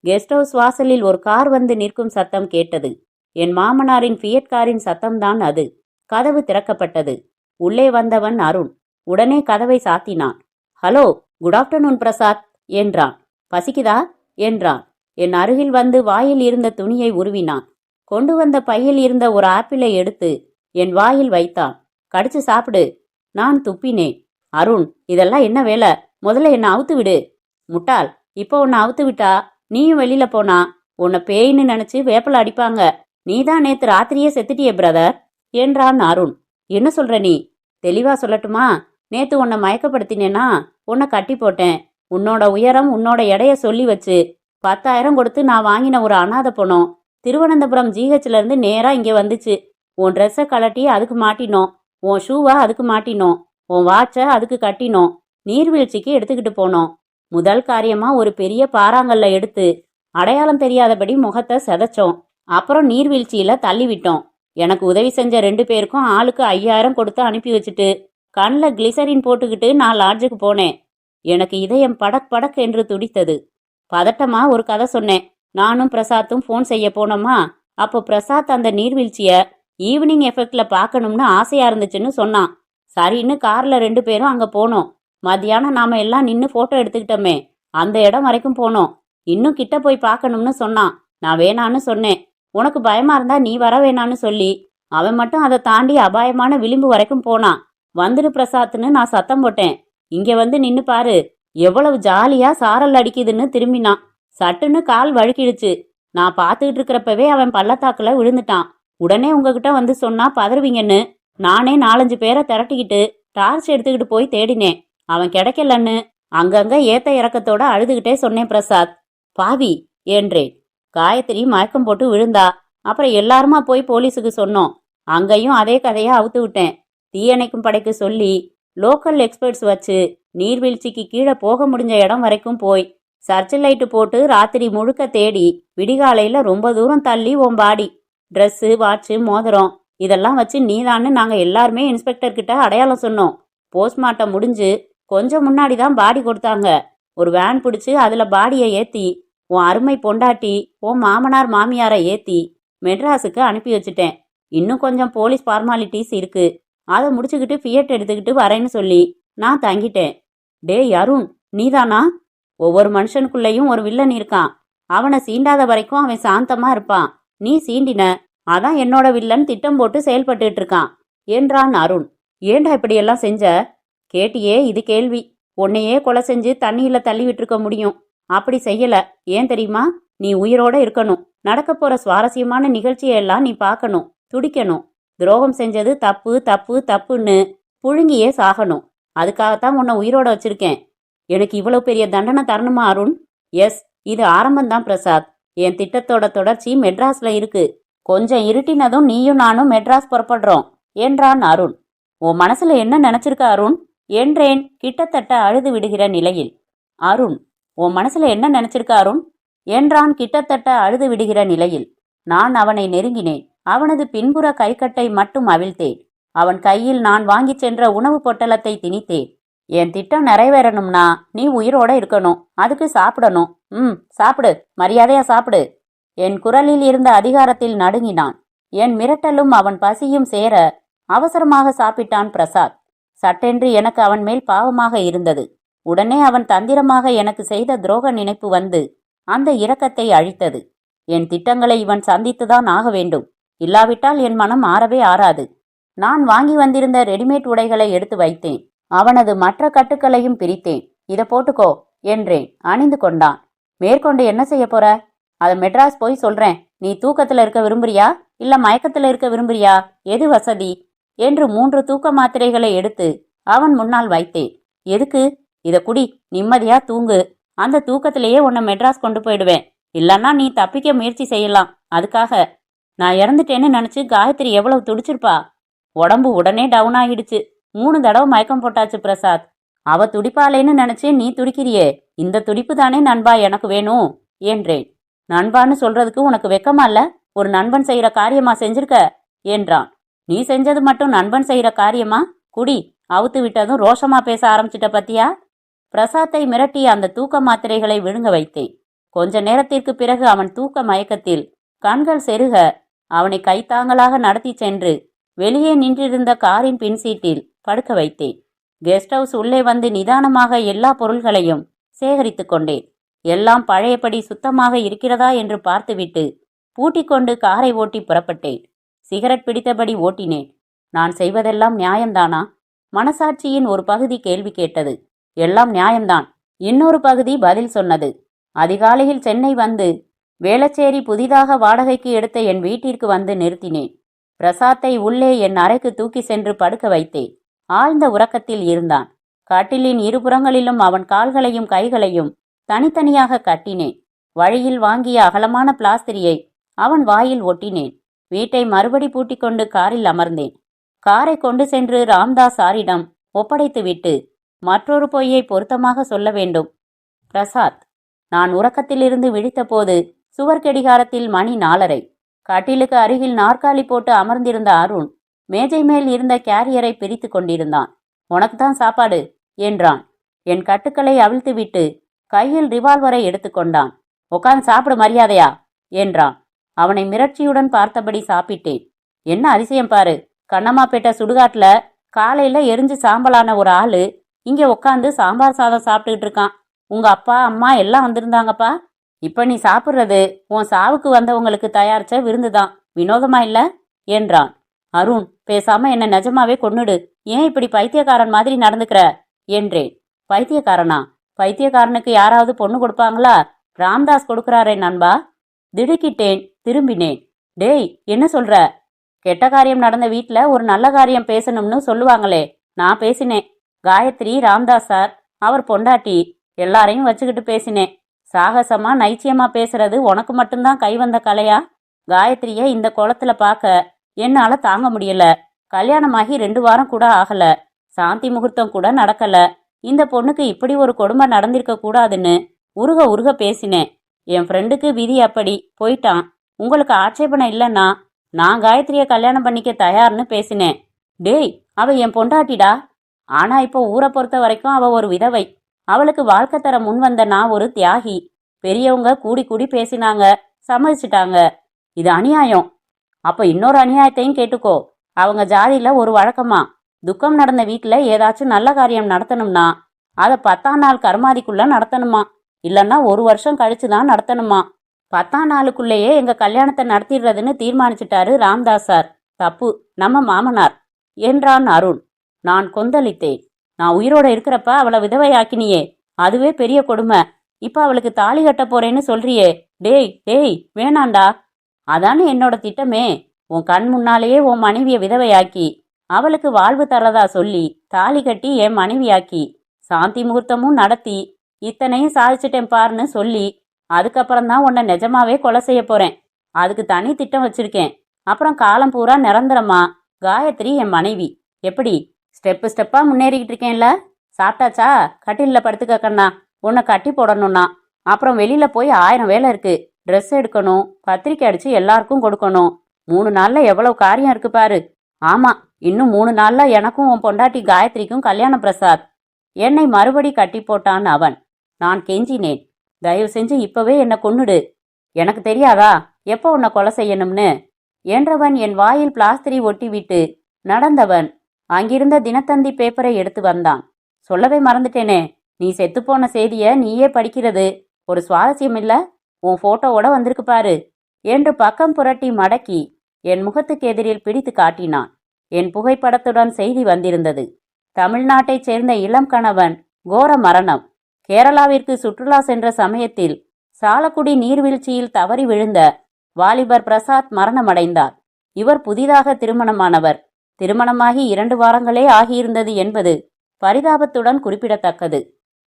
கெஸ்ட் ஹவுஸ் வாசலில் ஒரு கார் வந்து நிற்கும் சத்தம் கேட்டது. என் மாமனாரின் ஃபியட் காரின் சத்தம்தான் அது. கதவு திறக்கப்பட்டது. உள்ளே வந்தவன் அருண். உடனே கதவை சாத்தினான். ஹலோ, குட் ஆஃப்டர்நூன் பிரசாத் என்றான். பசிக்குதா என்றான். என் அருகில் வந்து வாயில் இருந்த துணியை உருவினான். கொண்டு வந்த பையில் இருந்த ஒரு ஆப்பிளை எடுத்து என் வாயில் வைத்தான். கடிச்சு சாப்பிடு. நான் துப்பினேன். அருண், இதெல்லாம் என்ன வேலை? முதல்ல என்னை அவுத்து விடு. முட்டாள், இப்போ உன்னை அவுத்து விட்டா நீயும் வெளியில போனா உன்னை பேயின்னு நினைச்சு வேப்பல அடிப்பாங்க. நீதான் நேத்து ராத்திரியே செத்துட்டியே பிரதர் என்றான் அருண். என்ன சொல்ற நீ? தெளிவா சொல்லட்டுமா? நேத்து உன்னை மயக்கப்படுத்தினேனா உன்னை கட்டி போட்டேன். உன்னோட உயரம், உன்னோட எடைய சொல்லி வச்சு 10,000 கொடுத்து நான் வாங்கின ஒரு அனாதை பணம் திருவனந்தபுரம் ஜிஹெச்ல இருந்து நேரா இங்கே வந்துச்சு. உன் ட்ரெஸ்ஸை கலட்டி அதுக்கு மாட்டினோம். உன் ஷூவை அதுக்கு மாட்டினோம். உன் வாட்சை அதுக்கு கட்டினோம். நீர்வீழ்ச்சிக்கு எடுத்துக்கிட்டு போனோம். முதல் காரியமா ஒரு பெரிய பாறாங்கல்ல எடுத்து அடையாளம் தெரியாதபடி முகத்தை செதைச்சோம். அப்புறம் நீர்வீழ்ச்சியில தள்ளி விட்டோம். எனக்கு உதவி செஞ்ச 2 பேருக்கும் ஆளுக்கு 5,000 கொடுத்து அனுப்பி வச்சுட்டு கண்ணில் கிளிசரின் போட்டுக்கிட்டு நான் லாட்ஜுக்கு போனேன். எனக்கு இதயம் படக் படக் என்று துடித்தது. பதட்டமா ஒரு கதை சொன்னேன். நானும் பிரசாத்தும் ஃபோன் செய்ய போனோமா, அப்போ பிரசாத் அந்த நீர்வீழ்ச்சிய ஈவினிங் எஃபெக்ட்ல பார்க்கணும்னு ஆசையா இருந்துச்சுன்னு சொன்னான். சரின்னு கார்ல 2 பேரும் அங்க போனோம். மத்தியானம் நாம எல்லாம் நின்று போட்டோ எடுத்துக்கிட்டோமே, அந்த இடம் வரைக்கும் போனோம். இன்னும் கிட்ட போய் பார்க்கணும்னு சொன்னான். நான் வேணான்னு சொன்னேன். உனக்கு பயமா இருந்தா நீ வர வேணான்னு சொல்லி அவன் மட்டும் அதை தாண்டி அபாயமான விளிம்பு வரைக்கும் போனான். வந்துடு பிரசாத்னு நான் சத்தம் போட்டேன். இங்க வந்து நின்னு பாரு, எவ்வளவு ஜாலியா சாரல் அடிக்குதுன்னு திரும்பினான். சட்டுன்னு கால் வழுக்கிடுச்சு. நான் பார்த்துக்கிட்டு இருக்கிறப்பவே அவன் பள்ளத்தாக்குல விழுந்துட்டான். உடனே உங்ககிட்ட வந்து சொன்னா பதறுவீங்கன்னு நானே 4-5 பேரை திரட்டிக்கிட்டு டார்ச் எடுத்துக்கிட்டு போய் தேடினேன். அவன் கிடைக்கலன்னு அங்கங்க ஏத்த இறக்கத்தோட அழுதுகிட்டே சொன்னேன். பிரசாத் பாவி என்றேன். காயத்ரி மயக்கம் போட்டு விழுந்தா. அப்புறம் எல்லாருமா போய் போலீஸுக்கு சொன்னோம். அங்கேயும் அதே கதையை அவுத்து விட்டேன். தீயணைக்கும் படைக்கு சொல்லி லோக்கல் எக்ஸ்பர்ட்ஸ் வச்சு நீர்வீழ்ச்சிக்கு கீழே போக முடிஞ்ச இடம் வரைக்கும் போய் சர்ச் லைட்டு போட்டு ராத்திரி முழுக்க தேடி விடிகாலையில ரொம்ப தூரம் தள்ளி உன் பாடி, ட்ரெஸ்ஸு, வாட்சு, மோதிரம் இதெல்லாம் வச்சு நீதான்னு நாங்கள் எல்லாருமே இன்ஸ்பெக்டர் கிட்ட அடையாளம் சொன்னோம். போஸ்ட்மார்ட்டம் முடிஞ்சு கொஞ்சம் முன்னாடி தான் பாடி கொடுத்தாங்க. ஒரு வேன் பிடிச்சி அதில் பாடியை ஏற்றி உன் அருமை பொண்டாட்டி, உன் மாமனார் மாமியாரை ஏற்றி மெட்ராஸுக்கு அனுப்பி வச்சுட்டேன். இன்னும் கொஞ்சம் போலீஸ் ஃபார்மாலிட்டிஸ் இருக்கு. அதை முடிச்சுக்கிட்டு ஃபியட் எடுத்துக்கிட்டு வரேன்னு சொல்லி நான் தங்கிட்டேன். டேய் அருண், நீதானா? ஒவ்வொரு மனுஷனுக்குள்ளேயும் ஒரு வில்லன் இருக்கான். அவனை சீண்டாத வரைக்கும் அவன் சாந்தமா இருப்பான். நீ சீண்டின, அதான் என்னோட வில்லன் திட்டம் போட்டு செயல்பட்டுட்டு இருக்கான் என்றான் அருண். ஏண்டா இப்படியெல்லாம் செஞ்ச? கேட்டியே, இது கேள்வி. உன்னையே கொலை செஞ்சு தண்ணியில தள்ளி விட்டுருக்க முடியும். அப்படி செய்யல. ஏன் தெரியுமா? நீ உயிரோட இருக்கணும். நடக்க போற சுவாரஸ்யமான நிகழ்ச்சியெல்லாம் நீ பார்க்கணும், துடிக்கணும். துரோகம் செஞ்சது தப்பு தப்பு தப்புன்னு புழுங்கியே சாகணும். அதுக்காகத்தான் உன்னை உயிரோட வச்சிருக்கேன். எனக்கு இவ்வளவு பெரிய தண்டனை தரணுமா அருண்? எஸ், இது ஆரம்பம்தான் பிரசாத். என் திட்டத்தோட தொடர்ச்சி மெட்ராஸ்ல இருக்கு. கொஞ்சம் இருட்டினதும் நீயும் நானும் மெட்ராஸ் புறப்படுறோம் என்றான் அருண். உன் மனசுல என்ன நினைச்சிருக்க அருண் என்றேன், கிட்டத்தட்ட அழுது விடுகிற நிலையில். அருண், உன் மனசுல என்ன நினைச்சிருக்க அருண் என்றான் கிட்டத்தட்ட அழுது விடுகிற நிலையில். நான் அவனை நெருங்கினேன். அவனது பின்புற கைக்கட்டை மட்டும் அவிழ்த்தேன். அவன் கையில் நான் வாங்கிச் சென்ற உணவு பொட்டலத்தை திணித்தேன். என் திட்டம் நிறைவேறணும்னா நீ உயிரோட இருக்கணும். அதுக்கு சாப்பிடணும். சாப்பிடு, மரியாதையா சாப்பிடு. என் குரலில் இருந்த அதிகாரத்தில் நடுங்கினான். என் மிரட்டலும் அவன் பசியும் சேர அவசரமாக சாப்பிட்டான் பிரசாத். சட்டென்று எனக்கு அவன் மேல் பாவமாக இருந்தது. உடனே அவன் தந்திரமாக எனக்கு செய்த துரோக நினைப்பு வந்து அந்த இரக்கத்தை அழித்தது. என் திட்டங்களை இவன் சந்தித்துதான் ஆக வேண்டும். இல்லாவிட்டால் என் மனம் ஆறவே ஆறாது. நான் வாங்கி வந்திருந்த ரெடிமேட் உடைகளை எடுத்து வைத்தேன். அவனது மற்ற கட்டுக்களையும் பிரித்தேன். இத போட்டுக்கோ என்றேன். அணிந்து கொண்டான். மேற்கொண்டு என்ன செய்ய போற? அதை மெட்ராஸ் போய் சொல்றேன். நீ தூக்கத்துல இருக்க விரும்புறியா இல்ல மயக்கத்துல இருக்க விரும்புறியா? எது வசதி என்று 3 தூக்க மாத்திரைகளை எடுத்து அவன் முன்னால் வைத்தேன். எதுக்கு? இத குடி, நிம்மதியா தூங்கு. அந்த தூக்கத்திலேயே உன்னை மெட்ராஸ் கொண்டு போயிடுவேன். இல்லன்னா நீ தப்பிக்க முயற்சி செய்யலாம். அதுக்காக நான் இறந்துட்டேன்னு நினைச்சு காயத்ரி எவ்வளவு துடிச்சிருப்பா. உடம்பு உடனே டவுன் ஆகிடுச்சு. 3 தடவை மயக்கம் போட்டாச்சு பிரசாத். அவ துடிப்பாளேன்னு நினைச்சு நீ துடிக்கிறியே, இந்த துடிப்பு தானே நண்பா எனக்கு வேணும் என்றேன். நண்பான்னு சொல்றதுக்கு உனக்கு வெக்கமா இல்ல? ஒரு நண்பன் செய்யற காரியமா செஞ்சிருக்க என்றான். நீ செஞ்சது மட்டும் நண்பன் செய்யற காரியமா? குடி, அவுத்து விட்டதும் ரோஷமா பேச ஆரம்பிச்சிட்ட பத்தியா? பிரசாத்தை மிரட்டி அந்த தூக்க மாத்திரைகளை விழுங்க வைத்தேன். கொஞ்ச நேரத்திற்கு பிறகு அவன் தூக்க மயக்கத்தில் கண்கள் செருக அவனை கைத்தாங்களாக நடத்தி சென்று வெளியே நின்றிருந்த காரின் பின்சீட்டில் படுக்க வைத்தேன். கெஸ்ட் ஹவுஸ் உள்ளே வந்து நிதானமாக எல்லா பொருள்களையும் சேகரித்து கொண்டேன். எல்லாம் பழையபடி சுத்தமாக இருக்கிறதா என்று பார்த்துவிட்டு பூட்டிக்கொண்டு காரை ஓட்டி புறப்பட்டேன். சிகரெட் பிடித்தபடி ஓட்டினேன். நான் செய்வதெல்லாம் நியாயம்தானா? மனசாட்சியின் ஒரு பகுதி கேள்வி கேட்டது. எல்லாம் நியாயம்தான். இன்னொரு பகுதி பதில் சொன்னது. அதிகாலையில் சென்னை வந்து வேளச்சேரி புதிதாக வாடகைக்கு எடுத்த என் வீட்டிற்கு வந்து நிறுத்தினேன். பிரசாத்தை உள்ளே என் அறைக்கு தூக்கி சென்று படுக்க வைத்தேன். ஆழ்ந்த உறக்கத்தில் இருந்தான். கட்டிலின் இருபுறங்களிலும் அவன் கால்களையும் கைகளையும் தனித்தனியாக கட்டினேன். வழியில் வாங்கிய அகலமான பிளாஸ்திரியை அவன் வாயில் ஒட்டினேன். வீட்டை மறுபடி பூட்டிக்கொண்டு காரில் அமர்ந்தேன். காரை கொண்டு சென்று ராம்தாஸ் சாரிடம் ஒப்படைத்துவிட்டு மற்றொரு பொய்யை பொருத்தமாக சொல்ல வேண்டும். பிரசாத். நான் உறக்கத்திலிருந்து விழித்தபோது சுவர்கடிகாரத்தில் மணி 4:30. கட்டிலுக்கு அருகில் நாற்காலி போட்டு அமர்ந்திருந்த அருண் மேஜை மேல் இருந்த கேரியரை பிரித்து கொண்டிருந்தான். உனக்கு தான் சாப்பாடு என்றான். என் கட்டுக்களை அவிழ்த்துவிட்டு கையில் ரிவால்வரை எடுத்துக்கொண்டான். உட்காந்து சாப்பிடு மரியாதையா என்றான். அவனை மிரட்சியுடன் பார்த்தபடி சாப்பிட்டேன். என்ன அதிசயம் பாரு, கண்ணம்மாப்பேட்டை சுடுகாட்டுல காலையில எரிஞ்சு சாம்பலான ஒரு ஆளு இங்க உட்காந்து சாம்பார் சாதம் சாப்பிட்டுக்கிட்டு இருக்கான். உங்க அப்பா அம்மா எல்லாம் வந்திருந்தாங்கப்பா. இப்ப நீ சாப்பிட்றது உன் சாவுக்கு வந்தவங்களுக்கு தயாரிச்ச விருந்துதான். வினோதமா இல்ல என்றான். அருண், பேசாம என்ன நிஜமாவே கொன்னுடு. ஏன் இப்படி பைத்தியக்காரன் மாதிரி நடந்துக்கிற என்றேன். பைத்தியக்காரனா? பைத்தியக்காரனுக்கு யாராவது பொண்ணு கொடுப்பாங்களா? ராம்தாஸ் கொடுக்கறாரே நண்பா. திடுக்கிட்டேன். திரும்பினேன். டேய், என்ன சொல்ற? கெட்ட காரியம் நடந்த வீட்டுல ஒரு நல்ல காரியம் பேசணும்னு சொல்லுவாங்களே, நான் பேசினேன். காயத்ரி, ராம்தாஸ் சார், அவர் பொண்டாட்டி எல்லாரையும் வச்சுக்கிட்டு பேசினேன். சாகசமா நைச்சியமா பேசுறது உனக்கு மட்டும்தான் கை வந்த கலையா? காயத்ரிய இந்த குளத்துல பார்க்க என்னால தாங்க முடியல. கல்யாணமாகி 2 வாரம் கூட ஆகல. சாந்தி முகூர்த்தம் கூட நடக்கல. இந்த பொண்ணுக்கு இப்படி ஒரு கொடுமை நடந்திருக்க கூடாதுன்னு உருக உருக பேசினேன். என் ஃப்ரெண்டுக்கு விதி அப்படி போயிட்டான். உங்களுக்கு ஆட்சேபனை இல்லைன்னா நான் காயத்ரிய கல்யாணம் பண்ணிக்க தயார்னு பேசினேன். டேய், அவ என் பொண்டாட்டிடா. ஆனா இப்போ ஊரை பொறுத்த வரைக்கும் அவ ஒரு விதவை. அவளுக்கு வாழ்க்கை தர முன் வந்த நான் ஒரு தியாகி. பெரியவங்க கூடி கூடி பேசினாங்க, சம்மதிச்சிட்டாங்க. இது அநியாயம். அப்ப இன்னொரு அநியாயத்தையும் கேட்டுக்கோ. அவங்க ஜாதியில ஒரு வழக்கமா, துக்கம் நடந்த வீட்டுல ஏதாச்சும் நல்ல காரியம் நடத்தணும்னா அதை 10ஆம் நாள் கர்மாதிக்குள்ள நடத்தணுமா, இல்லைன்னா 1 வருஷம் கழிச்சுதான் நடத்தணுமா. 10ஆம் நாளுக்குள்ளேயே எங்க கல்யாணத்தை நடத்திடுறதுன்னு தீர்மானிச்சிட்டாரு ராம்தாஸ் சார். தப்பு நம்ம மாமனார் என்றான் அருண். நான் கொந்தளித்தேன். நான் உயிரோட இருக்கிறப்ப அவளை விதவையாக்கினியே, அதுவே பெரிய கொடுமை. இப்ப அவளுக்கு தாலி கட்ட போறேன்னு சொல்றியே. டேய் டேய், வேணாண்டா. அதானே என்னோட திட்டமே. உன் கண் முன்னாலேயே உன் மனைவியை விதவையாக்கி அவளுக்கு வாழ்வு தரதா சொல்லி தாலி கட்டி என் மனைவியாக்கி சாந்தி முகூர்த்தமும் நடத்தி இத்தனையும் சாதிச்சிட்டேன் பாருன்னு சொல்லி அதுக்கப்புறம்தான் உன்னை நிஜமாவே கொலை செய்ய போறேன். அதுக்கு தனி திட்டம் வச்சிருக்கேன். அப்புறம் காலம் பூரா நிரந்தரமா காயத்ரி என் மனைவி. எப்படி? ஸ்டெப்பு ஸ்டெப்பா முன்னேறிக்கிட்டு இருக்கேன்ல. சாப்பிட்டாச்சா? கட்டிலில் படுத்துக்க கண்ணா. உன்னை கட்டி போடணும்னா. அப்புறம் வெளியில போய் 1000 வேலை இருக்கு. ட்ரெஸ் எடுக்கணும், பத்திரிக்கை அடிச்சு எல்லாருக்கும் கொடுக்கணும். 3 நாள்ல எவ்வளவு காரியம் இருக்கு பாரு. ஆமா, இன்னும் 3 நாள்ல எனக்கும் உன் பொண்டாட்டி காயத்ரிக்கும் கல்யாணம் பிரசாத். என்னை மறுபடி கட்டி போட்டான் அவன். நான் கெஞ்சினேன், தயவு செஞ்சு இப்பவே என்னை கொன்னுடு. எனக்கு தெரியாதா எப்போ உன்னை கொலை செய்யணும்னு என்றவன் என் வாயில் பிளாஸ்திரி ஒட்டிவிட்டு நடந்தவன் அங்கிருந்த தினத்தந்தி பேப்பரை எடுத்து வந்தான். சொல்லவே மறந்துட்டேனே, நீ செத்துப்போன செய்திய நீயே படிக்கிறது ஒரு சுவாரஸ்யம் இல்ல? உன் போட்டோவோட வந்திருக்கு பாரு என்று பக்கம் புரட்டி மடக்கி என் முகத்துக்கு எதிரில் பிடித்து காட்டினான். என் புகைப்படத்துடன் செய்தி வந்திருந்தது. தமிழ்நாட்டைச் சேர்ந்த இளம் கணவன் கோர மரணம். கேரளாவிற்கு சுற்றுலா சென்ற சமயத்தில் சாலக்குடி நீர்வீழ்ச்சியில் தவறி விழுந்த வாலிபர் பிரசாத் மரணமடைந்தார். இவர் புதிதாக திருமணமானவர். திருமணமாகி 2 வாரங்களே ஆகியிருந்தது என்பது பரிதாபத்துடன் குறிப்பிடத்தக்கது.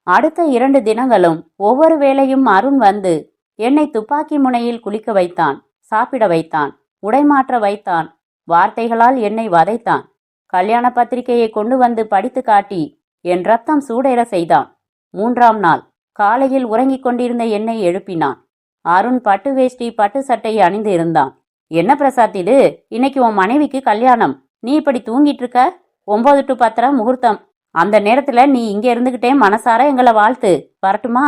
அடுத்த 2 தினங்களும் ஒவ்வொரு வேளையும் அருண் வந்து என்னை துப்பாக்கி முனையில் குளிக்க வைத்தான், சாப்பிட வைத்தான், உடைமாற்ற வைத்தான், வார்த்தைகளால் என்னை வதைத்தான். கல்யாண பத்திரிகையை கொண்டு வந்து படித்து காட்டி என் ரத்தம் சூடேற செய்தான். 3ஆம் நாள் காலையில் உறங்கிக் கொண்டிருந்த என்னை எழுப்பினான். அருண் பட்டு வேஷ்டி பட்டு சட்டையை அணிந்து இருந்தான். என்ன பிரசாத் இது, இன்னைக்கு உன் மனைவிக்கு கல்யாணம், நீ இப்படி தூங்கிட்டு இருக்க? 9 to 10 முகூர்த்தம். அந்த நேரத்துல நீ இங்க இருந்துகிட்டே மனசார எங்களை வாழ்த்து, வரட்டுமா?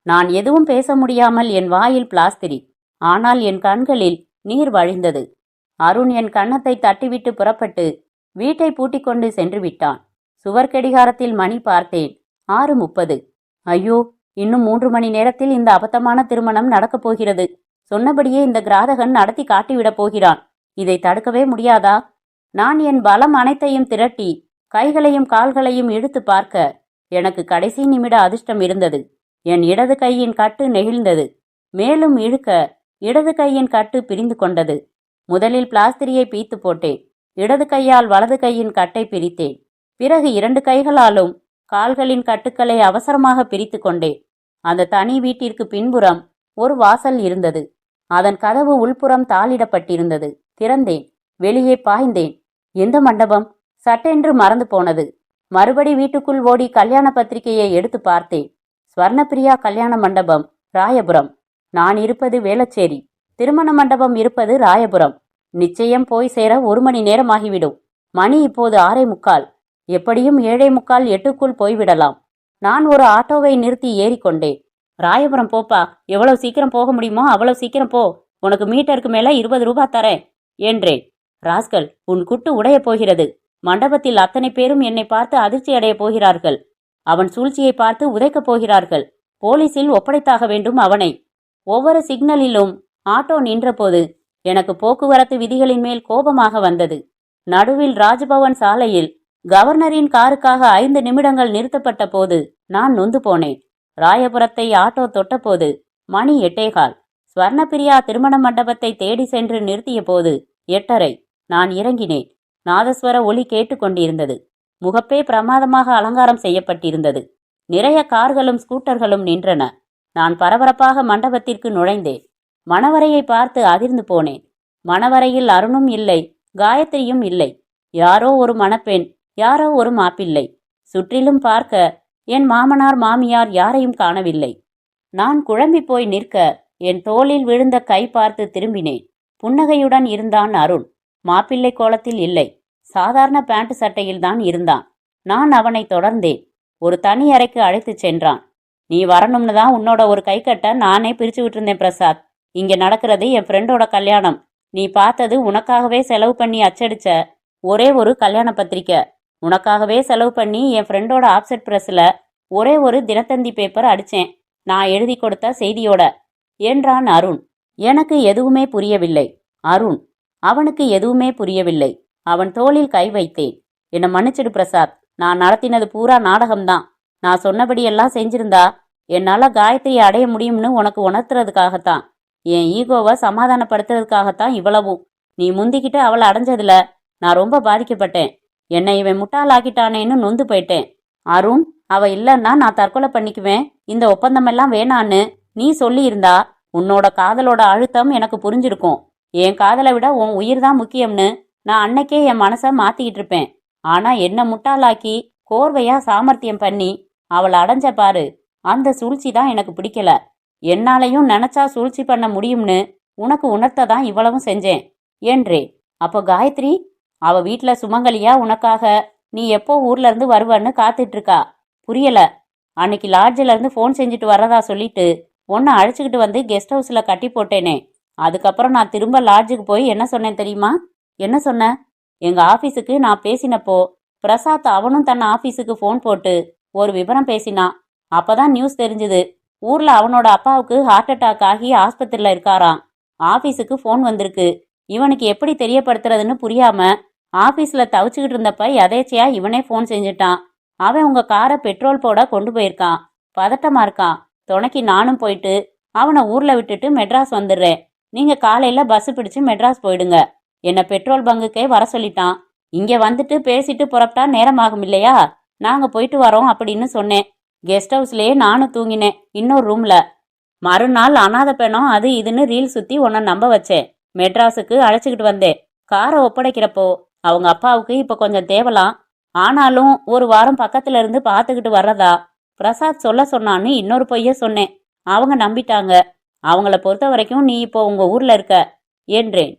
நான் எதுவும் பேச முடியாமல் என் வாயில் பிளாஸ்திரி. ஆனால் என் கண்களில் நீர் வழிந்தது. அருண் என் கன்னத்தை தட்டிவிட்டு புறப்பட்டு வீட்டை பூட்டிக் கொண்டு சென்று விட்டான். சுவர் கடிகாரத்தில் மணி பார்த்தேன். 6:30. ஐயோ, இன்னும் 3 மணி நேரத்தில் இந்த அபத்தமான திருமணம் நடக்கப் போகிறது. சொன்னபடியே இந்த கிராதகன் நடத்தி காட்டிவிடப் போகிறான். இதை தடுக்கவே முடியாதா? நான் என் பலம் அனைத்தையும் திரட்டி கைகளையும் கால்களையும் இழுத்து பார்க்க எனக்கு கடைசி நிமிட அதிர்ஷ்டம் இருந்தது. என் இடது கையின் கட்டு நெகிழ்ந்தது. மேலும் இழுக்க இடது கையின் கட்டு பிரிந்து கொண்டது. முதலில் பிளாஸ்திரியை பீத்து போட்டேன். இடது கையால் வலது கையின் கட்டை பிரித்தேன். பிறகு 2 கைகளாலும் கால்களின் கட்டுக்களை அவசரமாக பிரித்து கொண்டேன். அந்த தனி வீட்டிற்கு பின்புறம் ஒரு வாசல் இருந்தது. அதன் கதவு உள்புறம் தாளிடப்பட்டிருந்தது. திறந்தேன். வெளியே பாய்ந்தேன். எந்த மண்டபம்? சட்டென்று மறந்து போனது. மறுபடி வீட்டுக்குள் ஓடி கல்யாண பத்திரிகையை எடுத்து பார்த்தேன். ஸ்வர்ணப்பிரியா கல்யாண மண்டபம், ராயபுரம். நான் இருப்பது வேளச்சேரி. திருமண மண்டபம் இருப்பது ராயபுரம். நிச்சயம் போய் சேர 1 மணி நேரமாகிவிடும். மணி இப்போது 6:45. எப்படியும் 7:45 8க்குள் போய்விடலாம். நான் ஒரு ஆட்டோவை நிறுத்தி ஏறிக்கொண்டேன். ராயபுரம் போப்பா, எவ்வளவு சீக்கிரம் போக முடியுமோ அவ்வளவு சீக்கிரம் போ. உனக்கு மீட்டருக்கு மேல 20 ரூபாய் தரேன் என்றேன். ராஸ்கல், உன் குட்டு உடையப் போகிறது. மண்டபத்தில் அத்தனை பேரும் என்னை பார்த்து அதிர்ச்சி அடையப் போகிறார்கள். அவன் சூழ்ச்சியை பார்த்து உதைக்கப் போகிறார்கள். போலீசில் ஒப்படைத்தாக வேண்டும் அவனை. ஒவ்வொரு சிக்னலிலும் ஆட்டோ நின்றபோது எனக்கு போக்குவரத்து விதிகளின் மேல் கோபமாக வந்தது. நடுவில் ராஜ்பவன் சாலையில் கவர்னரின் காருக்காக 5 நிமிடங்கள் நிறுத்தப்பட்ட போது நான் நொந்து போனேன். ராயபுரத்தை ஆட்டோ தொட்டபோது மணி 8:15. ஸ்வர்ணப்பிரியா திருமண மண்டபத்தை தேடி சென்று நிறுத்திய போது 8:30. நான் இறங்கினேன். நாதஸ்வர ஒலி கேட்டுக்கொண்டிருந்தது. முகப்பே பிரமாதமாக அலங்காரம் செய்யப்பட்டிருந்தது. நிறைய கார்களும் ஸ்கூட்டர்களும் நின்றன. நான் பரபரப்பாக மண்டபத்திற்கு நுழைந்தேன். மணவரையை பார்த்து அதிர்ந்து போனேன். மணவரையில் அருணும் இல்லை, காயத்ரியும் இல்லை. யாரோ ஒரு மணப்பெண், யாரோ ஒரு மாப்பிள்ளை. சுற்றிலும் பார்க்க என் மாமனார் மாமியார் யாரையும் காணவில்லை. நான் குழம்பி போய் நிற்க என் தோளில் விழுந்த கை பார்த்து திரும்பினேன். புன்னகையுடன் இருந்தான் அருண். மாப்பிள்ளை கோலத்தில் இல்லை, சாதாரண பேண்ட் சட்டையில்தான் இருந்தான். நான் அவனை தொடர்ந்தேன். ஒரு தனி அறைக்கு அழைத்துச் சென்றான். நீ வரணும்னு தான் உன்னோட ஒரு கை கட்ட நானே பிரிச்சு விட்டுருந்தேன் பிரசாத். இங்க நடக்கிறது என் ஃப்ரெண்டோட கல்யாணம். நீ பார்த்தது உனக்காகவே செலவு பண்ணி அச்சடிச்ச ஒரே ஒரு கல்யாண பத்திரிக்கை. உனக்காகவே செலவு பண்ணி என் ஃப்ரெண்டோட ஆப்செட் பிரஸ்ல ஒரே ஒரு தினத்தந்தி பேப்பர் அடிச்சேன், நான் எழுதி கொடுத்த செய்தியோட என்றான் அருண். எனக்கு எதுவுமே புரியவில்லை. அருண், அவனுக்கு எதுவுமே புரியவில்லை. அவன் தோளில் கை வைத்தேன். என்னை மன்னிச்சிடு பிரசாத், நான் நடத்தினது பூரா நாடகம்தான். நான் சொன்னபடியெல்லாம் செஞ்சிருந்தா என்னால காயத்ரியை அடைய முடியும்னு உனக்கு உணர்த்துறதுக்காகத்தான், என் ஈகோவை சமாதானப்படுத்துறதுக்காகத்தான் இவ்வளவும். நீ முந்திக்கிட்டு அவளை அடைஞ்சதுல நான் ரொம்ப பாதிக்கப்பட்டேன். என்னை இவன் முட்டாளாக்கிட்டானேன்னு நொந்து போயிட்டேன். அருண், அவ இல்லைன்னா நான் தற்கொலை பண்ணிக்குவேன், இந்த ஒப்பந்தமெல்லாம் வேணான்னு நீ சொல்லியிருந்தா உன்னோட காதலோட அழுத்தம் எனக்கு புரிஞ்சிருக்கும். என் காதலை விட உன் உயிர் தான் முக்கியம்னு நான் அன்னைக்கே என் மனசை மாத்திக்கிட்டு இருப்பேன். ஆனா என்ன முட்டாளாக்கி கோர்வையா சாமர்த்தியம் பண்ணி அவளை அடைஞ்ச பாரு, அந்த சூழ்ச்சி தான் எனக்கு பிடிக்கல. என்னாலையும் நினைச்சா சூழ்ச்சி பண்ண முடியும்னு உனக்கு உணர்த்த தான் இவ்வளவும் செஞ்சேன் என்றேன். அப்போ காயத்ரி, அவ வீட்ல சுமங்கலியா உனக்காக நீ எப்போ ஊர்ல இருந்து வருவன்னு காத்துட்டு இருக்கா. புரியல. அன்னைக்கு லாட்ஜில இருந்து ஃபோன் செஞ்சுட்டு வர்றதா சொல்லிட்டு உன்னை அழைச்சிக்கிட்டு வந்து கெஸ்ட் ஹவுஸ்ல கட்டி போட்டேனே. அதுக்கப்புறம் நான் திரும்ப லாட்ஜுக்கு போய் என்ன சொன்னேன் தெரியுமா? என்ன சொன்ன? எங்க ஆபீஸுக்கு நான் பேசினப்போ பிரசாத் அவனும் தன் ஆபீஸுக்கு ஃபோன் போட்டு ஒரு விவரம் பேசினான். அப்பதான் நியூஸ் தெரிஞ்சுது. ஊர்ல அவனோட அப்பாவுக்கு ஹார்ட் அட்டாக் ஆகி ஆஸ்பத்திரியில இருக்காராம். ஆபீஸுக்கு ஃபோன் வந்திருக்கு. இவனுக்கு எப்படி தெரியப்படுத்துறதுன்னு புரியாம ஆபீஸ்ல தவிச்சுக்கிட்டு இருந்தப்ப எதேச்சையா இவனே ஃபோன் செஞ்சுட்டான். அவன் உங்க காரை பெட்ரோல் போட கொண்டு போயிருக்கான். பதட்டமா இருக்கான். துணைக்கு நானும் போயிட்டு அவனை ஊர்ல விட்டுட்டு மெட்ராஸ் வந்துடுறேன். நீங்க காலையில பஸ் பிடிச்சு மெட்ராஸ் போயிடுங்க. என்ன பெட்ரோல் பங்குக்கே வர சொல்லிட்டான். இங்க வந்துட்டு பேசிட்டு புறப்பட்டா நேரமாகும் இல்லையா? நாங்க போயிட்டு வரோம் அப்படின்னு சொன்னேன். கெஸ்ட் ஹவுஸ்லயே நானும் தூங்கினேன், இன்னொரு ரூம்ல. மறுநாள் அனாதை பெணம் அது இதுன்னு ரீல் சுத்தி உன்னை நம்ப வச்சேன். மெட்ராஸுக்கு அழைச்சிக்கிட்டு வந்தேன். காரை ஒப்படைக்கிறப்போ அவங்க அப்பாவுக்கு இப்ப கொஞ்சம் தேவலாம். ஆனாலும் ஒரு வாரம் பக்கத்துல இருந்து பார்த்துக்கிட்டு வர்றதா பிரசாத் சொல்ல சொன்னான்னு இன்னொரு பொய்ய சொன்னேன். அவங்க நம்பிட்டாங்க. அவங்கள பொறுத்த வரைக்கும் நீ இப்போ உங்க ஊர்ல இருக்க என்றேன்.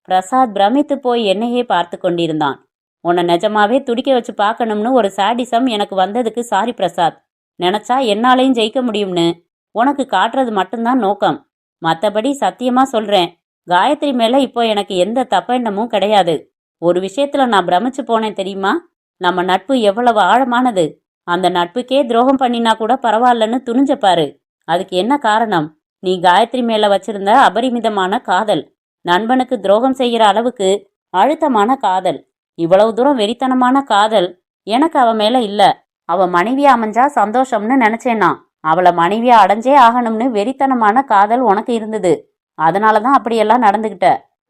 பிரசாத் பிரமித்து போய் என்னையே பார்த்து கொண்டிருந்தான். உன்னை நிஜமாவே துடிக்க வச்சு பார்க்கணும்னு ஒரு சாடிசம் எனக்கு வந்ததுக்கு சாரி பிரசாத். நினைச்சா என்னாலையும் ஜெயிக்க முடியும்னு உனக்கு காட்டுறது மட்டும்தான் நோக்கம். மற்றபடி சத்தியமா சொல்றேன், காயத்ரி மேல இப்போ எனக்கு எந்த தப்பெண்ணமும் கிடையாது. ஒரு விஷயத்துல நான் பிரமிச்சு போனேன் தெரியுமா? நம்ம நட்பு எவ்வளவு ஆழமானது. அந்த நட்புக்கே துரோகம் பண்ணினா கூட பரவாயில்லன்னு துணிஞ்ச பாரு. அதுக்கு என்ன காரணம்? நீ காயத்ரி மேல வச்சிருந்த அபரிமிதமான காதல். நண்பனுக்கு துரோகம் செய்யற அளவுக்கு அழுத்தமான காதல். இவ்வளவு தூரம் வெறித்தனமான காதல் எனக்கு அவ மேல இல்ல. அவ மனைவியா அமைஞ்சா சந்தோஷம்னு நினைச்சேனா. அவளை மனைவியா அடைஞ்சே ஆகணும்னு வெறித்தனமான காதல் உனக்கு இருந்தது. அதனாலதான் அப்படியெல்லாம்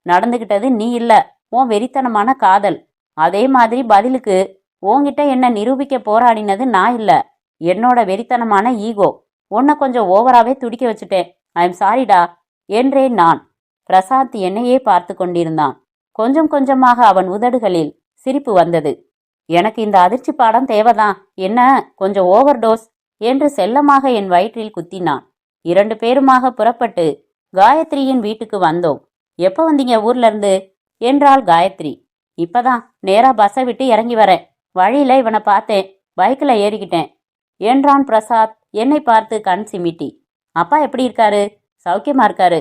நடந்துகிட்டது நீ இல்ல, உன் வெறித்தனமான காதல். அதே மாதிரி பதிலுக்கு உன்கிட்ட என்ன நிரூபிக்க போராடினது நான் இல்ல, என்னோட வெறித்தனமான ஈகோ. உன்னை கொஞ்சம் ஓவராவே துடிக்க வச்சுட்டேன். ஐ எம் சாரிடா என்றேன் நான். பிரசாத் என்னையே பார்த்து கொண்டிருந்தான். கொஞ்சம் கொஞ்சமாக அவன் உதடுகளில் சிரிப்பு வந்தது. எனக்கு இந்த அதிர்ச்சி பாடம் தேவைதான், என்ன கொஞ்சம் ஓவர் டோஸ் என்று செல்லமாக என் வயிற்றில் குத்தினான். 2 பேருமாக புறப்பட்டு காயத்ரியின் வீட்டுக்கு வந்தோம். எப்போ வந்தீங்க ஊர்ல இருந்து என்றாள் காயத்ரி. இப்பதான் நேரா பஸ்ஸை விட்டு இறங்கி வரேன். வழியில இவனை பார்த்தேன், பைக்கில் ஏறிக்கிட்டேன் என்றான் பிரசாத் என்னை பார்த்து கண் சிமிட்டி. அப்பா எப்படி இருக்காரு? சௌக்கியமா இருக்காரு.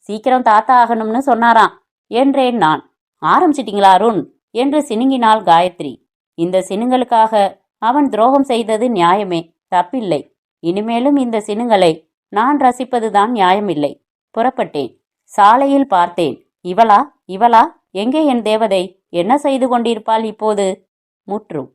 சீக்கிரம் தாத்தா ஆகணும்னு சொன்னாராம் என்றேன் நான். ஆரம்பிச்சிட்டீங்களா அருண் என்று சினுங்கினாள் காயத்ரி. இந்த சினுங்களுக்காக அவன் துரோகம் செய்தது நியாயமே, தப்பில்லை. இனிமேலும் இந்த சினுங்களை நான் ரசிப்பதுதான் நியாயமில்லை. புறப்பட்டேன். சாலையில் பார்த்தேன். இவளா? எங்கே என் தேவதை? என்ன செய்து கொண்டிருப்பாள் இப்போது? முற்றும்.